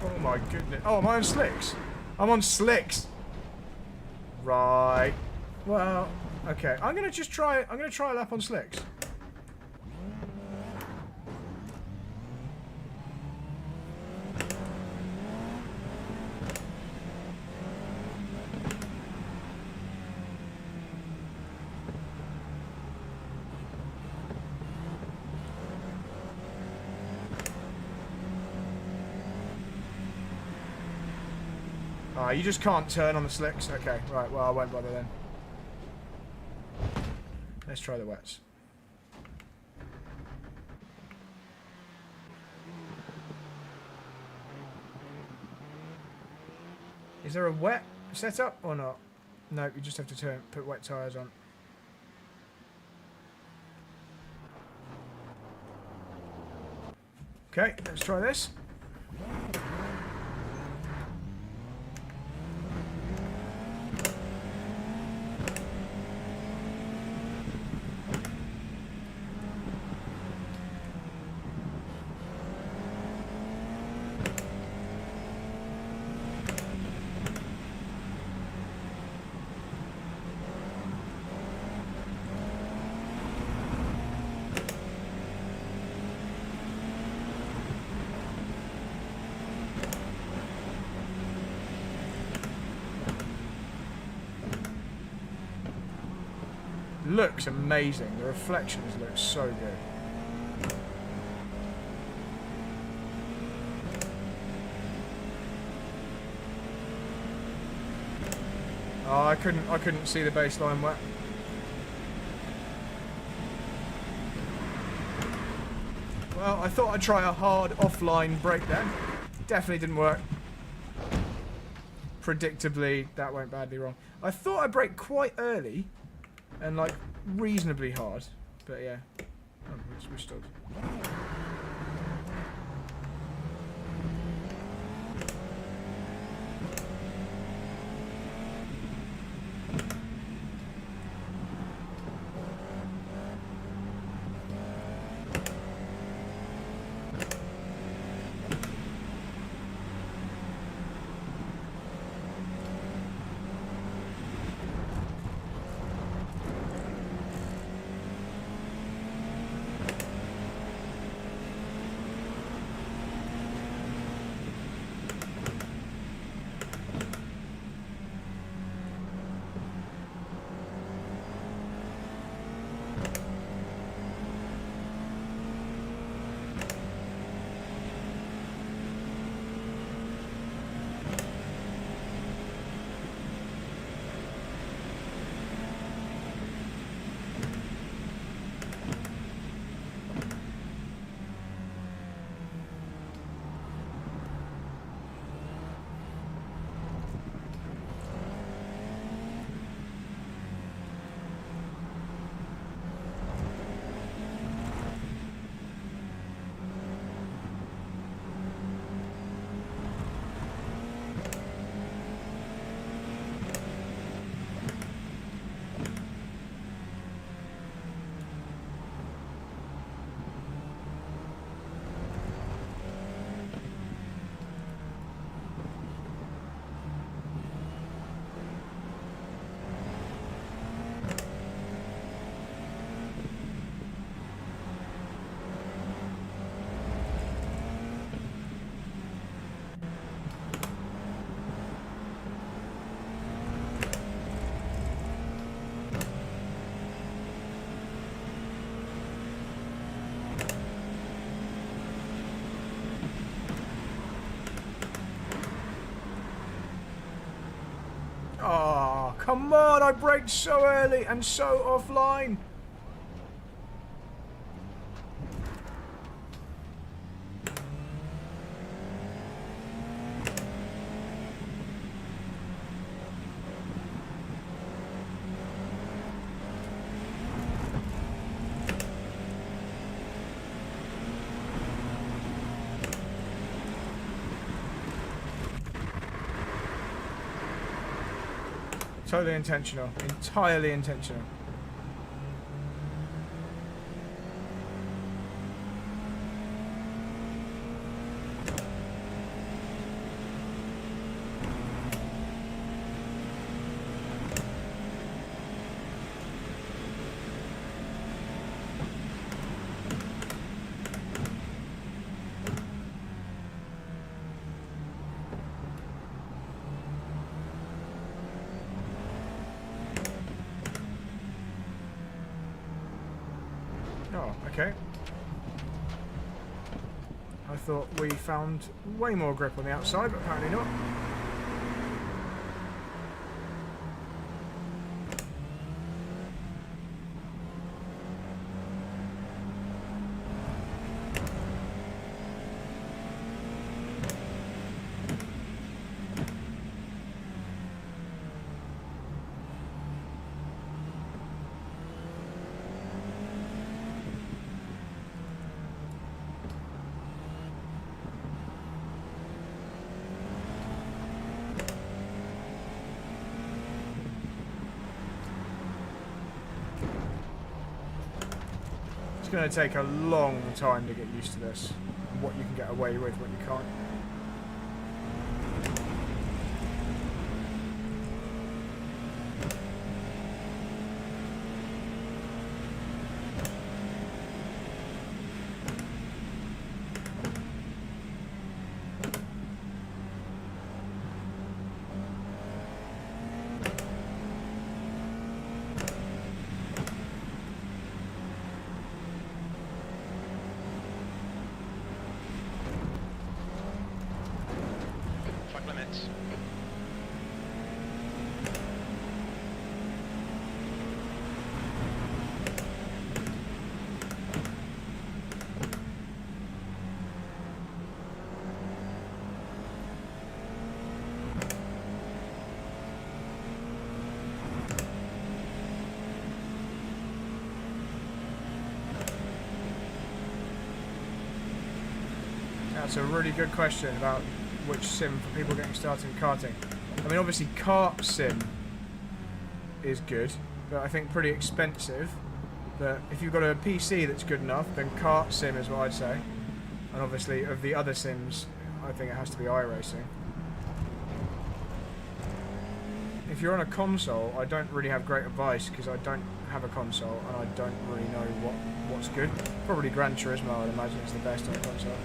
Speaker 1: Oh my goodness. Oh, am I on slicks? I'm on slicks. Right. Well, okay. I'm going to try a lap on slicks. Ah, you just can't turn on the slicks. Okay, right. Well, I won't bother then. Let's try the wets. Is there a wet setup or not? No, you just have to put wet tyres on. Okay, let's try this. Looks amazing. The reflections look so good. Oh, I couldn't see the baseline wet. Well, I thought I'd try a hard offline brake then. Definitely didn't work. Predictably, that went badly wrong. I thought I'd brake quite early. And like reasonably hard, but yeah, we stopped. Oh, come on, I braked so early and so offline. Totally intentional. Entirely intentional. Oh, okay. I thought we found way more grip on the outside, but apparently not. It's going to take a long time to get used to this. And what you can get away with, what you can't.
Speaker 3: Track limits.
Speaker 1: That's a really good question about which sim for people getting started in karting. I mean, obviously kart sim is good, but I think pretty expensive. But if you've got a PC that's good enough, then kart sim is what I'd say. And obviously of the other sims, I think it has to be iRacing. If you're on a console, I don't really have great advice because I don't have a console and I don't really know what's good. Probably Gran Turismo, I'd imagine, is the best on a console.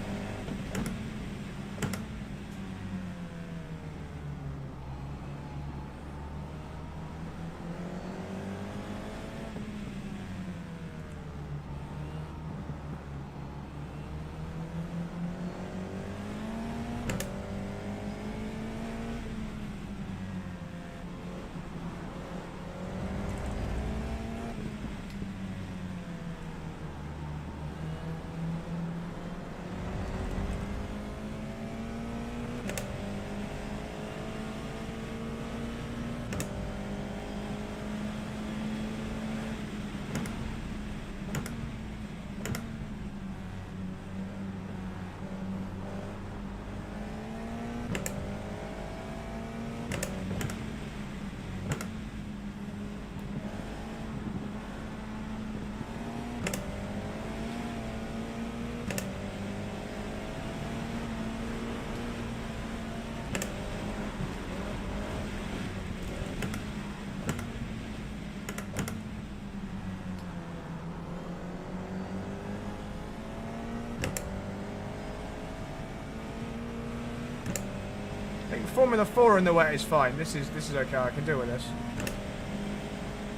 Speaker 1: I think Formula 4 in the wet is fine. This is okay. I can deal with this.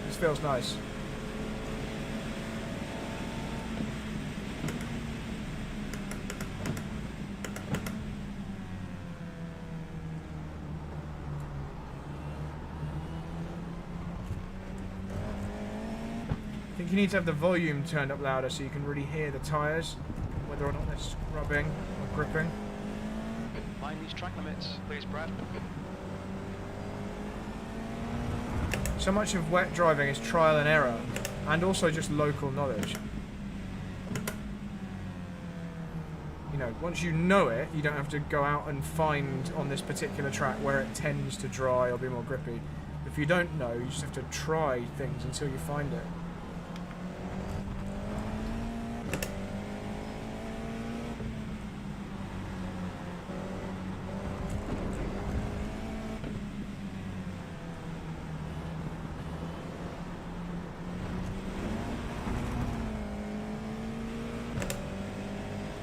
Speaker 1: This feels nice. I think you need to have the volume turned up louder so you can really hear the tyres, whether or not they're scrubbing or gripping.
Speaker 3: Mind these track limits, please, Brad.
Speaker 1: So much of wet driving is trial and error, and also just local knowledge. You know, once you know it, you don't have to go out and find on this particular track where it tends to dry or be more grippy. If you don't know, you just have to try things until you find it.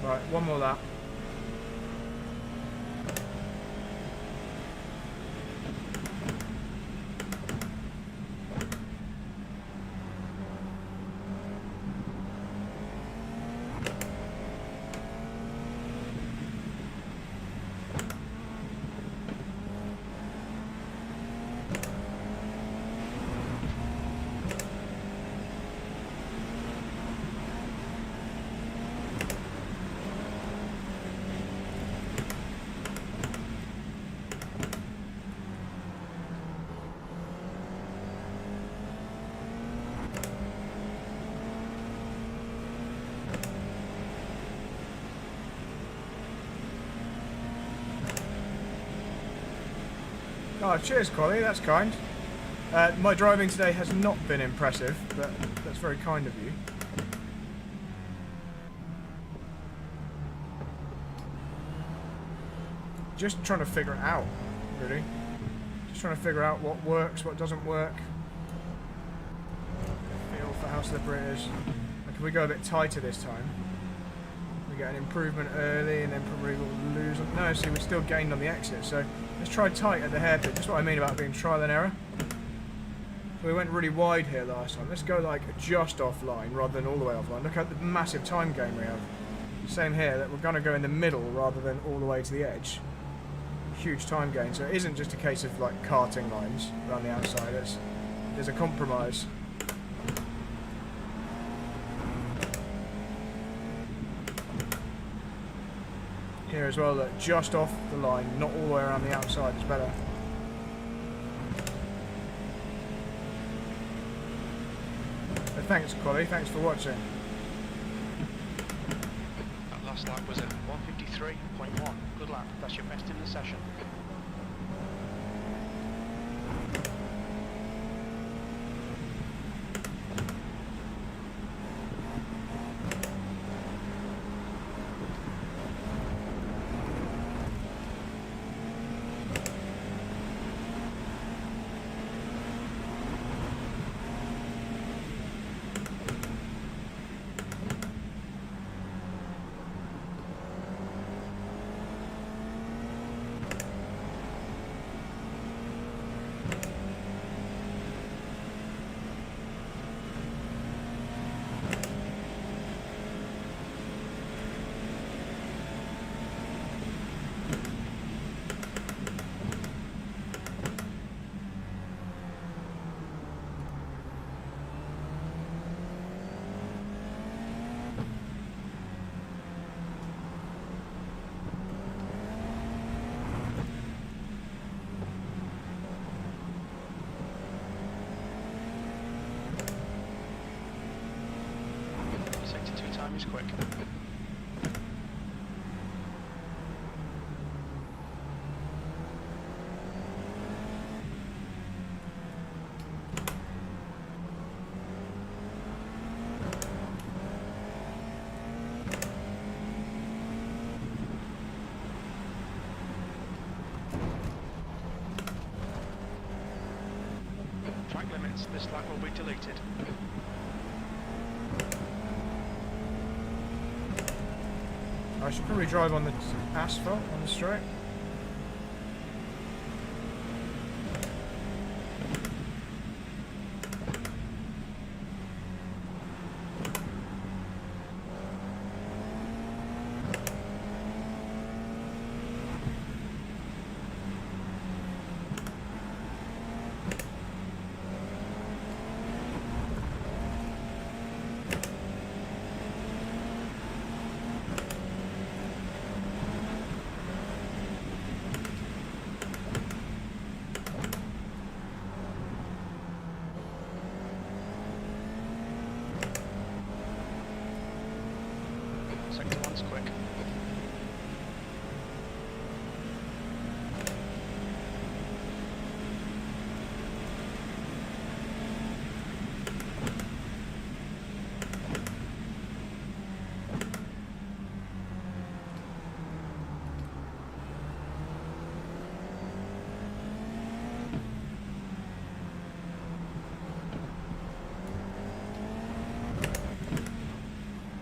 Speaker 1: Right, one more lap. Oh, cheers, Collie. That's kind. My driving today has not been impressive, but that's very kind of you. just trying to figure it out, really. Just trying to figure out what works, what doesn't work. Feel for how slippery it is. Like if we go a bit tighter this time, we get an improvement early and then probably we'll lose on... No, see, we still gained on the exit, so let's try tight at the hairpin. Just what I mean about being trial and error. We went really wide here last time. Let's go like just offline rather than all the way offline. Look at the massive time gain we have. Same here, that we're going to go in the middle rather than all the way to the edge. Huge time gain, so it isn't just a case of like karting lines around the outside. There's a compromise. Here as well, look, just off the line, not all the way around the outside is better. But thanks, Collie, thanks for watching.
Speaker 3: That last lap was at 153.1. Good lap. That's your best in the session. Time is quick. Track limits, this lap will be deleted.
Speaker 1: I should probably drive on the asphalt on the straight.
Speaker 3: Sector 1's quick.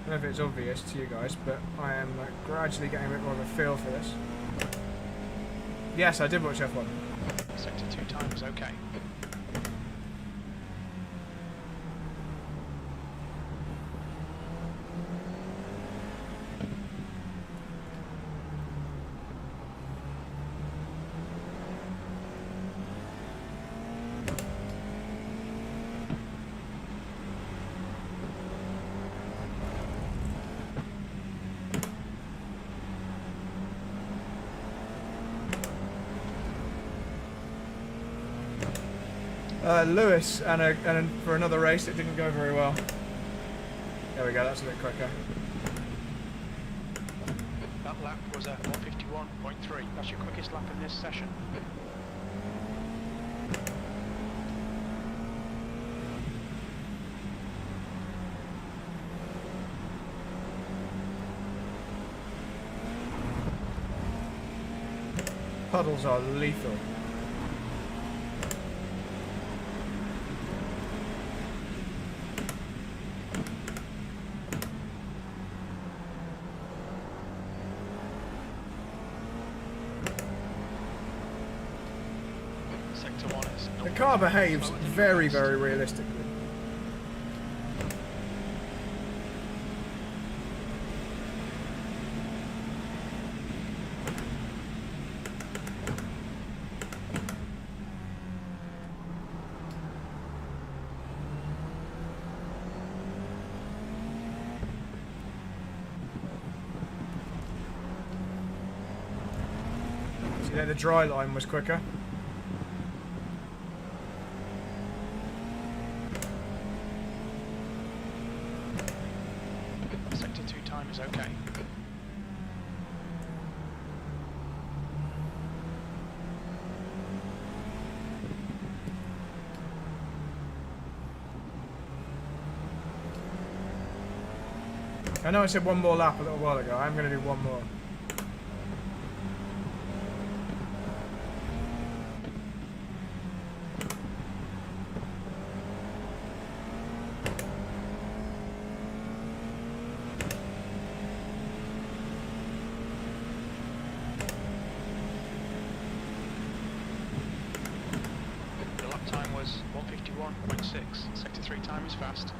Speaker 1: I don't know if it's obvious to you guys, but I am gradually getting a bit more of a feel for this. Yes, I did watch F1.
Speaker 3: Sector 2 time is okay.
Speaker 1: Lewis, and for another race it didn't go very well. There we go, that's a bit quicker.
Speaker 3: That lap was at 151.3. That's your quickest lap in this session.
Speaker 1: puddles are lethal.
Speaker 3: Sector 1 is...
Speaker 1: The car behaves very, very realistically. See there, the dry line was quicker.
Speaker 3: Sector 2 time is okay.
Speaker 1: I know I said one more lap a little while ago. I'm going to do one more.
Speaker 3: The lap time was 1:51.6. Sector 3 time is fast.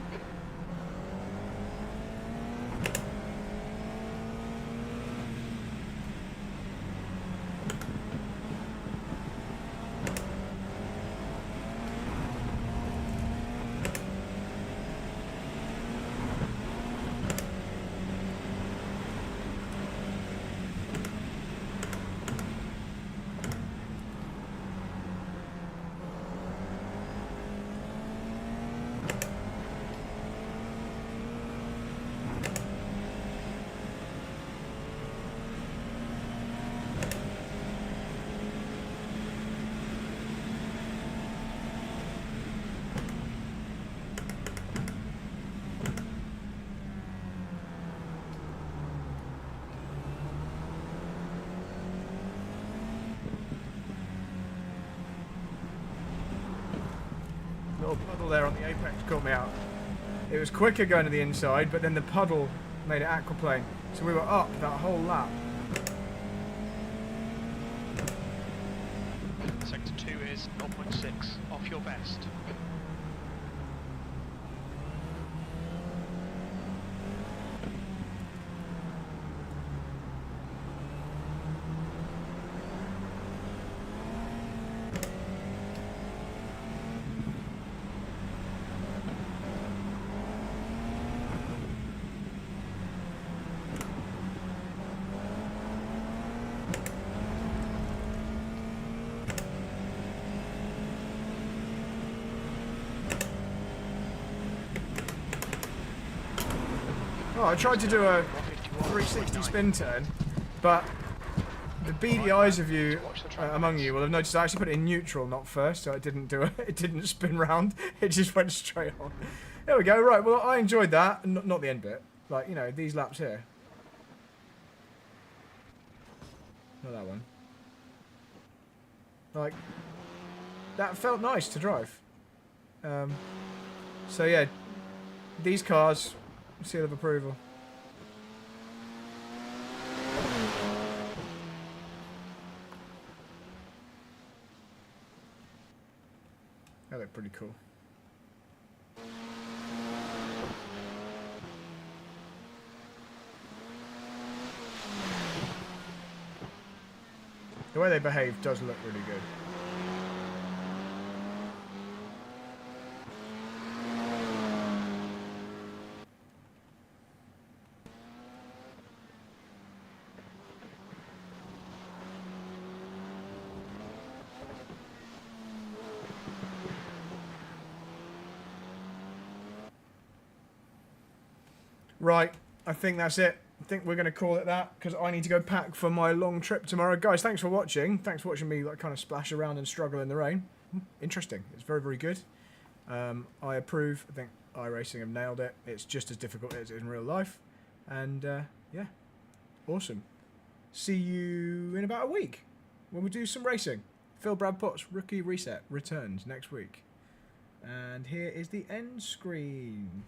Speaker 3: Little puddle there on the apex caught me out. It was quicker going to the inside, but then the puddle made it aquaplane. So we were up that whole lap. Sector 2 is 0.6 off your best.
Speaker 1: Oh, I tried to do a 360 spin turn, but the beady eyes of you among you will have noticed I actually put it in neutral, not first, so it didn't do it. It didn't spin round. It just went straight on. There we go. Right. Well, I enjoyed that. Not the end bit. Like, you know, these laps here. Not that one. Like, that felt nice to drive. So yeah, these cars, seal of approval. They look pretty cool. The way they behave does look really good. Right, I think that's it. I think we're going to call it that because I need to go pack for my long trip tomorrow. Guys, thanks for watching. Thanks for watching me like kind of splash around and struggle in the rain. Interesting. It's very, very good. I approve. I think iRacing have nailed it. It's just as difficult as in real life. And yeah, awesome. See you in about a week. when we do some racing. Phil Bradpot's Rookie Reset returns next week. And here is the end screen.